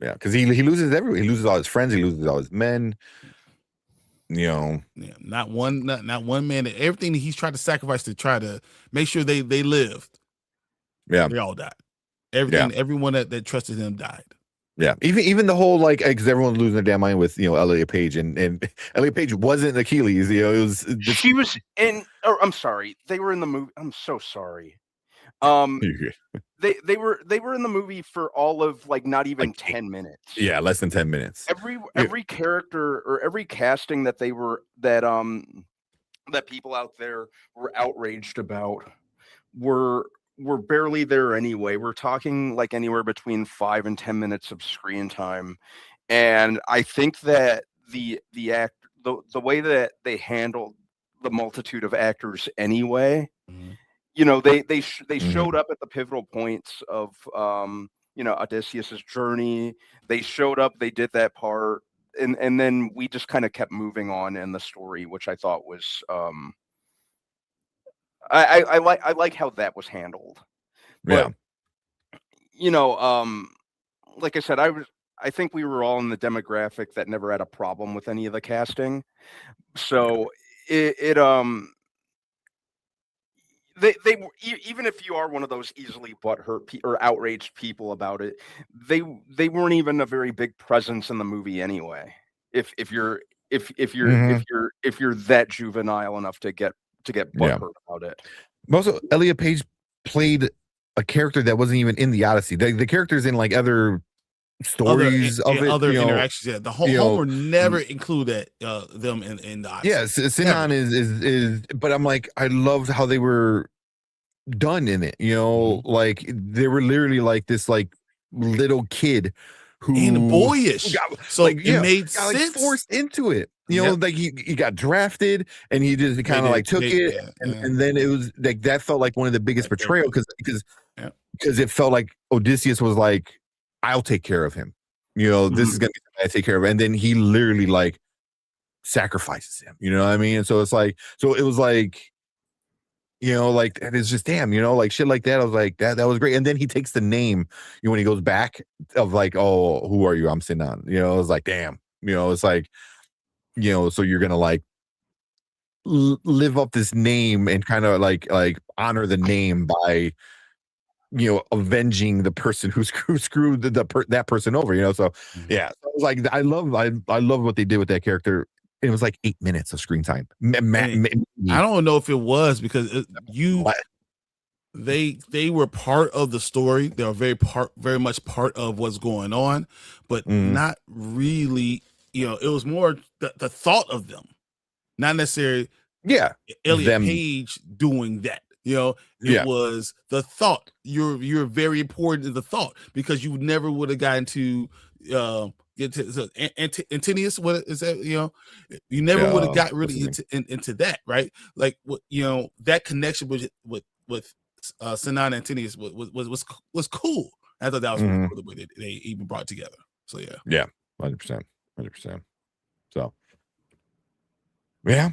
because he loses everyone. He loses all his friends. He loses all his men. You know, not one man. Everything that he's tried to sacrifice to try to make sure they lived. Yeah, they all died. Everyone that trusted him died. Yeah, even the whole like, because everyone's losing their damn mind with, you know, Elliot Page and Elliot Page wasn't Achilles. You know, it was she was in. Or I'm sorry, they were in the movie. I'm so sorry. They were in the movie for all of like not even like 10 minutes. Yeah, less than 10 minutes. Every character or every casting that that people out there were outraged about were barely there anyway. We're talking like anywhere between 5 and 10 minutes of screen time, and I think that the way that they handled the multitude of actors anyway. You know, they showed up at the pivotal points of you know, Odysseus's journey. They showed up, they did that part, and then we just kind of kept moving on in the story, which I thought was I like how that was handled. Yeah. But, like I said, I think we were all in the demographic that never had a problem with any of the casting. So they even if you are one of those easily butthurt or outraged people about it, they weren't even a very big presence in the movie anyway. If you're that juvenile enough to get butthurt about it. Also, Elliot Page played a character that wasn't even in the Odyssey. The characters in like other stories other interactions. Yeah, the Homer never included them in the Odyssey. Yeah, Sinan is, but I'm like, I loved how they were done in it. Like they were literally like this like little kid and boyish. It made sense. Like, forced into it. Like he got drafted and he just kind of like took it, and then it was like that felt like one of the biggest betrayal because it felt like Odysseus was like, I'll take care of him. This is gonna be something I take care of, and then he literally like sacrifices him. You know what I mean? And so it's like, it was like, like it's just damn, like shit like that. I was like, that was great. And then he takes the name, when he goes back of like, oh, who are you? I'm Sinan. I was like, damn. It's like, so you're gonna like live up this name and kind of like honor the name by avenging the person who screwed that person over. So yeah, so I was like, I love what they did with that character. It was like 8 minutes of screen time. I don't know if it was because they were part of the story. They were very much part of what's going on, but not really. It was more the thought of them, not necessarily. Yeah, Elliot Page doing that. It was the thought. You're very important in the thought because you never would have gotten to get to Antinius. What is that? You never would have got really into that, right? Like that connection with Sinan and Antinius was cool. I thought that was really cool the way they even brought it together. So yeah, 100%. So yeah.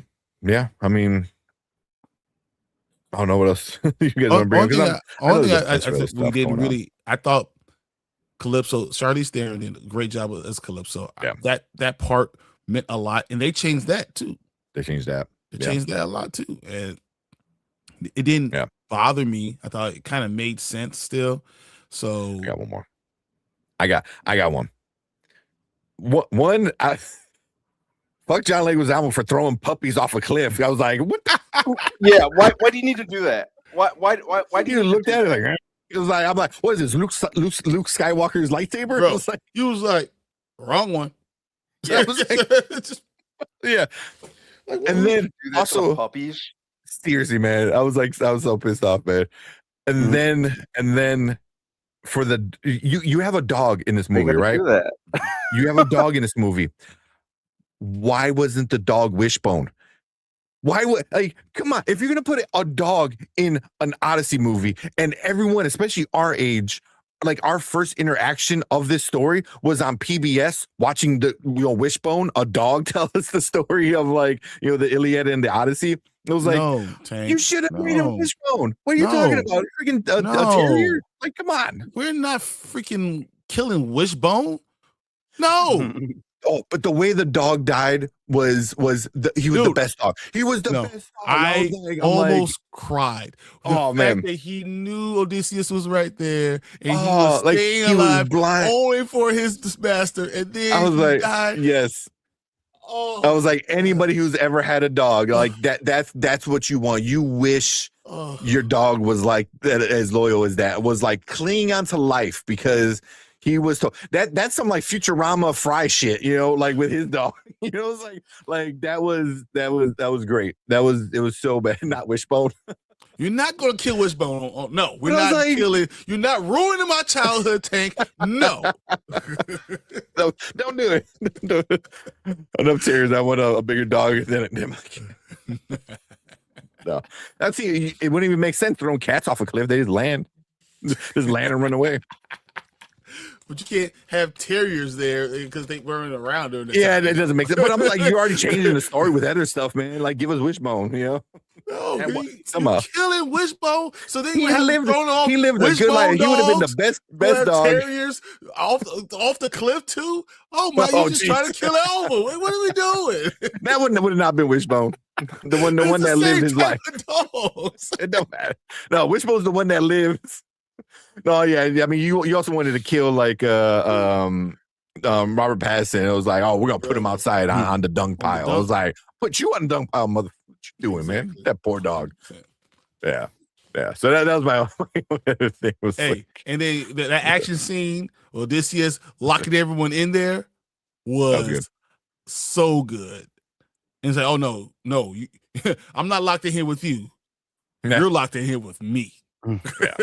I mean, I don't know what else you guys want to bring up. I think we didn't really. I thought Calypso, Charlize Theron did a great job as Calypso. Yeah. That part meant a lot, and they changed that too. They changed that a lot too, and it didn't bother me. I thought it kind of made sense still. So I got one more. I got one. One. Fuck John Leguizamo for throwing puppies off a cliff. I was like, what? Yeah, why do you need to do that? Why do you look at it like? It was like, I'm like, what is this? Luke Skywalker's lightsaber? Bro, he was like, wrong one. Yeah, yeah. Like, and then also puppies. Seriously, man, I was so pissed off, man. And then for the you have a dog in this movie, right? You have a dog in this movie. Why wasn't the dog Wishbone? Why would come on? If you're gonna put a dog in an Odyssey movie, and everyone, especially our age, like our first interaction of this story was on PBS watching the Wishbone, a dog tell us the story of the Iliad and the Odyssey. It was like, no, you should have made a Wishbone. What are you talking about? Freaking a terrier? Like, come on. We're not freaking killing Wishbone. No. Oh, but the way the dog died was the best dog. He was the best dog. I almost cried. The fact that he knew Odysseus was right there and he was staying alive, only for his master, and then I was he died. Yes. Oh, I was like, anybody who's ever had a dog, like that's what you want. You wish your dog was like that, as loyal as that, was like clinging onto life because he was that's some like Futurama Fry shit, like with his dog. It's like that was great. It was so bad. Not Wishbone. You're not gonna kill Wishbone. No, we're not killing. You're not ruining my childhood, Tank. No. No, don't do it. Enough tears. I want a bigger dog than my kid. No, it wouldn't even make sense throwing cats off a cliff. They just land and run away. But you can't have terriers there because they running around doing it. Yeah, it doesn't make sense. But I'm like, you're already changing the story with other stuff, man. Like, give us Wishbone, No, And what- you somehow. killing Wishbone. So then He you have lived. thrown off He lived a good Wishbone life. He would have been the dogs, best dog. terriers off the cliff too. Oh my! Oh, You just geez. trying to kill Elva. What are we doing? That would have not been Wishbone. The one It's that lived same his type life. of dogs. It don't matter. No, Wishbone's the one that lives. No, yeah. I mean, you also wanted to kill like Robert Pattinson. It was like, oh, we're gonna put him outside on the dung pile. I was like, put you on the dung pile, mother. What you doing, man? That poor dog. Yeah. So that was my only thing. Was Hey, and then that action scene, Odysseus locking everyone in there was so good. And it's like, oh no, I'm not locked in here with you. Yeah. You're locked in here with me. Yeah.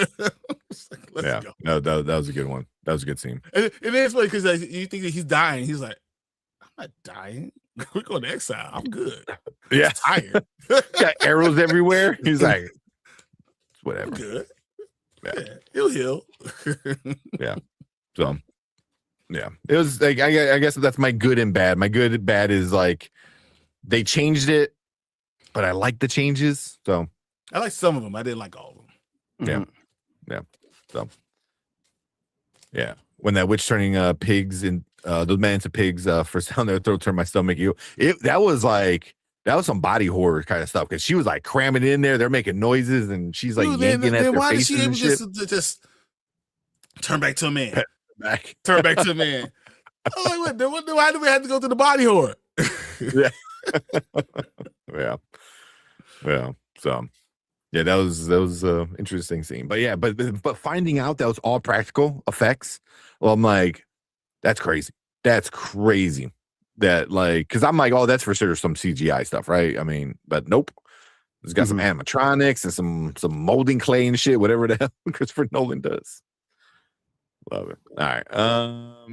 Let's go. No, that was a good one. That was a good scene. And it's funny because you think that he's dying. He's like, I'm not dying. We're going to exile. I'm good. Yeah. I'm tired. Got arrows everywhere. He's like, whatever. I'm good. Yeah. He'll heal. Yeah. So, yeah, it was like I guess that's my good and bad. My good and bad is like they changed it, but I like the changes. So I like some of them. I didn't like all of them. yeah. So yeah, when that witch turning pigs and those men into pigs for down their throat turned my stomach. That was some body horror kind of stuff because she was like cramming in there. They're making noises and she's like yanking at their why faces did she and able shit. just turn back to a man? Back. Turn back to a man. I'm like, why do we have to go to the body horror? Yeah. Yeah. So yeah, that was interesting scene. But yeah, but finding out that was all practical effects, well, I'm like, that's crazy. That's crazy. That like, because I'm like, oh, that's for sure some CGI stuff, right? I mean, but nope. It's got some animatronics and some molding clay and shit, whatever the hell Christopher Nolan does. Love it. All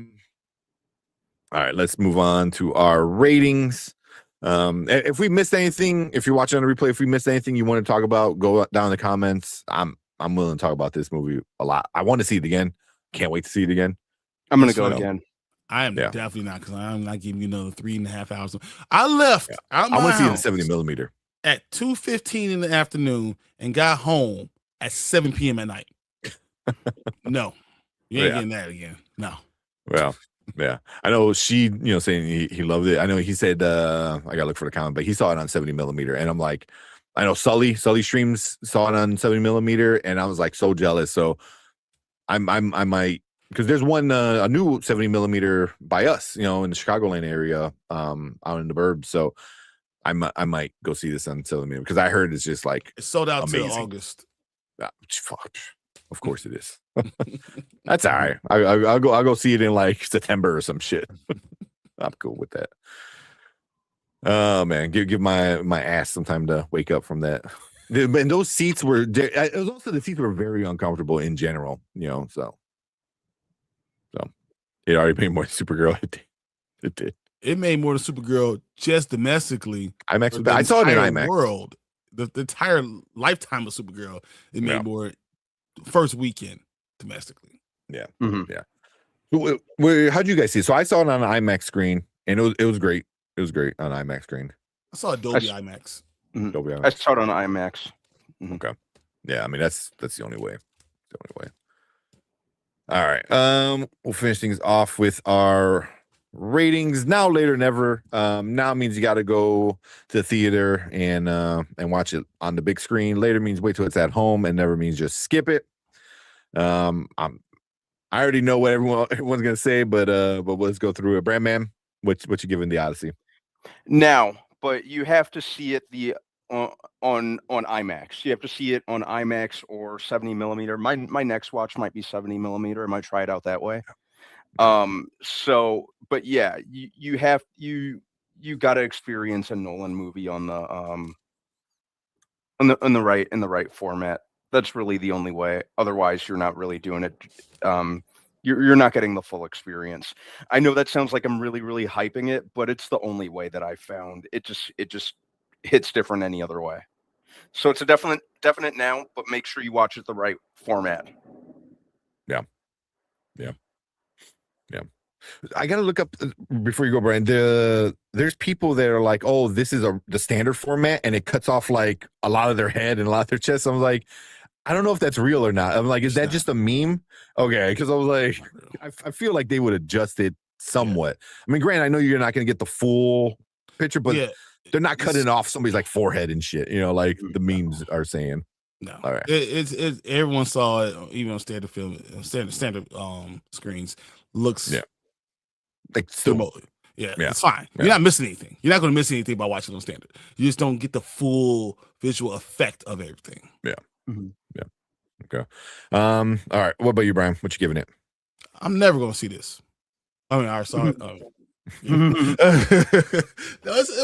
right, let's move on to our ratings. If we missed anything, if you're watching on the replay, if we missed anything you want to talk about, go down in the comments. I'm willing to talk about this movie a lot. I want to see it again. Can't wait to see it again. I'm gonna go again. I am definitely not, because I'm not giving you another 3.5 hours. I left. I want to see it in 70 millimeter at 2:15 in the afternoon and got home at 7 p.m. at night. No, you ain't getting that again. No. Well, yeah, I know she, saying he loved it. I know he said, I gotta look for the comment, but he saw it on 70 millimeter, and I'm like, I know Sully Streams saw it on 70 millimeter, and I was like so jealous. So I might, because there's one a new 70 millimeter by us, in the Chicagoland area, out in the burbs. So I might go see this on 70 millimeter because I heard it's just like it's sold out till August. Fuck. Of course it is. That's all right. I'll go see it in like September or some shit. I'm cool with that. Oh man, give my ass some time to wake up from that. And those seats were it was also the seats were very uncomfortable in general, so it already made more Supergirl. It did. It made more than Supergirl just domestically. IMAX. I saw it in IMAX. World, the entire lifetime of Supergirl, it made more first weekend domestically. Yeah. Yeah. How'd you guys see it? So I saw it on an IMAX screen, and it was great. It was great on IMAX screen. I saw Dolby IMAX. Dolby IMAX. I saw it on IMAX. Okay. Yeah, I mean that's the only way. The only way. All right. We'll finish things off with our ratings. Now, later, never. Now means you got to go to the theater and watch it on the big screen. Later means wait till it's at home, and never means just skip it. I already know what everyone's gonna say, but let's go through it. Brandman, what you giving the Odyssey? Now, but you have to see it on IMAX. You have to see it on IMAX or 70 millimeter. My next watch might be 70 millimeter. I might try it out that way. So, but yeah, you got to experience a Nolan movie on the in the right format. That's really the only way. Otherwise, you're not really doing it. You're not getting the full experience. I know that sounds like I'm really, really hyping it, but it's the only way that I found. It just hits different any other way. So it's a definite now, but make sure you watch it the right format. Yeah. I gotta look up before you go, Brian. There's people that are like, oh, this is the standard format, and it cuts off like a lot of their head and a lot of their chest. I'm like, I don't know if that's real or not. I'm like, is that just a meme? Okay, because I was like, I feel like they would adjust it somewhat. I mean, granted, I know you're not gonna get the full picture, but they're not cutting off somebody's like forehead and shit. You know, like the memes are saying. No, all right. It's everyone saw it, even on standard film, standard screens. Looks like still, it's fine. You're not missing anything. You're not going to miss anything by watching on standard. You just don't get the full visual effect of everything. Yeah. Yeah. Okay. All right. What about you, Brian? What you giving it? I'm never going to see this. I mean, I saw it.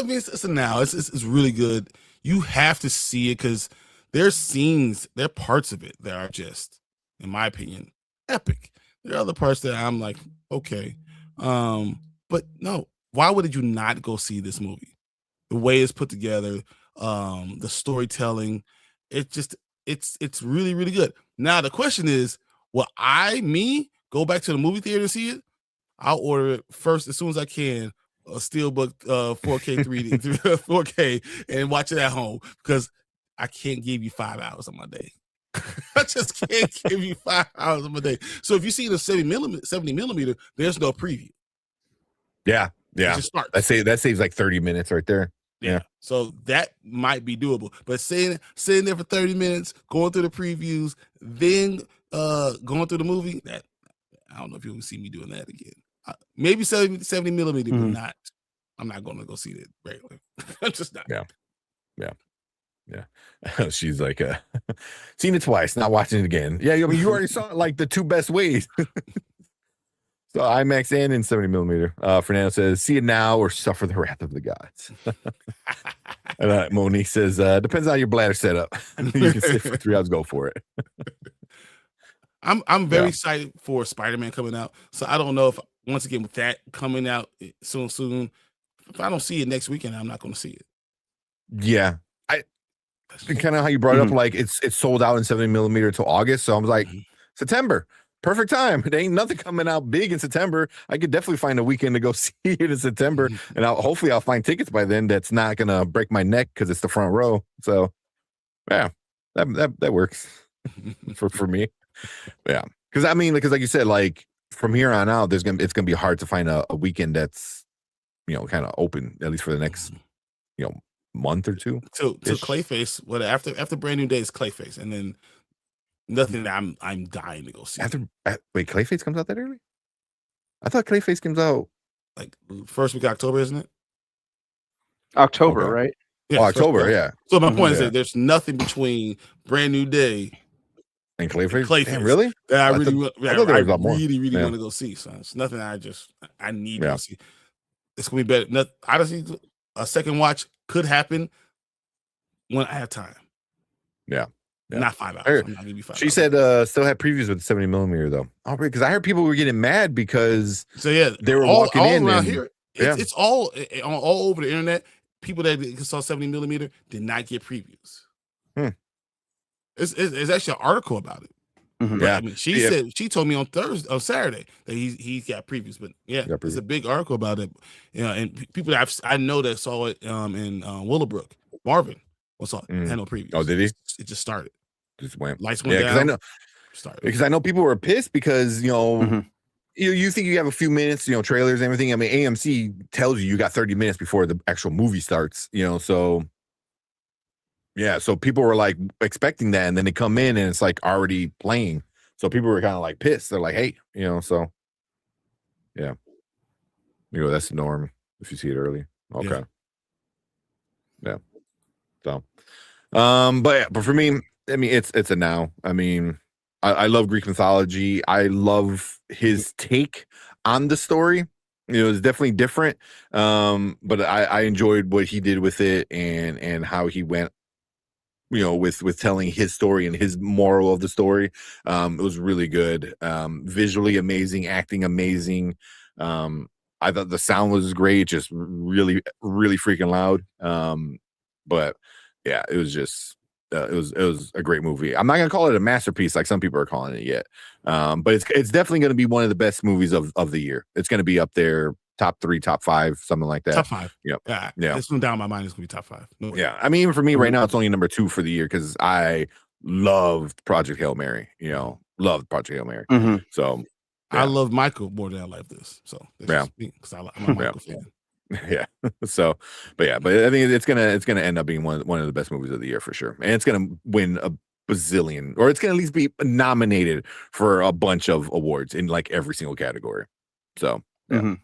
It's a now. It's really good. You have to see it because there's scenes, there are parts of it that are just, in my opinion, epic. There are other parts that I'm like, okay. But no, why would you not go see this movie? The way it's put together, the storytelling, it's really, really good. Now the question is, will I go back to the movie theater and see it? I'll order it first as soon as I can, a Steelbook 4K 3D 4K, and watch it at home because I can't give you 5 hours of my day. I just can't give you 5 hours of my day. So if you see the 70 millimeter, there's no preview. Yeah. That saves like 30 minutes right there. Yeah. So that might be doable. But sitting there for 30 minutes, going through the previews, then going through the movie, that I don't know if you'll see me doing that again. Maybe 70 millimeter, but not. I'm not going to go see it regularly. I'm just not. Yeah. She's like, seen it twice, not watching it again. Yeah, I mean, you already saw it like the two best ways. So IMAX and in 70 millimeter. Fernando says, see it now or suffer the wrath of the gods. And Monique says, depends on your bladder setup. You can sit for 3 hours, go for it. I'm very excited for Spider-Man coming out. So I don't know if, once again, with that coming out soon, if I don't see it next weekend, I'm not going to see it. Yeah. Kind of how you brought it up, like it's sold out in 70 millimeter till August. So I was like, September, perfect time. There ain't nothing coming out big in September. I could definitely find a weekend to go see it in September, and hopefully I'll find tickets by then. That's not gonna break my neck because it's the front row. So yeah, that works for me. Yeah, because I mean, because like you said, like from here on out, it's gonna be hard to find a weekend that's kind of open, at least for the next month or two. To Clayface, after Brand New Day is Clayface, and then nothing that I'm dying to go see. Wait, Clayface comes out that early? I thought Clayface comes out like first week of October, isn't it? October, right? Yeah, October, yeah. So my point is that there's nothing between Brand New Day and Clayface. Damn, really? That I really want to go see. So it's nothing I need to go see. It's gonna be better. Honestly, a second watch could happen when I have time. Yeah. Not 5 hours. I'm not gonna be 5 she hours. said still had previews with 70 millimeter though. Oh, because I heard people were getting mad because they were walking in around here. It's all over the internet. People that saw 70 millimeter did not get previews. It's actually an article about it. Yeah, I mean, she told me on Saturday that he got previews, but there's a big article about it. And people that I know that saw it in Willowbrook, Marvin saw it, had no previews. Oh, did he? It just started. Just went. Lights went down. Because I know people were pissed because you think you have a few minutes, trailers and everything. I mean, AMC tells you got 30 minutes before the actual movie starts. So. Yeah, so people were like expecting that, and then they come in and it's like already playing. So people were kind of like pissed. They're like, "Hey, so yeah, that's the norm if you see it early." Okay, yeah. So, but for me, I mean, it's a now. I mean, I love Greek mythology. I love his take on the story. It's definitely different. But I enjoyed what he did with it and how he went. With telling his story and his moral of the story. It was really good. Visually amazing, acting amazing. I thought the sound was great, just really, really freaking loud. But yeah, it was just it was a great movie. I'm not gonna call it a masterpiece like some people are calling it yet, but it's definitely gonna be one of the best movies of the year. It's gonna be up there, top 3, top 5, something like that. Top 5. Yep. Yeah. It's down my mind. It's gonna be top 5. No way. Yeah. I mean, even for me right now, it's only number 2 for the year because I loved Project Hail Mary. Loved Project Hail Mary. So I love Michael more than I like this. So that's because I'm a Michael fan. Yeah. So, but I think it's gonna end up being one of the best movies of the year for sure, and it's gonna win a bazillion, or it's gonna at least be nominated for a bunch of awards in like every single category. So, yeah.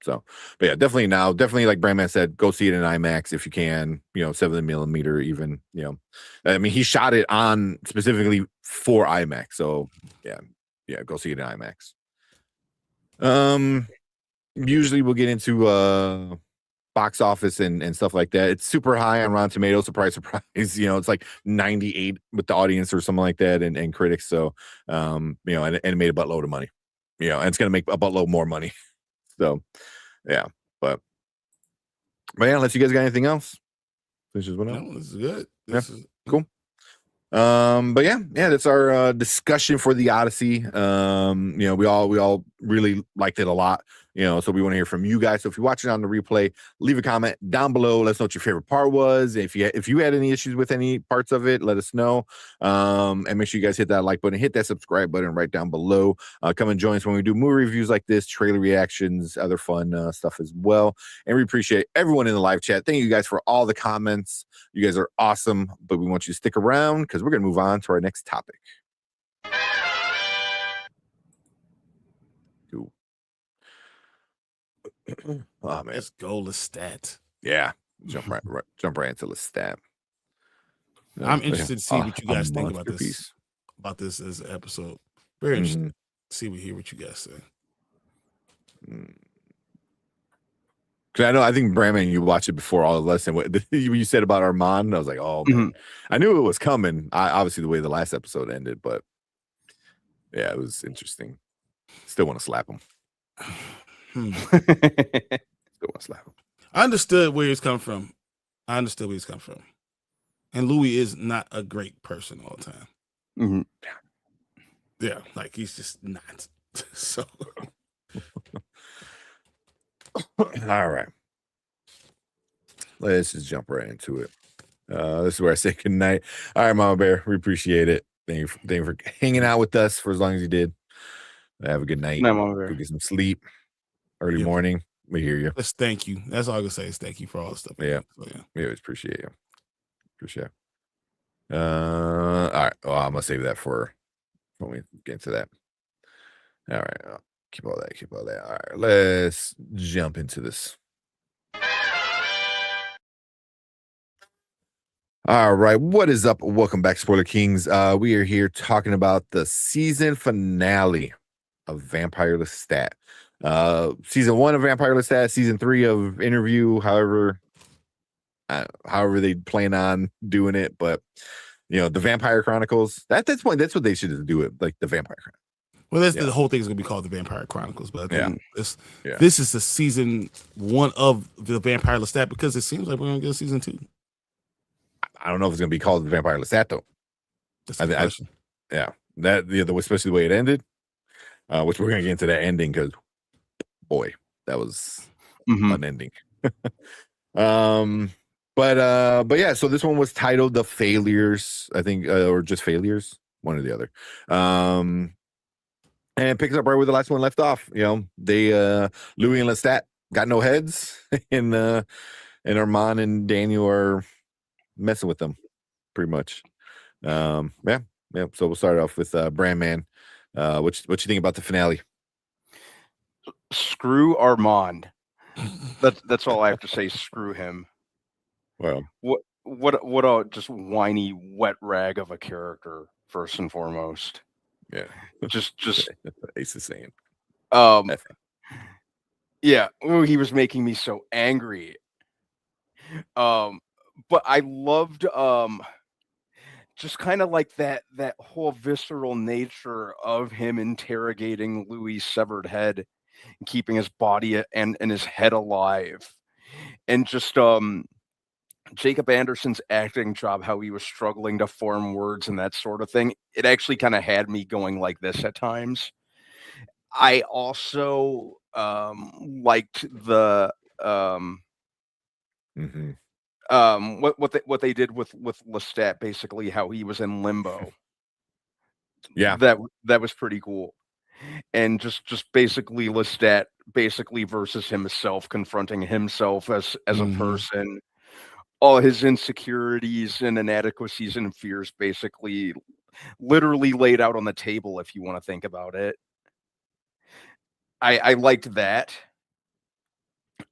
So, but yeah, definitely like Brandman said, go see it in IMAX if you can. 7mm even. I mean, he shot it on specifically for IMAX. So, yeah, go see it in IMAX. Usually we'll get into box office and stuff like that. It's super high on Rotten Tomatoes. Surprise. It's like 98 with the audience or something like that, and critics. So and it made a buttload of money. And it's gonna make a buttload more money. So yeah, but yeah, unless you guys got anything else. This is good. This is cool. But yeah, that's our discussion for the Odyssey. We all really liked it a lot. So we want to hear from you guys. So if you're watching on the replay, leave a comment down below. Let us know what your favorite part was. If you had any issues with any parts of it, let us know. And make sure you guys hit that like button, hit that subscribe button right down below. Come and join us when we do movie reviews like this, trailer reactions, other fun stuff as well. And we appreciate everyone in the live chat. Thank you guys for all the comments. You guys are awesome, but we want you to stick around because we're going to move on to our next topic. Cool. Oh man, let's go Lestat. Yeah, jump right into Lestat. I'm interested to see what you guys think about this as an episode. Very interested to hear what you guys say. Because I think Brandman, you watched it before all of us, and what you said about Armand, I was like, oh man, I knew it was coming. Obviously the way the last episode ended, but yeah, it was interesting. Still want to slap him. Still want to slap him. I understood where he's come from. And Louis is not a great person all the time. Yeah, like he's just not. So all right. Let's just jump right into it. This is where I say good night. All right, Mama Bear, we appreciate it. Thank you for hanging out with us for as long as you did. Have a good night. Go get some sleep. Early morning. We hear you. Let's thank you. That's all I can say is thank you for all the stuff. Yeah. So, We always appreciate you. All right. Well, I'm gonna save that for when we get to that. All right. I'll keep all that. All right. Let's jump into this. All right. What is up? Welcome back, Spoiler Kings. We are here talking about the season finale of Vampire Lestat. Season 1 of Vampire Lestat, season 3 of Interview, however they plan on doing it, but the Vampire Chronicles. At this point, that's what they should do it, like the Vampire Chronicles. Well, the whole thing is gonna be called the Vampire Chronicles, but I think this is the season 1 of the Vampire Lestat because it seems like we're gonna get a season 2. I don't know if it's gonna be called the Vampire Lestat though. That's the question. Especially the way it ended, which we're gonna get into that ending because boy, that was unending. But yeah, so this one was titled The Failures, I think, or just Failures, one or the other. And it picks up right where the last one left off. They Louis and Lestat got no heads, and Armand and Daniel are messing with them, pretty much. So we'll start off with Brandman. What you think about the finale? Screw Armand. That's all I have to say. Screw him. Well, what a just whiny wet rag of a character, first and foremost. Yeah, just Ace is saying. Yeah, he was making me so angry. But I loved just kind of like that whole visceral nature of him interrogating Louis' severed head and keeping his body and his head alive, and just Jacob Anderson's acting job, how he was struggling to form words and that sort of thing, it actually kind of had me going like this at times. I also liked the what they did with Lestat, basically how he was in limbo. Yeah, that was pretty cool. And just basically Lestat basically versus himself, confronting himself as a person, all his insecurities and inadequacies and fears basically literally laid out on the table, if you want to think about it. I liked that.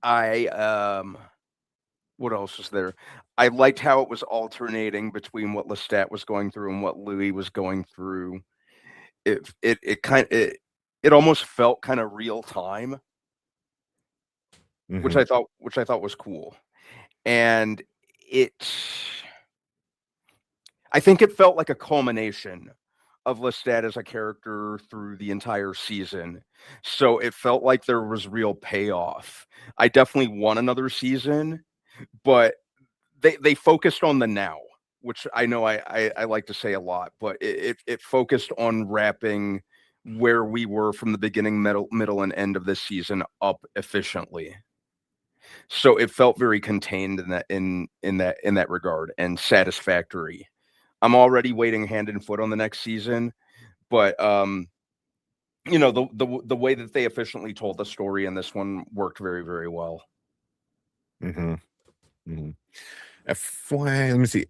What else was there? I liked how it was alternating between what Lestat was going through and what Louis was going through. It almost felt kind of real time, which I thought was cool. And I think it felt like a culmination of Lestat as a character through the entire season. So it felt like there was real payoff. I definitely want another season, but they focused on the now, which I know I like to say a lot, but it focused on wrapping where we were from the beginning, middle, and end of this season up efficiently. So it felt very contained in that regard and satisfactory. I'm already waiting hand and foot on the next season, but the way that they efficiently told the story in this one worked very, very well. Let me see.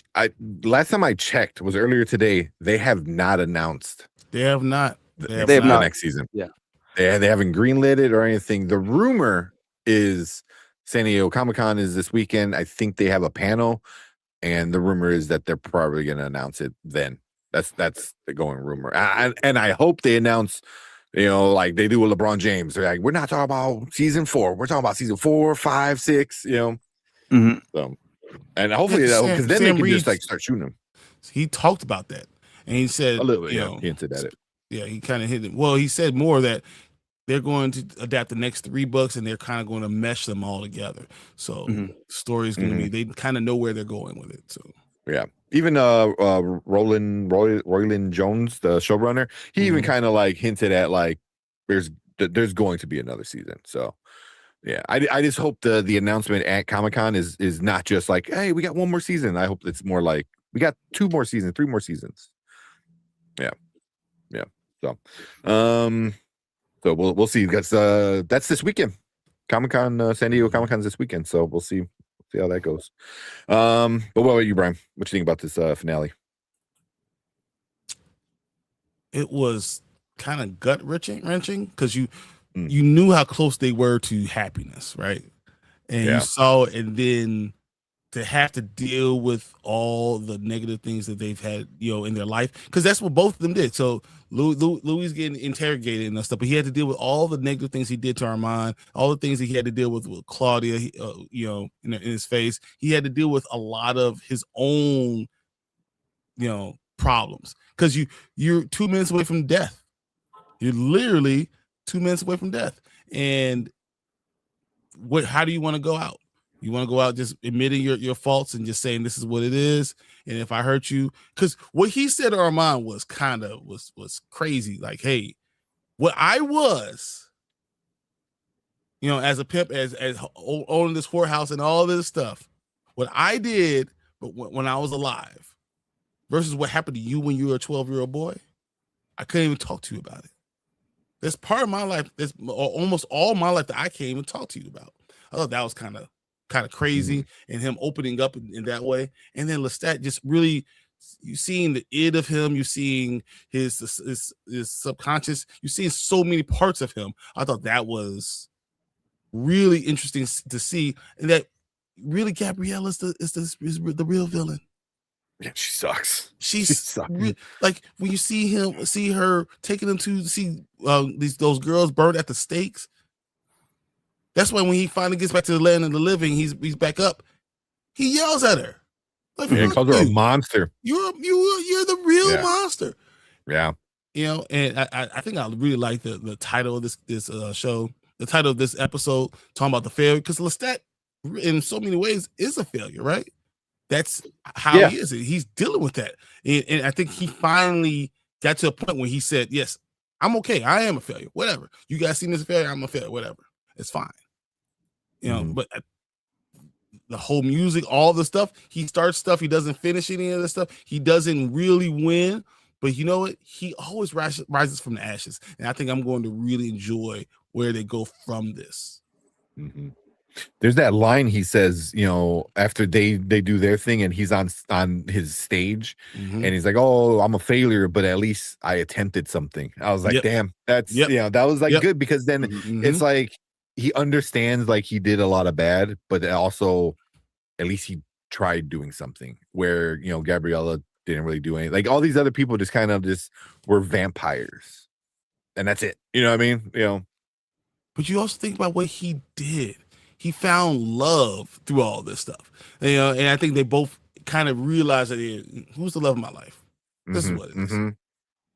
Last time I checked was earlier today. They have not announced. They have not. They have not. The next season. Yeah, they haven't greenlit it or anything. The rumor is San Diego Comic-Con is this weekend. I think they have a panel, and the rumor is that they're probably going to announce it then. That's the going rumor. And I hope they announce, like they do with LeBron James. They're like, we're not talking about season 4. We're talking about season 4, 5, 6. So, and hopefully because then they can just like start shooting them. He talked about that, and he said a little bit. He hinted at it. Yeah, he kind of hit it. Well, he said more that they're going to adapt the next 3 books, and they're kind of going to mesh them all together. So the story's going to be, they kind of know where they're going with it. So yeah, even Roland Jones, the showrunner, he even kind of like hinted at like there's going to be another season. So yeah, I just hope the announcement at Comic-Con is not just like, hey, we got one more season. I hope it's more like we got 2 more seasons, 3 more seasons. Yeah. So so we'll see. That's this weekend. Comic-Con, San Diego Comic-Con's this weekend. So we'll see how that goes. But what about you, Brian? What you think about this finale? It was kind of gut wrenching because you knew how close they were to happiness, right? And you saw it, and then to have to deal with all the negative things that they've had, in their life, because that's what both of them did. So Louis getting interrogated and stuff, but he had to deal with all the negative things he did to Armand, all the things that he had to deal with Claudia, in his face. He had to deal with a lot of his own, problems, because you're 2 minutes away from death. You're literally 2 minutes away from death. And how do you want to go out? You want to go out just admitting your faults and just saying this is what it is. And if I hurt you, because what he said to Armand was kind of was crazy. Like, hey, what I was, as a pimp, as owning this whorehouse and all this stuff, what I did, but when I was alive, versus what happened to you when you were a 12-year-old boy, I couldn't even talk to you about it. There's part of my life, there's almost all my life that I can't even talk to you about. I thought that was kind of crazy, and him opening up in that way. And then Lestat just really, you seeing the id of him, you seeing his subconscious, you seeing so many parts of him. I thought that was really interesting to see, and that really Gabrielle is the real villain. Yeah, she sucks. She sucks. Like when you see her taking him to see those girls burned at the stakes. That's why when he finally gets back to the land of the living, he's back up. He yells at her. Like, he calls her a monster. You're the real monster. Yeah. And I think I really like the title of this show, the title of this episode, talking about the failure, because Lestat, in so many ways, is a failure, right? that's how he is. He's dealing with that. And I think he finally got to a point where he said, yes, I'm okay. I am a failure. Whatever. You guys see me as a failure, I'm a failure. Whatever. It's fine. You know, but the whole music, all the stuff, he starts stuff, he doesn't finish any of the stuff. He doesn't really win. But you know what? He always rises from the ashes. And I think I'm going to really enjoy where they go from this. There's that line he says, you know, after they do their thing and he's on his stage and he's like, oh, I'm a failure, but at least I attempted something. I was like, damn, that's, you know, that was like good, because then it's like he understands like he did a lot of bad, but also at least he tried doing something, where, you know, Gabriella didn't really do anything. Like all these other people just kind of were vampires and that's it. You know what I mean? You know, but you also think about what he did. He found love through all this stuff, you know, and I think they both kind of realized that who's the love of my life? This is what it is. You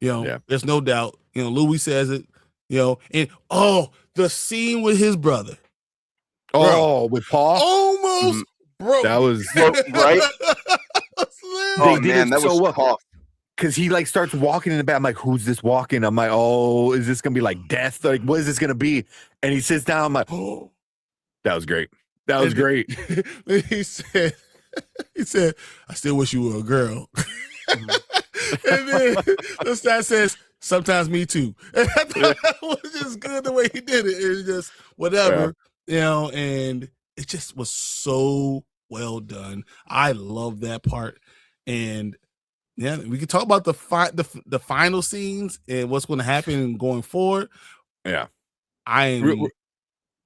know, there's no doubt. You know, Louis says it. You know, and the scene with his brother. With Paul, almost broke. That was right. They did man, it that so was tough. Because he like starts walking in the back. I'm like, who's this walking? I'm like, oh, is this gonna be like death? Like, what is this gonna be? And he sits down. I'm like, oh. That was great. That was great. He said, I still wish you were a girl. And then Lestat says, sometimes me too. And I thought that was just good the way he did it. It was just whatever, you know, and it just was so well done. I love that part. And yeah, we can talk about the final scenes and what's going to happen going forward. Yeah.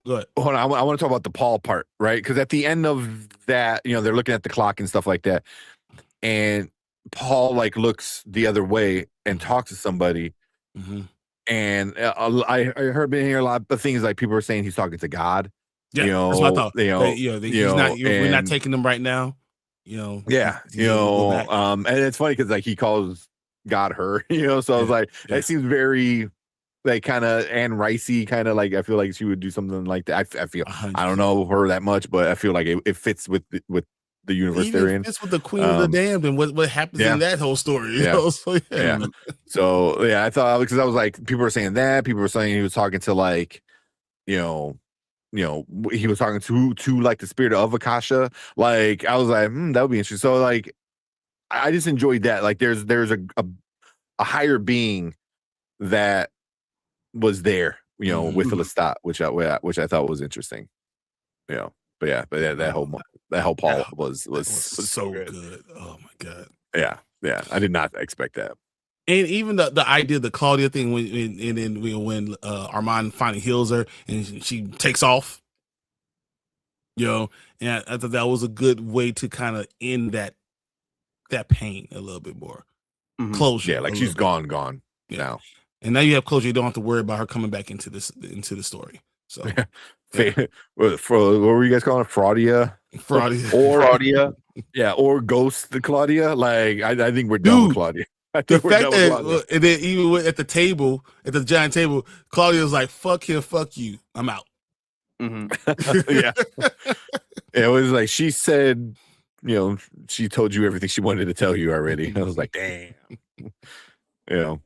Good. Hold on, I want to talk about the Paul part, right? Because at the end of that, you know, they're looking at the clock and stuff like that, and Paul like looks the other way and talks to somebody, and I heard been here a lot of things like people were saying he's talking to God. Yeah, you know, that's what I thought. We're not taking them right now. You know, and it's funny because like he calls God her, you know, so I was like, that seems very. Like kind of Anne Ricey, kind of like I feel like she would do something like that. I feel 100%. I don't know her that much, but I feel like it fits with the universe they're in. It's with the Queen of the Damned and what happens in that whole story. You know? So I thought, because I was like, people were saying that, people were saying he was talking to like, you know, he was talking to like the spirit of Akasha. Like I was like, that would be interesting. So like, I just enjoyed that. Like there's a higher being that was there, you know, with the Lestat, which I thought was interesting, you know. But that whole Paul was so good. Oh my god. Yeah. I did not expect that. And even the idea, the Claudia thing, when Armand finally heals her and she takes off, you know, and I thought that was a good way to kind of end that pain a little bit more. Closure. Yeah, like she's gone now. And now you have closure. You don't have to worry about her coming back into the story. So, what were you guys calling it? Fraudia, or Ghost Claudia. Like I think we're done with Claudia. The fact that and then even at the table, at the giant table, Claudia was like, "Fuck him, fuck you, I'm out." Yeah, it was like she said, you know, she told you everything she wanted to tell you already. I was like, damn, you know.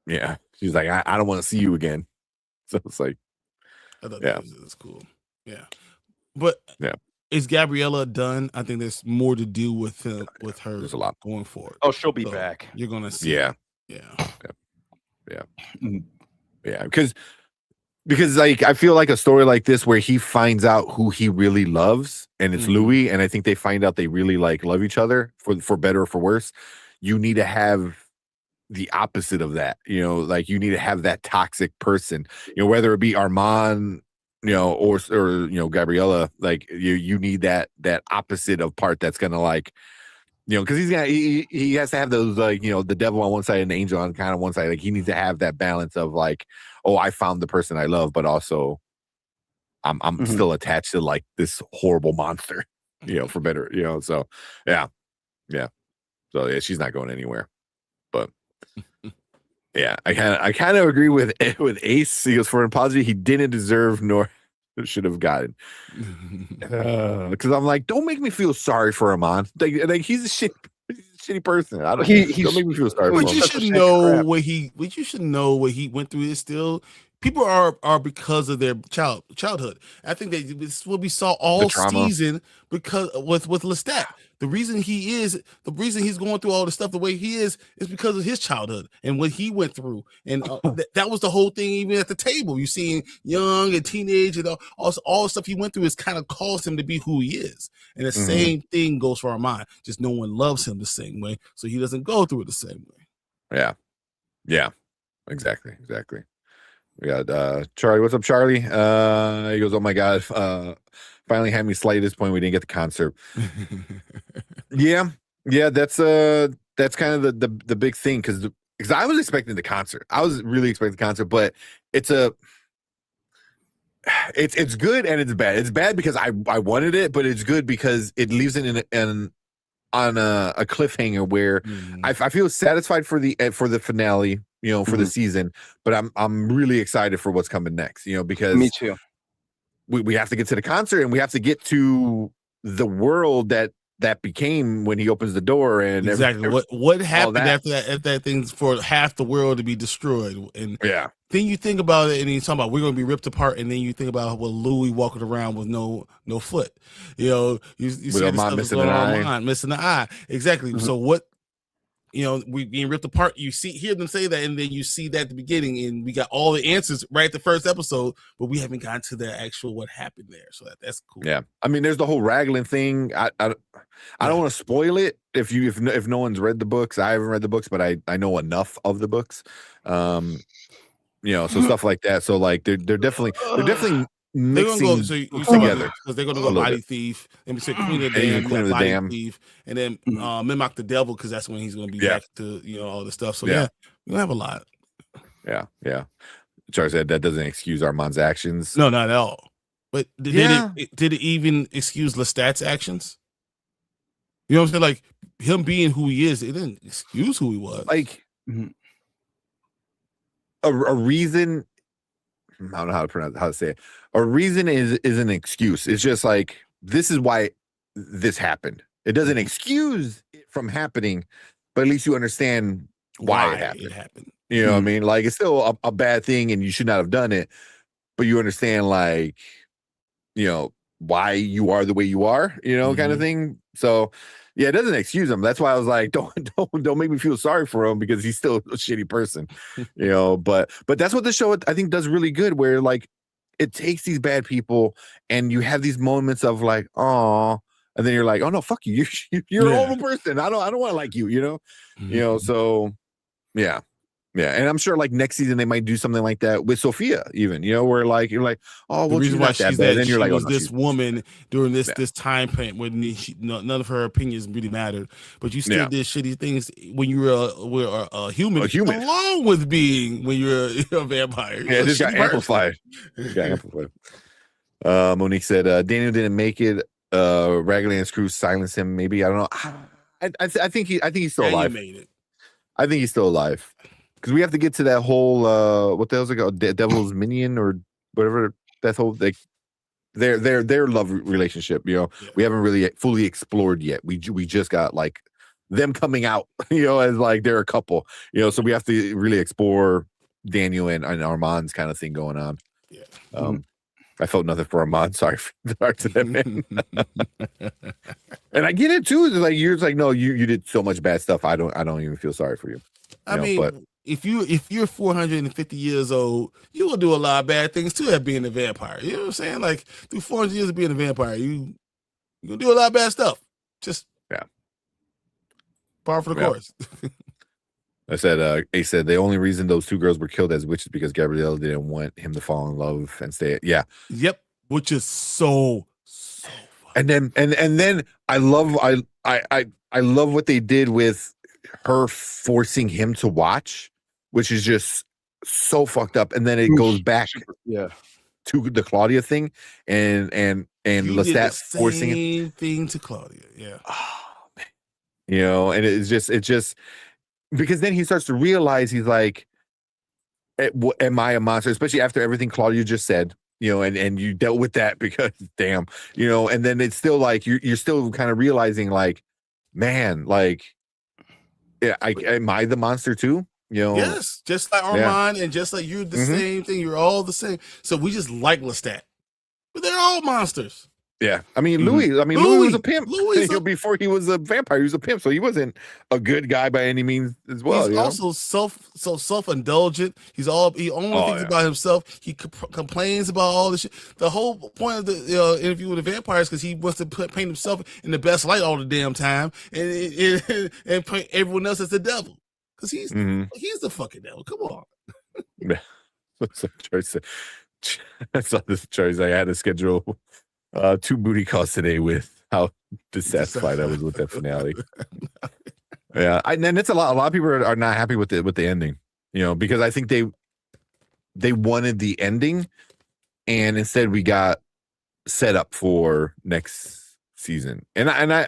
Yeah, she's like, I don't want to see you again. So it's like, I thought that was cool. Yeah, but is Gabriella done? I think there's more to do with her. There's a lot going forward. Oh, she'll be back. You're gonna see. Yeah. Because like I feel like a story like this where he finds out who he really loves, and it's Louis, and I think they find out they really like love each other for better or for worse. You need to have the opposite of that, you know, like you need to have that toxic person, you know, whether it be Armand, you know, or you know, Gabriella, like you need that opposite of part that's gonna like, you know, because he has to have those like, you know, the devil on one side and the angel on kind of one side. Like he needs to have that balance of like, oh, I found the person I love, but also I'm still attached to like this horrible monster, you know, for better, you know. So yeah. So yeah, she's not going anywhere, but. Yeah, I kind of agree with Ace. He goes for a positive. He didn't deserve nor should have gotten. Because I'm like, don't make me feel sorry for Amon. Like he's a shitty person. I don't. Don't make me feel sorry for him. But you should know what he. What you should know what he went through is still. People are because of their childhood. I think that this is what we saw all season because with Lestat. The reason he's going through all the stuff the way he is because of his childhood and what he went through. And that was the whole thing. Even at the table, you see young and teenage and all the stuff he went through is kind of caused him to be who he is. And the same thing goes for Armand. Just no one loves him the same way, so he doesn't go through it the same way. Yeah, exactly. We got Charlie. What's up, Charlie? He goes, "Oh my god, finally had me slight at this point. We didn't get the concert." yeah, that's kind of the big thing because I was expecting the concert. I was really expecting the concert, but it's good and it's bad. It's bad because I wanted it, but it's good because it leaves it on a cliffhanger where I feel satisfied for the finale. For the season, but I'm really excited for what's coming next, because me too. We have to get to the concert and we have to get to the world that became when he opens the door and exactly what happened after that thing's for half the world to be destroyed. And then you think about it and you talk about we're going to be ripped apart, and then you think about Louis walking around with no foot. You see Armand missing an eye. Exactly. So what? We being ripped apart. You hear them say that, and then you see that at the beginning, and we got all the answers right at the first episode, but we haven't gotten to the actual what happened there. So that's cool. Yeah, I mean, there's the whole Raglan thing. I don't want to spoil it if no one's read the books. I haven't read the books, but I know enough of the books. So stuff like that. So like they're definitely mixing together because they're gonna go body thief. Let me say Queen of the Dam, thief, and then Mimic the Devil because that's when he's gonna be back to all the stuff. So we're gonna have a lot. Yeah. Charles said that doesn't excuse Armand's actions. No, not at all. But did it even excuse Lestat's actions? You know what I'm saying? Like him being who he is, it didn't excuse who he was. Like a reason. I don't know how to say it. A reason is an excuse. It's just like this is why this happened. It doesn't excuse it from happening, but at least you understand why it happened. You know what I mean? Like it's still a bad thing, and you should not have done it. But you understand, like, why you are the way you are. Kind of thing. So. Yeah, it doesn't excuse him. That's why I was like, don't make me feel sorry for him because he's still a shitty person, But that's what the show I think does really good, where like it takes these bad people and you have these moments of like, oh, and then you're like, oh no, fuck you, you're a horrible person. I don't want to like you, So yeah, and I'm sure like next season they might do something like that with Sophia, even where like you're like, oh, well, the reason why she's that, then you're like, this no, woman during this time frame when none of her opinions really mattered, but you still did shitty things when you were a human, along with being when you're a vampire. Yeah, this got amplified. Monique said Daniel didn't make it. Raglan's crew silenced him. Maybe I don't know. I think he's still alive. Made it. I think he's still alive. Because we have to get to that whole what the hell's it called? Devil's Minion or whatever that whole their love relationship. We haven't really fully explored yet. We just got like them coming out, as like they're a couple. So we have to really explore Daniel and Armand's kind of thing going on. Yeah. I felt nothing for Armand. Sorry to that man. And I get it too. It's like you're like, no, you did so much bad stuff. I don't even feel sorry for you. I mean, but if you're 450 years old, you will do a lot of bad things too at being a vampire. You know what I'm saying? Like through 400 years of being a vampire, you're gonna do a lot of bad stuff. Just par for the course. I said, Ace said the only reason those two girls were killed as witches because Gabrielle didn't want him to fall in love and stay. Yeah. Yep. Which is so funny. And then I love what they did with her forcing him to watch, which is just so fucked up. And then it goes back to the Claudia thing and Lestat forcing same thing to Claudia. Yeah. Oh, man. And it's just because then he starts to realize he's like, am I a monster? Especially after everything Claudia just said. and you dealt with that because damn, and then it's still like you're still kind of realizing like, man, like, yeah, am I the monster too? Yes, just like Armand and just like you're the same thing. You're all the same. So we just like Lestat, but they're all monsters. Yeah, I mean Louis was a pimp. Before he was a vampire, he was a pimp, so he wasn't a good guy by any means as well. He's also self-indulgent. He only thinks about himself. He complains about all this shit. The whole point of the interview with the vampires because he wants to paint himself in the best light all the damn time, and paint everyone else as the devil because he's the fucking devil. Come on. I saw this choice. I had to schedule 2 booty calls today with how dissatisfied I was with that finale. Yeah, and it's a lot of people are not happy with the ending, because I think they wanted the ending, and instead we got set up for next season. And I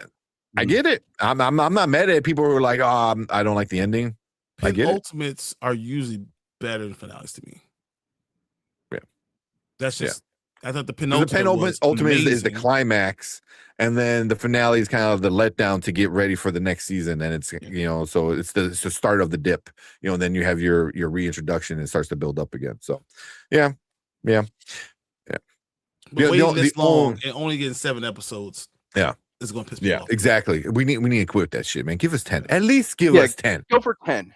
get it. I'm not mad at people who are like, oh, I don't like the ending. I get it. Ultimates are usually better than finales to me. Yeah, that's just. I thought the penultimate is the climax, and then the finale is kind of the letdown to get ready for the next season. And it's so it's the start of the dip. And then you have your reintroduction and it starts to build up again. So, yeah. But waiting this long and only getting 7 episodes. Yeah, is going to piss me off. Exactly. We need to quit that shit, man. Give us 10. At least give us 10. Go for 10.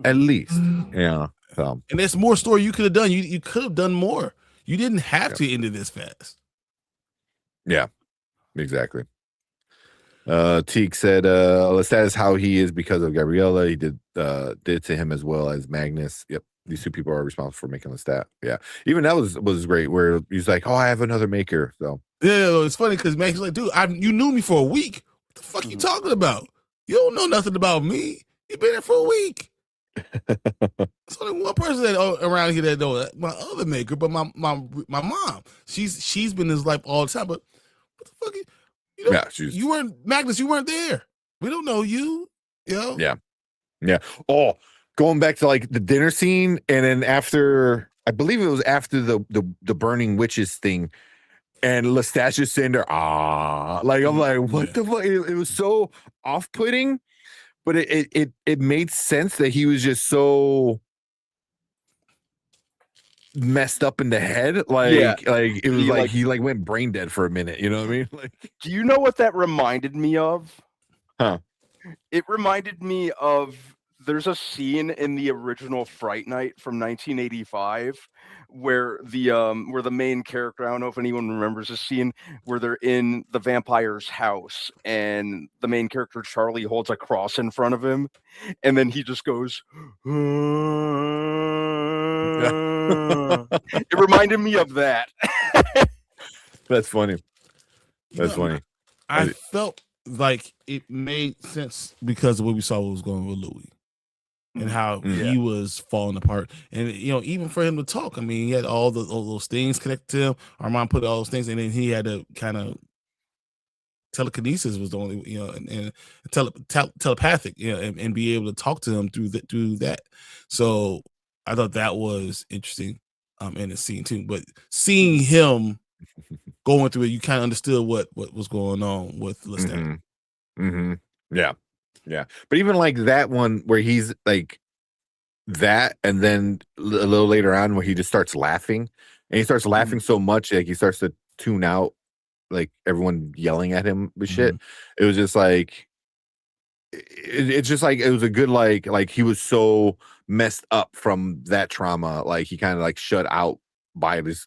At least. Yeah. And there's more story you could have done. You could have done more. You didn't have to end it this fast. Yeah, exactly. Teague said, Lestat is how he is because of Gabriella. He did to him as well as Magnus. Yep. These 2 people are responsible for making Lestat. Yeah. Even that was great where he's like, oh, I have another maker. So yeah, it's funny because Magnus like, dude, you knew me for a week. What the fuck you talking about? You don't know nothing about me. You been there for a week. There's only one person around here that know that, my other maker, but my mom. She's been in his life all the time. But what the fuck? You weren't Magnus. You weren't there. We don't know you. Yeah. Oh, going back to like the dinner scene, and then after, I believe it was after the burning witches thing, and Lestat just sitting there, like I'm like, what the fuck? It was so off-putting. But it made sense that he was just so messed up in the head. Like it was like he went brain dead for a minute. You know what I mean? Like, do you know what that reminded me of? Huh? It reminded me of there's a scene in the original Fright Night from 1985 where the main character, I don't know if anyone remembers this scene, where they're in the vampire's house and the main character Charlie holds a cross in front of him, and then he just goes. It reminded me of that. That's funny. That's funny. I felt like it made sense because of what we saw was going on with Louis. And how he was falling apart, and even for him to talk, I mean, he had all those things connected to him. Armand put all those things, and then he had to kind of telekinesis was the only, and telepathic, and be able to talk to him through that. So I thought that was interesting, in the scene too. But seeing him going through it, you kind of understood what was going on with Lestat. Yeah. But even like that one where he's like that, and then a little later on where he just starts laughing, and he starts laughing so much like he starts to tune out like everyone yelling at him with shit. It was just like it's just like it was a good like he was so messed up from that trauma, like he kind of like shut out by this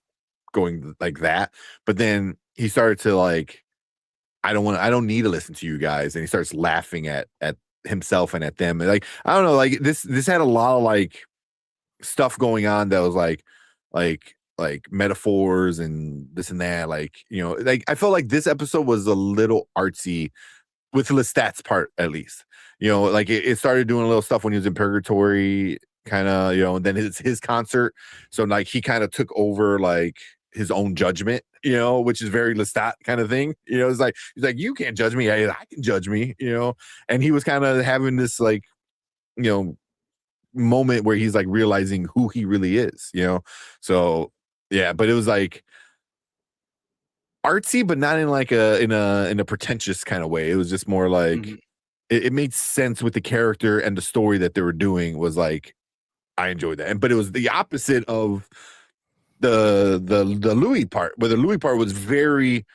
going like that. But then he started to like, I don't need to listen to you guys. And he starts laughing at himself and at them. And like, I don't know, like this had a lot of like stuff going on that was like metaphors and this and that. Like, like I felt like this episode was a little artsy with Lestat's part, at least. Like it started doing a little stuff when he was in purgatory, kind of, and then his concert. So like he kind of took over like his own judgment, which is very Lestat kind of thing. It's like he's like, you can't judge me, I can judge me, and he was kind of having this like, moment where he's like realizing who he really is, so but it was like artsy, but not in like in a pretentious kind of way. It was just more like it made sense with the character and the story that they were doing. Was like I enjoyed that, but it was the opposite of the Louis part, where the Louis part was very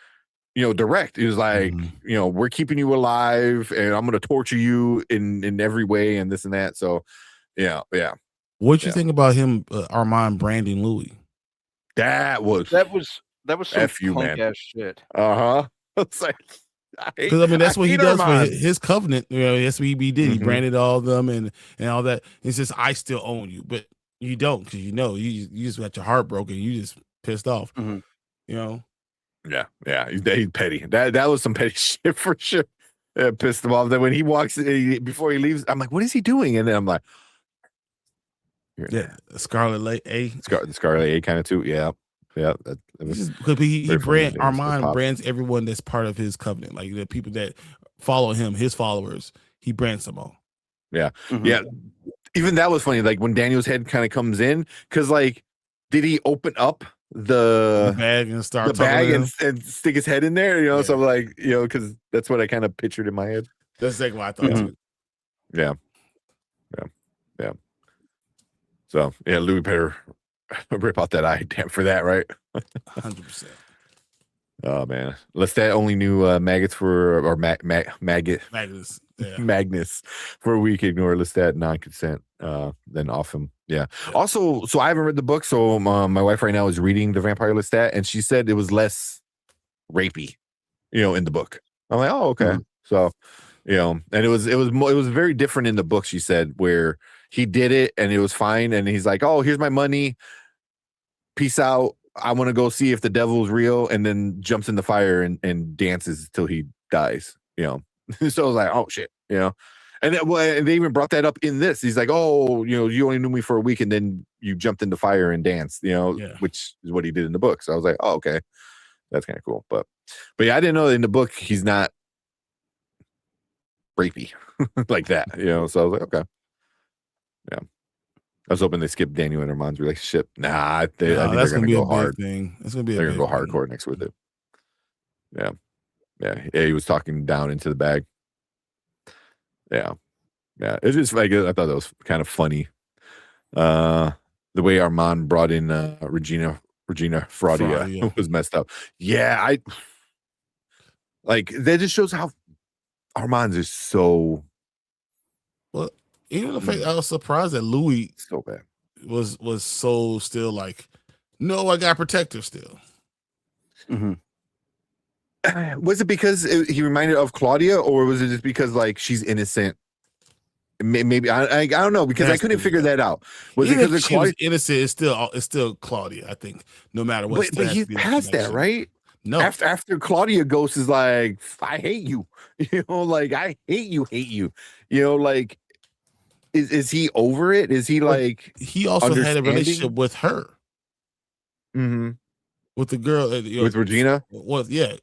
direct. It was like we're keeping you alive, and I'm going to torture you in every way, and this and that. So yeah. What'd you think about him, Armand branding Louis? That was some F you, punk man. ass shit. It's like because I mean that's what he does Armand. for his covenant. That's what he did. He branded all of them and all that. He says, "I still own you," but you don't, because you just got your heart broken. You just pissed off. Yeah, he's petty. That was some petty shit for sure. Pissed him off. That when he walks before he leaves, I'm like, what is he doing? And then I'm like, Scarlet A, the Scarlet A kind of too. Yeah. Armand brands everyone that's part of his covenant, like the people that follow him, his followers. He brands them all. Yeah. Even that was funny. Like when Daniel's head kind of comes in, because like, did he open up the bag and start and stick his head in there? So I'm like, because that's what I kind of pictured in my head. That's exactly what I thought too. Yeah. So Louis better rip out that eye for that, right? 100%. Oh man, Lestat only knew maggots for Magnus. Yeah. Magnus for a week. Ignore Lestat non-consent. Then off him. Yeah. Also, so I haven't read the book. So my wife right now is reading the Vampire Lestat, and she said it was less rapey, in the book. I'm like, oh okay. So, and it was very different in the book. She said where he did it and it was fine, and he's like, oh, here's my money. Peace out. I want to go see if the devil is real, and then jumps in the fire and dances till he dies. So I was like, oh shit, and they even brought that up in this. He's like, oh, you only knew me for a week, and then you jumped in the fire and danced, which is what he did in the book. So I was like, oh, okay, that's kind of cool. But yeah, I didn't know that in the book he's not rapey like that, So I was like, okay, yeah. I was hoping they skipped Daniel and Armand's relationship. Nah, I think they're going to go hard. It's going to be they're going to go hardcore next with it. Yeah. He was talking down into the bag. Yeah. It's just like I thought that was kind of funny. The way Armand brought in Regina Fraudia was messed up. Yeah, that just shows how Armand's is so. Well, even the fact I was surprised that Louis so bad was so still like, no, I got protector still. Was it because he reminded of Claudia, or was it just because like she's innocent? Maybe I don't know, because I couldn't figure that out. Was even it because she was innocent? It's still Claudia. I think no matter what. But he's past that, right? No. After Claudia Ghost is like, I hate you. Like I hate you. Like. Is he over it? Is he like he also had a relationship with her? With the girl with Regina? He had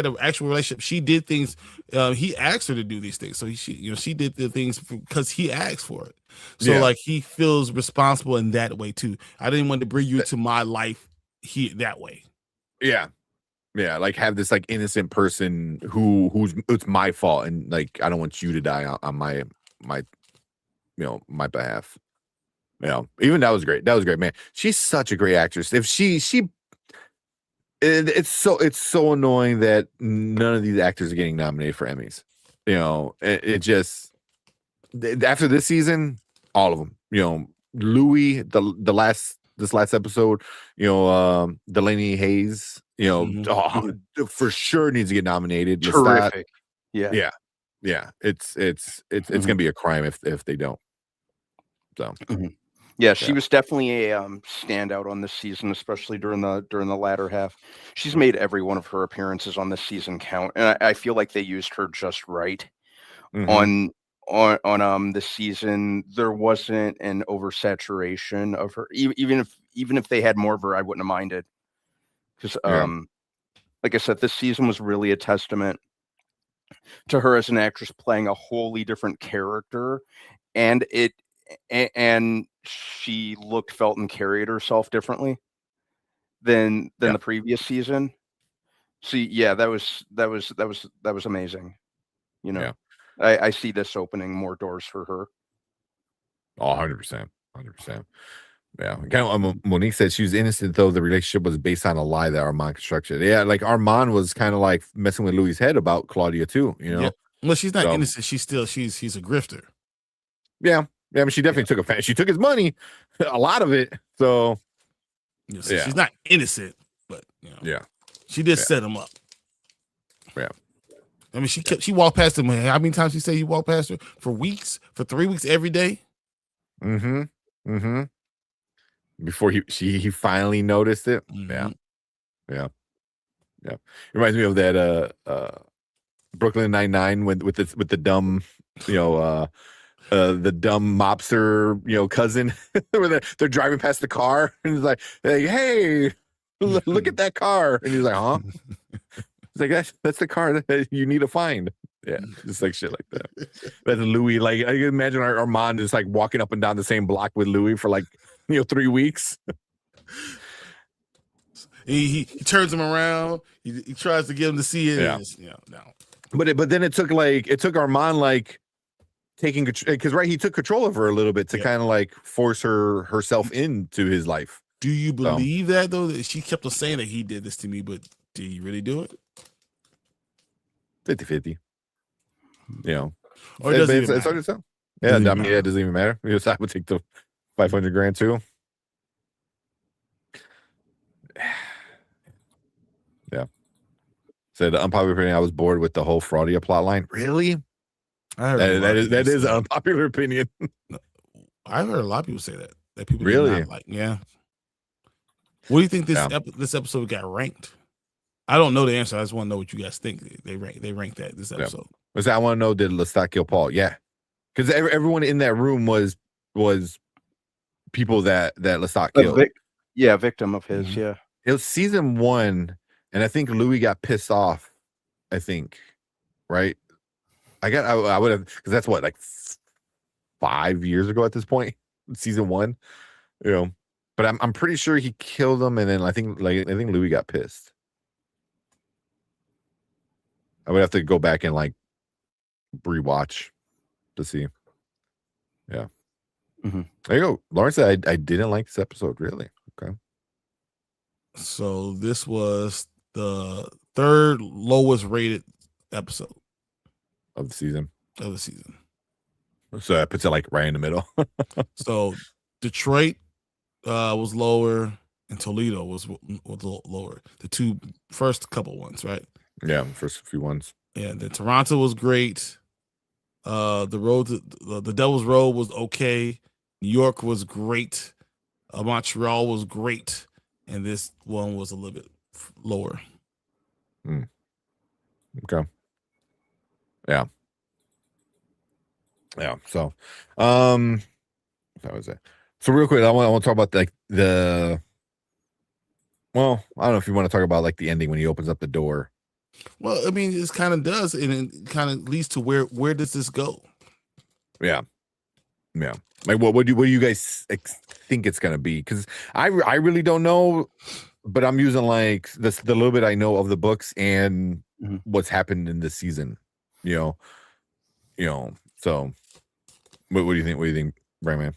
an actual relationship. She did things. He asked her to do these things, so she did the things because he asked for it. So like he feels responsible in that way too. I didn't want to bring you to my life that way. Yeah, like have this like innocent person who's it's my fault, and like I don't want you to die on my my behalf. Even that was great. That was great, man. She's such a great actress. If it's so annoying that none of these actors are getting nominated for Emmys. It just after this season, all of them. Louis, this last episode, Delaney Hayes, for sure needs to get nominated. Terrific. Yeah. It's gonna be a crime if they don't. So yeah, she was definitely a standout on this season, especially during the latter half. She's made every one of her appearances on this season count, and I feel like they used her just right. On this season. There wasn't an oversaturation of her. Even if they had more of her, I wouldn't have minded. Because like I said, this season was really a testament to her as an actress playing a wholly different character, and it and she looked, felt, and carried herself differently than the previous season. See, yeah, that was amazing. You know, I see this opening more doors for her. Oh, 100%. 100%. Yeah. Kind of, Monique said she was innocent, though the relationship was based on a lie that Armand constructed. Yeah, like Armand was kind of like messing with Louis' head about Claudia too, you know? Yeah. Well, she's not innocent. She's a grifter. Yeah. Yeah, I mean, she definitely took offense. She took his money, a lot of it. So she's not innocent, but she did set him up. Yeah. I mean, she walked past him. How many times she say he walked past her for weeks, for 3 weeks every day? Mm-hmm. Mm-hmm. Before he finally noticed it. Mm-hmm. Yeah. It reminds me of that Brooklyn Nine-Nine with the dumb, the dumb mobster, cousin, where they're driving past the car and he's like, hey, look at that car, and he's like, huh? It's like that's the car that you need to find. Yeah, just like shit like that. That's Louis. Like I can imagine Armand is like walking up and down the same block with Louis for like 3 weeks. He turns him around. He tries to get him to see it. Yeah. No. But then it took Armand like taking, because he took control of her a little bit to kind of like force herself into his life. Do you believe that though? That she kept on saying that he did this to me, but did he really do it? 50-50. Or does it it's hard to tell. Yeah, I mean, it doesn't even matter. I would take the $500,000 too. Yeah. Said the unpopular opinion. I was bored with the whole Fraudia plot line. Really? That is an unpopular opinion. I've heard a lot of people say that. That people really did not like. Yeah. What do you think this episode got ranked? I don't know the answer. I just want to know what you guys think. They ranked that this episode. I want to know, did Lestat kill Paul? Yeah, because everyone in that room was people that Lestat killed. Victim of his. Mm-hmm. Yeah, it was season 1, and I think Louis got pissed off. I think, right? I would have, because that's what, like 5 years ago at this point, season 1. But I'm pretty sure he killed him, and then I think Louis got pissed. I would have to go back and like rewatch to see. Yeah. Mm-hmm. There you go. Lawrence said I didn't like this episode, really. Okay. So this was the 3rd lowest rated episode of the season. So that puts it like right in the middle. So Detroit was lower and Toledo was lower. The two first couple ones, right? Yeah, first few ones. Yeah, then Toronto was great. The Devil's Road was okay. New York was great. Montreal was great, and this one was a little bit lower. Okay. Yeah. So, that was it. So real quick, I want to talk about well, I don't know if you want to talk about like the ending when he opens up the door. Well, I mean, it kind of does, and it kind of leads to where does this go? Yeah. Like, what do you guys think it's gonna be? Because I really don't know, but I'm using like the little bit I know of the books and what's happened in this season. So what do you think? What do you think, Brandman?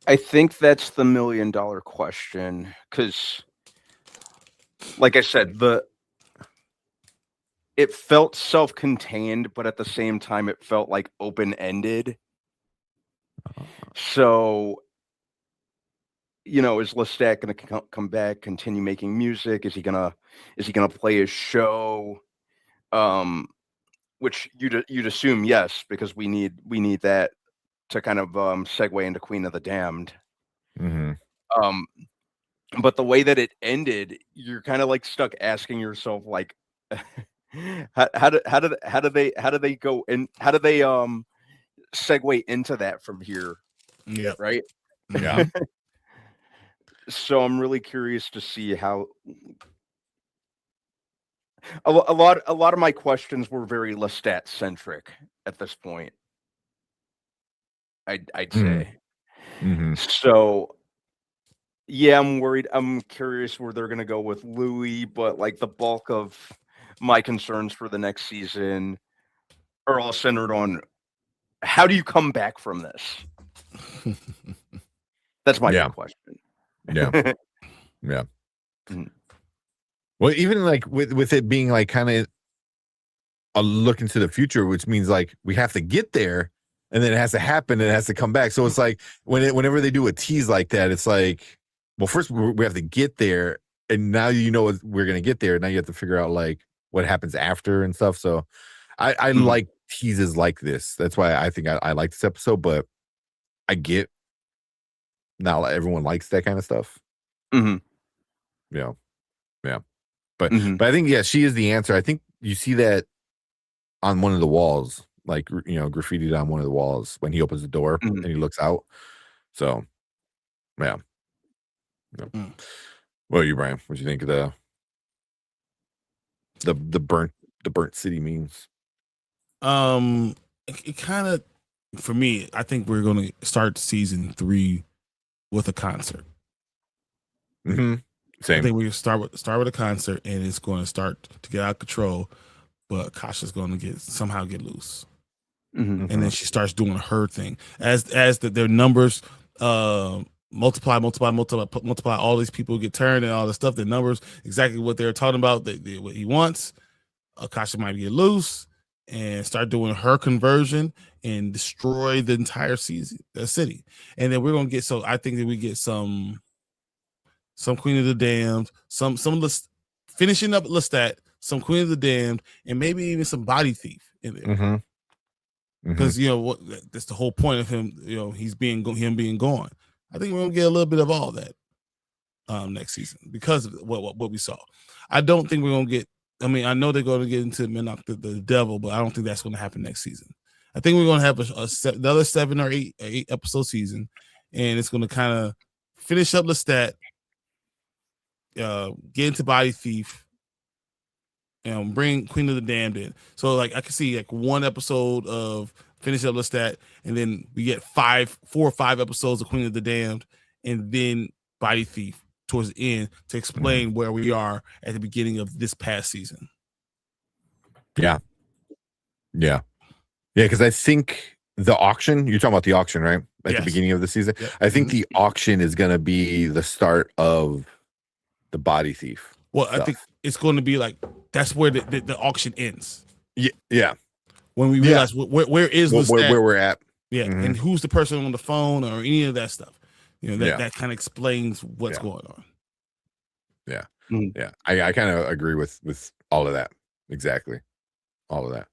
I think that's the $1 million question, because, like I said, it felt self-contained, but at the same time, it felt like open-ended. So, is Lestat going to come back, continue making music? Is he gonna play his show? Which you'd assume yes, because we need that to kind of segue into Queen of the Damned. Mm-hmm. But the way that it ended, you're kind of like stuck asking yourself, like, how do they go, and how do they segue into that from here? Yeah. Right. Yeah. So I'm really curious to see how. A lot of my questions were very Lestat centric at this point. I'd say. So yeah, I'm worried. I'm curious where they're gonna go with Louis, but like the bulk of my concerns for the next season are all centered on how do you come back from this? That's my big question. Yeah. Yeah. Well, even like with it being like kind of a look into the future, which means like we have to get there and then it has to happen and it has to come back. So it's like whenever they do a tease like that, it's like, well, first we have to get there, and now we're gonna get there. Now you have to figure out like what happens after and stuff. So I like teases like this. That's why I think I like this episode, but I get not everyone likes that kind of stuff. Yeah. But I think she is the answer. I think you see that on one of the walls, like graffitied on one of the walls when he opens the door and he looks out. So yeah. What are you, Brian? What do you think of the burnt city memes? It kind of, for me, I think we're going to start season 3 with a concert. Same. I think we start with a concert, and it's going to start to get out of control. But Kasha's going to somehow get loose, and then she starts doing her thing as their numbers multiply. All these people get turned and all the stuff. The numbers exactly what they're talking about. What he wants. Kasha might get loose and start doing her conversion and destroy the entire city. And then we're gonna get. So I think that we get some Queen of the Damned, some finishing up Lestat, some Queen of the Damned, and maybe even some Body Thief in there. Because that's the whole point of him. He's being gone. I think we're gonna get a little bit of all that next season because of what we saw. I don't think we're gonna get. I mean, I know they're going to get into the devil, but I don't think that's going to happen next season. I think we're going to have another 7 or 8 episode season, and it's going to kind of finish up Lestat, get into Body Thief, and bring Queen of the Damned in. So like I can see like one episode of finish up Lestat, and then we get 4 or 5 episodes of Queen of the Damned, and then Body Thief towards the end to explain where we are at the beginning of this past season. Yeah. Because I think the auction, you're talking about the auction, right? At the beginning of the season. Yep. I think the auction is going to be the start of the Body Thief. Well, stuff. I think it's going to be like, that's where the auction ends. Yeah. When we realize where is where we're at. Yeah. And who's the person on the phone or any of that stuff. That kind of explains what's going on. Yeah. Yeah. I kind of agree with all of that. Exactly. All of that.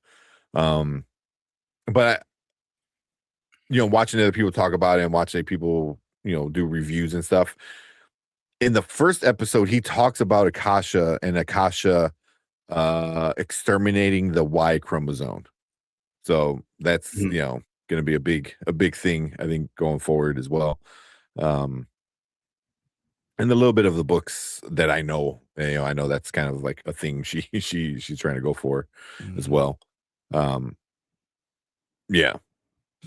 But watching other people talk about it and watching people, do reviews and stuff. In the first episode, he talks about Akasha exterminating the Y chromosome. So that's, going to be a big thing, I think, going forward as well. And a little bit of the books that I know, I know that's kind of like a thing she's trying to go for as well. Yeah.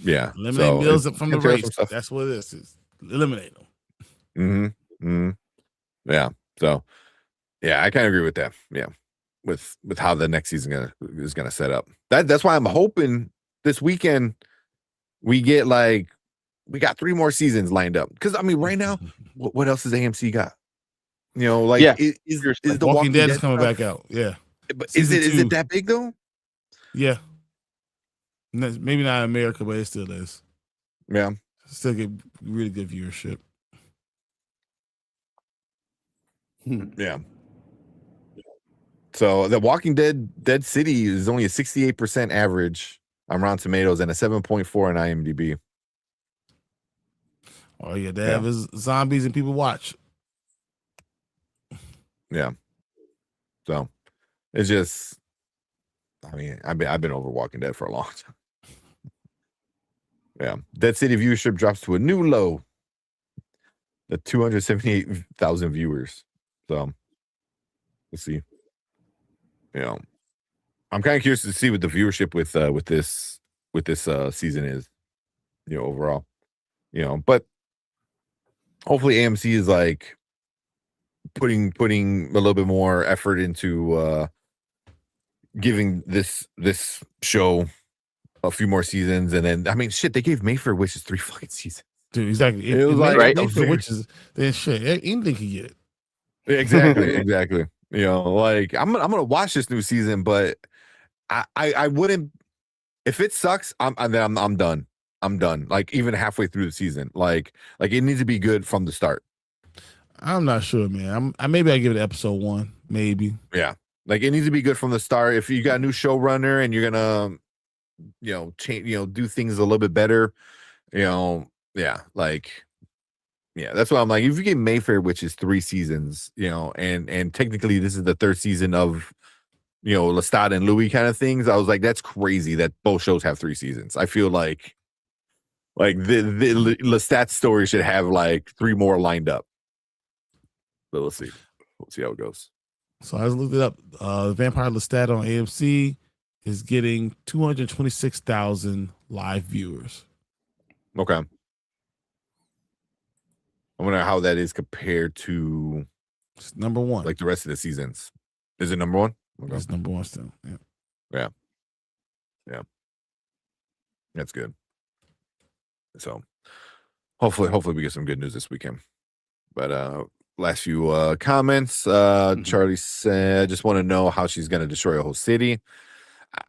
Eliminate Mills from the race. That's what it is eliminate them. Yeah. So yeah, I kind of agree with that. Yeah. With how the next season is gonna set up. That's why I'm hoping this weekend we get we got 3 more seasons lined up. Because I mean, right now, what else has AMC got? Is the Walking Dead is coming back out? Yeah, but is it that big though? Yeah, maybe not in America, but it still is. Yeah, still get really good viewership. Yeah. So the Walking Dead City is only a 68% average on Rotten Tomatoes and a 7.4 on IMDb. Oh yeah, they have zombies and people watch. Yeah. So it's just, I mean, I've been over Walking Dead for a long time. Yeah. Dead City viewership drops to a new low. The 278,000 viewers. So we'll see. I'm kind of curious to see what the viewership with this season is, overall. But hopefully AMC is like putting a little bit more effort into giving this show a few more seasons, and then I mean, shit, they gave Mayfair Wishes 3 fucking seasons. Dude, exactly. It was like right. for witches, then shit, anything can get. Exactly. You know, like I'm gonna watch this new season, but I wouldn't if it sucks. I'm done. I'm done. Like even halfway through the season, like it needs to be good from the start. I'm not sure, man. Maybe I give it episode 1, maybe. Yeah, like it needs to be good from the start. If you got a new showrunner and you're gonna, you know, change, you know, do things a little bit better, you know, yeah, like. Yeah, that's why I'm like, if you get Mayfair, which is 3 seasons, you know, and technically this is the 3rd season of, you know, Lestat and Louis kind of things. I was like, that's crazy that both shows have 3 seasons. I feel like the Lestat story should have like 3 more lined up. But we'll see. We'll see how it goes. So I just looked it up. Vampire Lestat on AMC is getting 226,000 live viewers. Okay. I wonder how that is compared to It's number 1. like the rest of the seasons. Is it number 1? Okay. It's number 1 still. Yeah. That's good. So hopefully we get some good news this weekend. But last few comments. Charlie said, I just want to know how she's gonna destroy a whole city.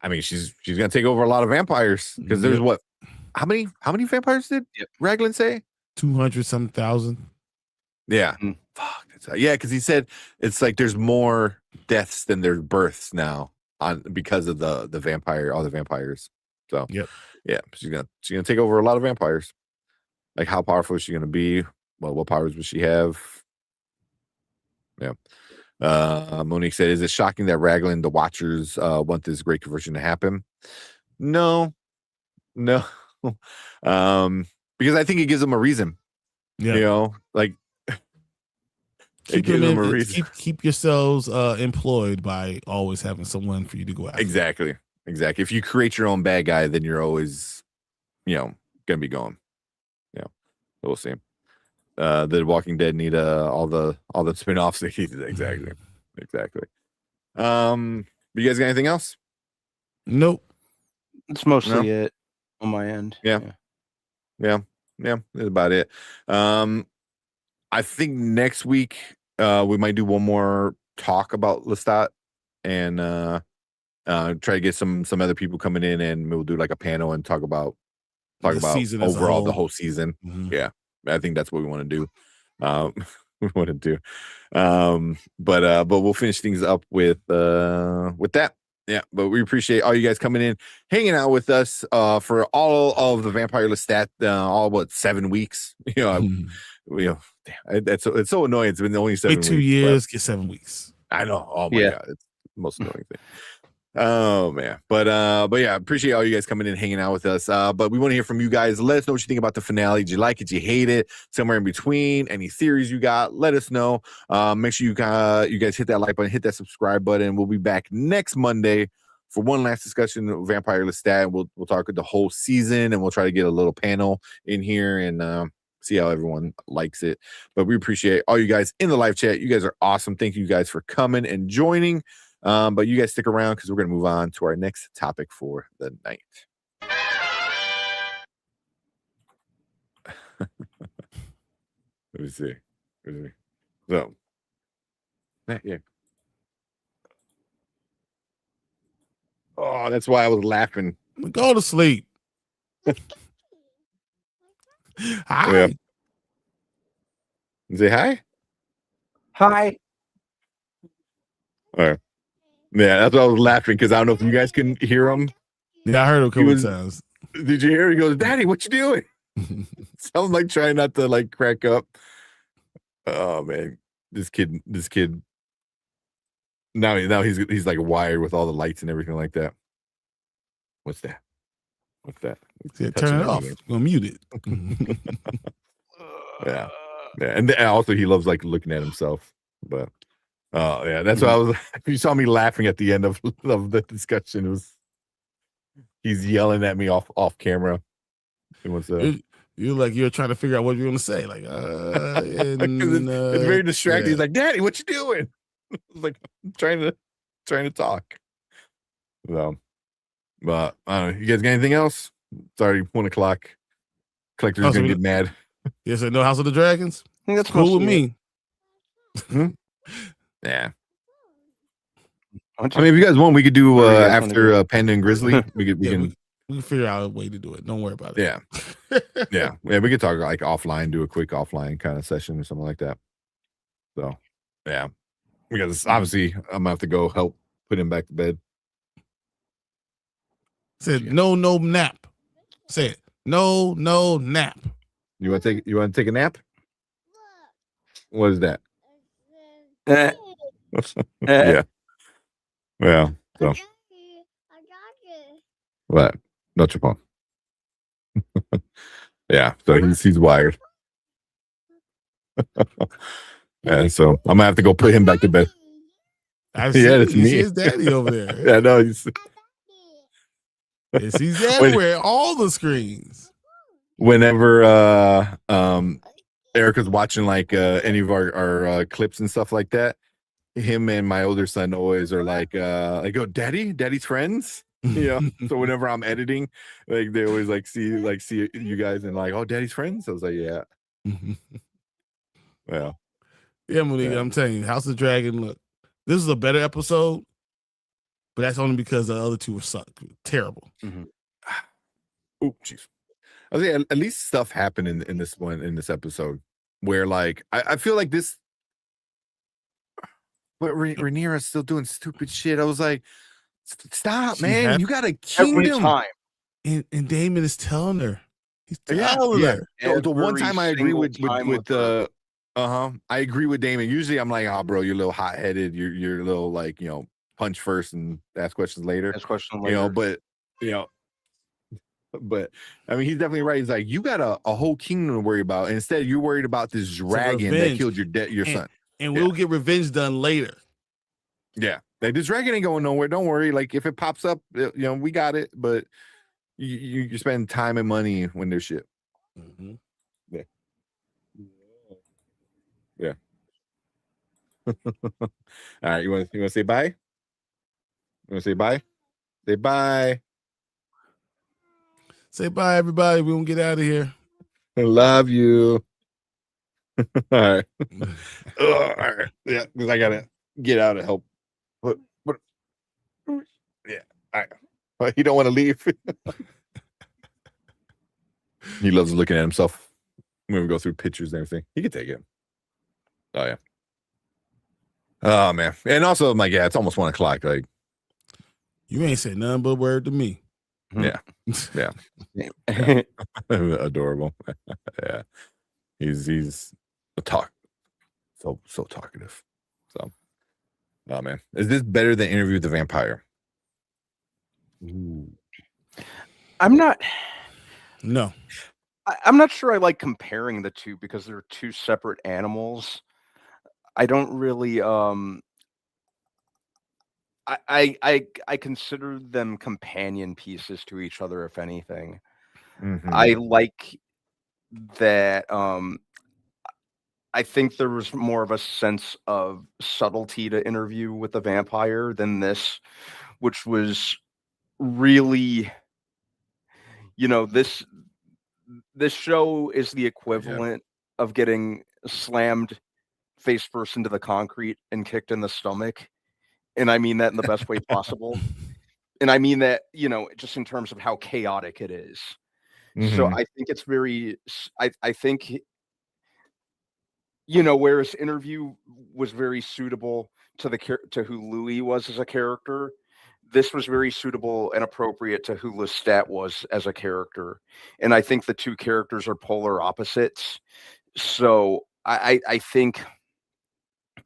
I mean, she's gonna take over a lot of vampires because there's what? How many vampires did Raglan say? 200-some thousand. Yeah. Fuck. Yeah, because he said it's like there's more deaths than there's births now because of the vampire, all the vampires. So yeah, she's gonna take over a lot of vampires. Like how powerful is she gonna be? Well, what powers will she have? Yeah. Monique said, is it shocking that Raglan, the Watchers, want this great conversion to happen? No. Because I think it gives them a reason. Yeah. You know, like it gives them a reason. Keep yourselves employed by always having someone for you to go after. Exactly. If you create your own bad guy, then you're always, you know, gonna be going. Yeah. We'll see. The Walking Dead need all the spin-offs. Exactly. You guys got anything else? Nope. It's mostly it on my end. Yeah, that's about it. I think next week we might do one more talk about Lestat and try to get some other people coming in, and we'll do like a panel and talk about overall the whole season. Mm-hmm. Yeah, I think that's what we want to do. But we'll finish things up with that. Yeah, but we appreciate all you guys coming in, hanging out with us for all of the Vampire Lestat, all 7 weeks. You know, it's so annoying. It's been only 7 weeks. 2 years, get 7 weeks. I know. Oh my god, it's the most annoying thing. Oh man, but yeah, appreciate all you guys coming in, hanging out with us. But we want to hear from you guys. Let us know what you think about the finale. Did you like it? Did you hate it? Somewhere in between. Any theories you got? Let us know. Make sure you guys hit that like button, hit that subscribe button. We'll be back next Monday for one last discussion of Vampire Lestat. We'll talk the whole season, and we'll try to get a little panel in here and see how everyone likes it. But we appreciate all you guys in the live chat. You guys are awesome. Thank you guys for coming and joining. But you guys stick around because we're going to move on to our next topic for the night. Let me see. So, yeah. Oh, that's why I was laughing. Go to sleep. Hi. Yeah. Say hi. Hi. All right. Yeah, that's why I was laughing because I don't know if you guys can hear him. Yeah, I heard him a couple times. Did you hear? He goes, "Daddy, what you doing?" Sounds like trying not to like crack up. Oh man, this kid. Now he's like wired with all the lights and everything like that. What's that? Yeah, turn it off. We'll mute it. Yeah, and also he loves like looking at himself. But oh yeah, that's why I was. You saw me laughing at the end of the discussion. He's yelling at me off camera. He wants to. you're trying to figure out what you're going to say. Like, it's very distracting. Yeah. He's like, Daddy, what you doing? Like, I'm trying to talk. So, but I don't know. You guys got anything else? It's already 1 o'clock. Collector's gonna get mad. You said no House of the Dragons? I think that's Cool with me. Yeah. I mean, if you guys want, we could do Where you guys wanna after go? Panda and Grizzly. We We can figure out a way to do it. Don't worry about it. yeah. We could talk like offline, do a quick offline kind of session or something like that. So, yeah, because obviously I'm gonna have to go help put him back to bed. Said no nap. Say it. No nap. You want to take a nap? What is that? Yeah. Well, so what? Not your phone. Yeah, so he's wired. Yeah, so I'm gonna have to go put him back to bed. I Yeah, that's see me. his daddy over there. Yeah, no, he's He's everywhere, all the screens. whenever Erica's watching like any of our clips and stuff like that, him and my older son always are like oh, daddy's friends. Yeah. So whenever I'm editing, like they always see you guys and like, oh, daddy's friends. I was like, yeah. Well, Yeah, Monique, I'm telling you, House of the Dragon, look, this is a better episode, but that's only because the other two were terrible. oh, jeez. I was at least stuff happened in this episode where like I feel like this, but Rhaenyra's still doing stupid shit. I was like, stop, man! You got a kingdom. Every time. And Damon is telling her. He's telling her. The one time I agree with I agree with Damon. Usually I'm like, oh, bro, you're a little hot headed. You're a little like, punch first and ask questions later. But I mean, he's definitely right. He's like, you got a whole kingdom to worry about. And instead, you're worried about this dragon that killed your son. And we'll get revenge done later. Yeah. Like, this dragon ain't going nowhere. Don't worry. Like, if it pops up, we got it. But you spend time and money when there's shit. Mm-hmm. Yeah. All right. You want to say bye? You want to say bye? Say bye. Say bye, everybody. We're going to get out of here. I love you. All right. All right. Yeah, because I got to get out and help. But yeah. All right. But he don't want to leave. He loves looking at himself when we go through pictures and everything. He can take it. Oh, yeah. Oh, man. And also, I'm like, yeah, it's almost 1 o'clock. Like, you ain't said nothing but a word to me. Yeah. Yeah. Adorable. Yeah. He's a so talkative. So, oh, man. Is this better than Interview with the Vampire? I'm not sure I like comparing the two because they're two separate animals. I don't really I consider them companion pieces to each other, if anything. Mm-hmm. I like that I think there was more of a sense of subtlety to Interview with the Vampire than this, which was really, this show is the equivalent of getting slammed face first into the concrete and kicked in the stomach. And I mean that in the best way possible. And I mean that, just in terms of how chaotic it is. Mm-hmm. So I think it's very, I think, whereas Interview was very suitable to who Louis was as a character, this was very suitable and appropriate to who Lestat was as a character. And I think the two characters are polar opposites. So I think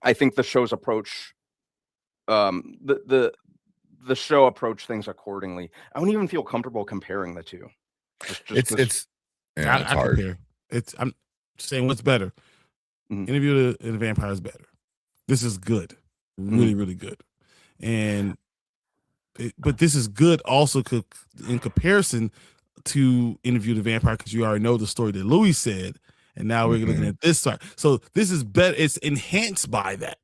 the show's approach, the show approached things accordingly. I don't even feel comfortable comparing the two. It's hard. I'm saying what's better. Mm-hmm. Interview with the Vampire is better. This is good, really, really good, but this is good also in comparison to Interview the Vampire because you already know the story that Louis said, and now we're looking at this side. So this is better. It's enhanced by that.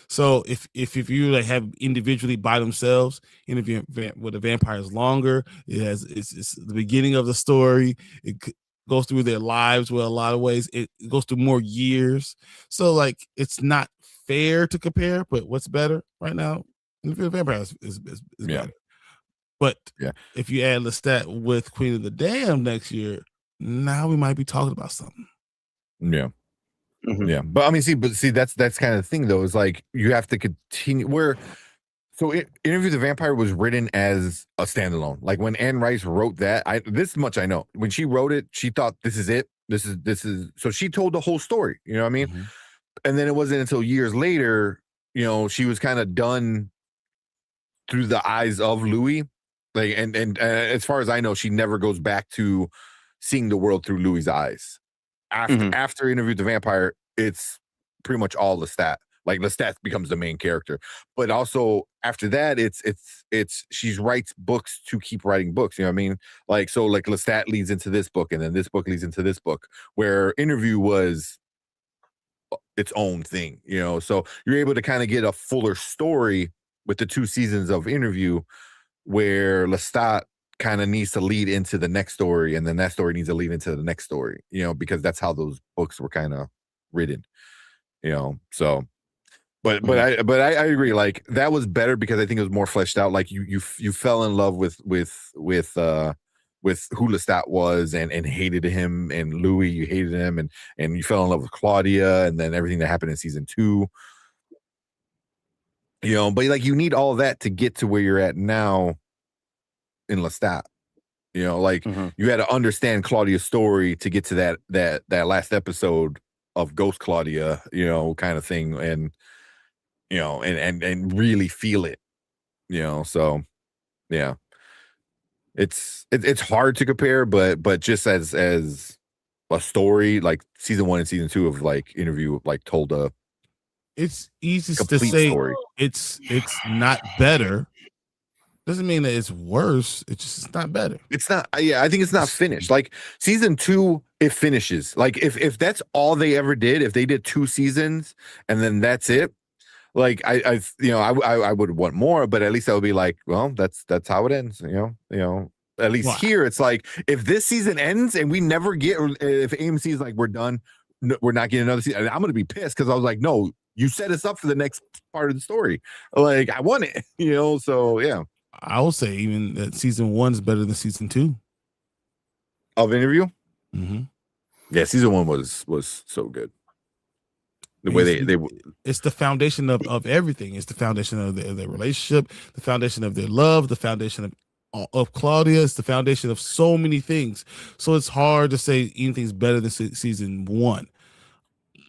So if you like have individually by themselves, Interview with the Vampire is longer. It's the beginning of the story. It goes through their lives with a lot of ways. It goes through more years. So like it's not fair to compare. But what's better right now? Interview with the Vampire is better. But if you add Lestat with Queen of the Damned next year, now we might be talking about something. Yeah. Yeah. But I mean, see, that's kind of the thing though, is like you have to continue Interview the Vampire was written as a standalone. Like when Anne Rice wrote that, this much I know. When she wrote it, she thought this is it. This is so she told the whole story, you know what I mean? And then it wasn't until years later, she was kind of done through the eyes of Louis. Like, and as far as I know, she never goes back to seeing the world through Louis's eyes. After Interview with the Vampire, it's pretty much all Lestat. Like Lestat becomes the main character, but also after that, it's she writes books to keep writing books. You know what I mean? Like so, like Lestat leads into this book, and then this book leads into this book. Where Interview was its own thing. So you're able to kind of get a fuller story with the 2 seasons of Interview, where Lestat kind of needs to lead into the next story, and then that story needs to lead into the next story, because that's how those books were kind of written, so but I agree, like that was better because I think it was more fleshed out. Like you fell in love with who Lestat was and hated him, and Louis, you hated him, and you fell in love with Claudia, and then everything that happened in season 2, but like you need all of that to get to where you're at now in Lestat. Like you had to understand Claudia's story to get to that last episode of Ghost Claudia, kind of thing, and and really feel it, so yeah, it's hard to compare, but just as a story, like season 1 and season 2 of like Interview, like told a it's easy to say story. It's not better. Doesn't mean that it's worse. It's just not better. It's not. Yeah, I think it's not finished. Like season 2, it finishes. Like if that's all they ever did, if they did 2 seasons and then that's it, like I would want more, but at least I would be like, well, that's how it ends. At least here it's like if this season ends and we never get, if AMC is like we're done, we're not getting another season, I'm gonna be pissed because I was like, no, you set us up for the next part of the story. Like I want it, So yeah. I would say even that season 1 is better than season 2 of Interview. Yeah, season 1 was so good. The way they it's the foundation of everything. It's the foundation of their relationship, the foundation of their love, the foundation of Claudia. It's the foundation of so many things. So it's hard to say anything's better than season 1.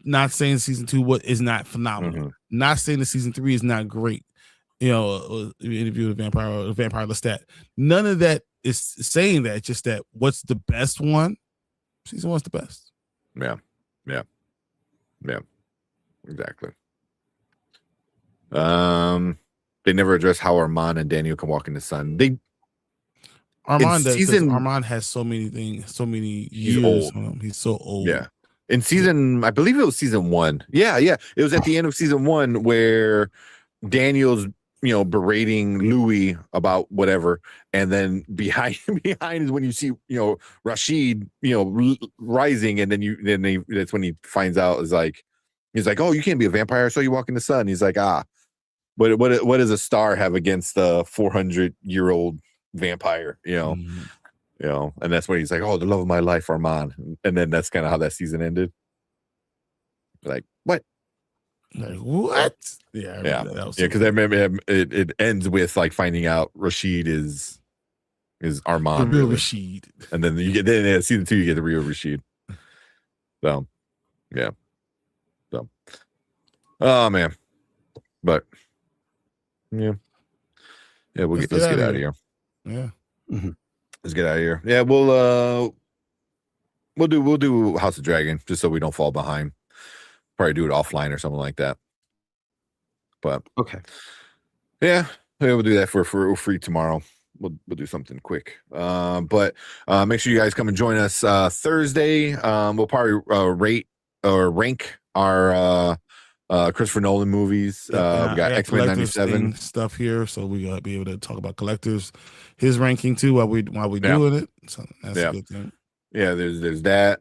Not saying season 2 is not phenomenal. Not saying that season 3 is not great. Interview with the Vampire or Vampire Lestat. None of that is saying that. Just that what's the best one? Season 1's the best. Yeah. Exactly. They never address how Armand and Daniel can walk in the sun. Armand has so many things, so many years on him. He's so old. Yeah. In season, I believe it was season 1. Yeah. It was at the end of season 1 where Daniel's berating Louis about whatever, and then behind is when you see Rashid rising, and then that's when he finds out he's like, oh, you can't be a vampire, so you walk in the sun. He's like, what does a star have against a 400-year-old vampire? And that's when he's like, oh, the love of my life, Armand, and then that's kind of how that season ended. Like what? Like what? Yeah, because I remember it ends with like finding out Rashid is Armand, the real Rashid, and then you get season 2 you get the real Rashid. So yeah, oh man, but let's get out of here. Yeah, let's get out of here. Yeah, we'll do House of Dragon just so we don't fall behind. Probably do it offline or something like that. But okay, yeah, we'll do that for free tomorrow. we'll do something quick. But make sure you guys come and join us Thursday. We'll probably rate or rank our Christopher Nolan movies. We got X-Men collectors 97 stuff here, so we gotta be able to talk about collectors, his ranking too while we doing it. So that's a good thing. Yeah, there's that.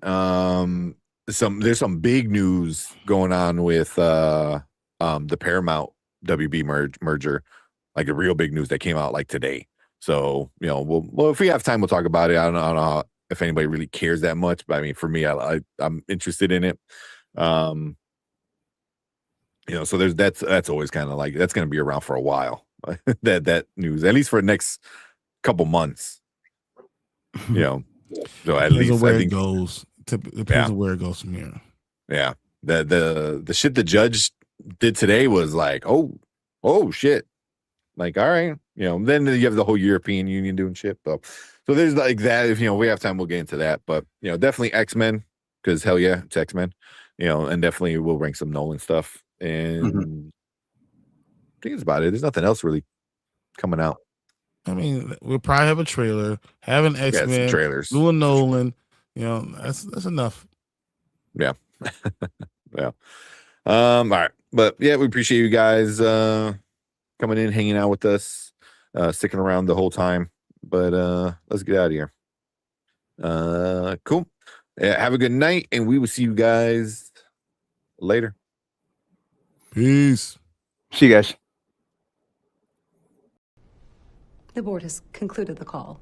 There's some big news going on with the Paramount WB merger, like a real big news that came out like today. So we'll if we have time, we'll talk about it. I don't know if anybody really cares that much, but I mean, for me, I'm interested in it. So that's always kind of like that's going to be around for a while. that news, at least for the next couple months. So at least where it goes. Depends on where it goes from here. Yeah, the shit the judge did today was like, oh shit, like all right, Then you have the whole European Union doing shit. So there's like that. If we have time, we'll get into that. But definitely X-Men, because hell yeah, it's X-Men. And definitely we'll rank some Nolan stuff. And I think it's about it. There's nothing else really coming out. I mean, we'll probably have a trailer, have an X-Men, trailers, doing Nolan. That's enough. Yeah. Yeah. All right. But yeah, we appreciate you guys coming in, hanging out with us, sticking around the whole time. But let's get out of here. Cool. Yeah, have a good night, and we will see you guys later. Peace. See you guys. The board has concluded the call.